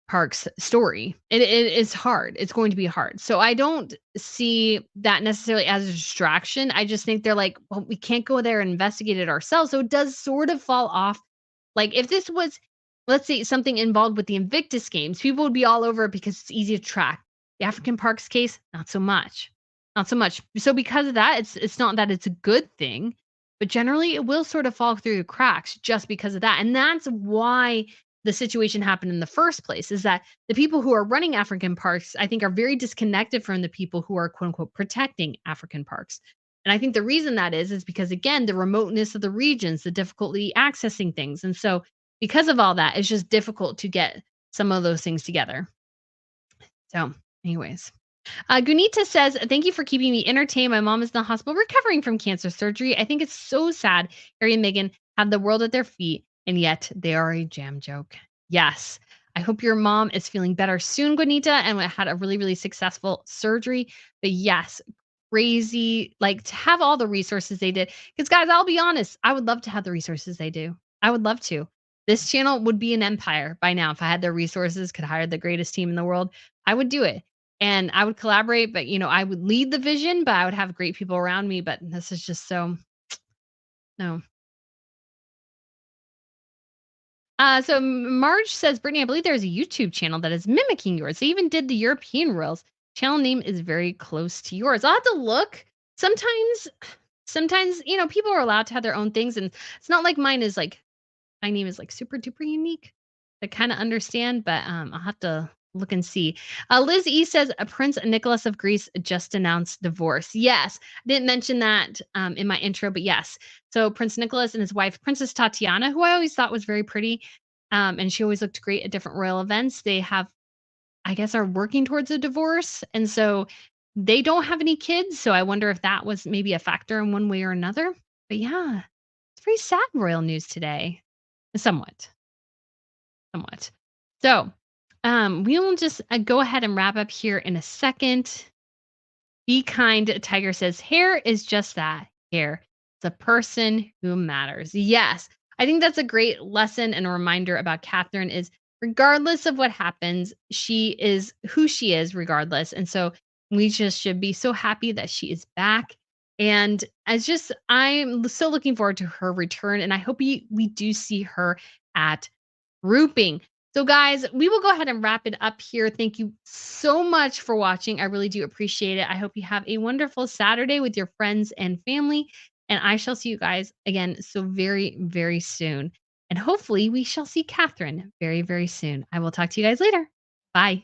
Park's story. It is hard. It's going to be hard. So I don't see that necessarily as a distraction. I just think they're like, well, we can't go there and investigate it ourselves. So it does sort of fall off. Like if this was, let's say, something involved with the Invictus Games, people would be all over it because it's easy to track. The African Parks case, not so much. Not so much. So because of that, it's not that it's a good thing, but generally it will sort of fall through the cracks just because of that. And that's why the situation happened in the first place, is that the people who are running African parks, I think, are very disconnected from the people who are quote unquote protecting African parks. And I think the reason that is because again, the remoteness of the regions, the difficulty accessing things. And so because of all that, it's just difficult to get some of those things together. So, anyways. Gunita says, thank you for keeping me entertained. My mom is in the hospital recovering from cancer surgery. I think it's so sad Harry and Meghan have the world at their feet, and yet they are a jam joke. Yes. I hope your mom is feeling better soon, Gunita, and had a really, really successful surgery. But yes, crazy, like to have all the resources they did. Because, guys, I'll be honest, I would love to have the resources they do. I would love to. This channel would be an empire by now if I had the resources, could hire the greatest team in the world. I would do it. And I would collaborate, but, I would lead the vision, but I would have great people around me, but this is just so no. So Marge says, Brittany, I believe there's a YouTube channel that is mimicking yours. They even did the European royals. Channel name is very close to yours. I'll have to look. Sometimes, people are allowed to have their own things, and it's not like mine is like my name is like super duper unique. I kind of understand, but I'll have to look and see. Liz E says Prince Nicholas of Greece just announced divorce. Yes, I didn't mention that in my intro, but yes. So Prince Nicholas and his wife, Princess Tatiana, who I always thought was very pretty, and she always looked great at different royal events. They have, I guess, are working towards a divorce, and so they don't have any kids. So I wonder if that was maybe a factor in one way or another. But yeah, it's very sad royal news today. Somewhat. Somewhat. So, We will just go ahead and wrap up here in a second. Be kind, Tiger says. Hair is just that, hair. It's a person who matters. Yes. I think that's a great lesson and a reminder about Catherine is regardless of what happens, she is who she is regardless. And so we just should be so happy that she is back. And as just I'm so looking forward to her return. And I hope we do see her at grouping. So, guys, we will go ahead and wrap it up here. Thank you so much for watching. I really do appreciate it. I hope you have a wonderful Saturday with your friends and family. And I shall see you guys again so very, very soon. And hopefully, we shall see Catherine very, very soon. I will talk to you guys later. Bye.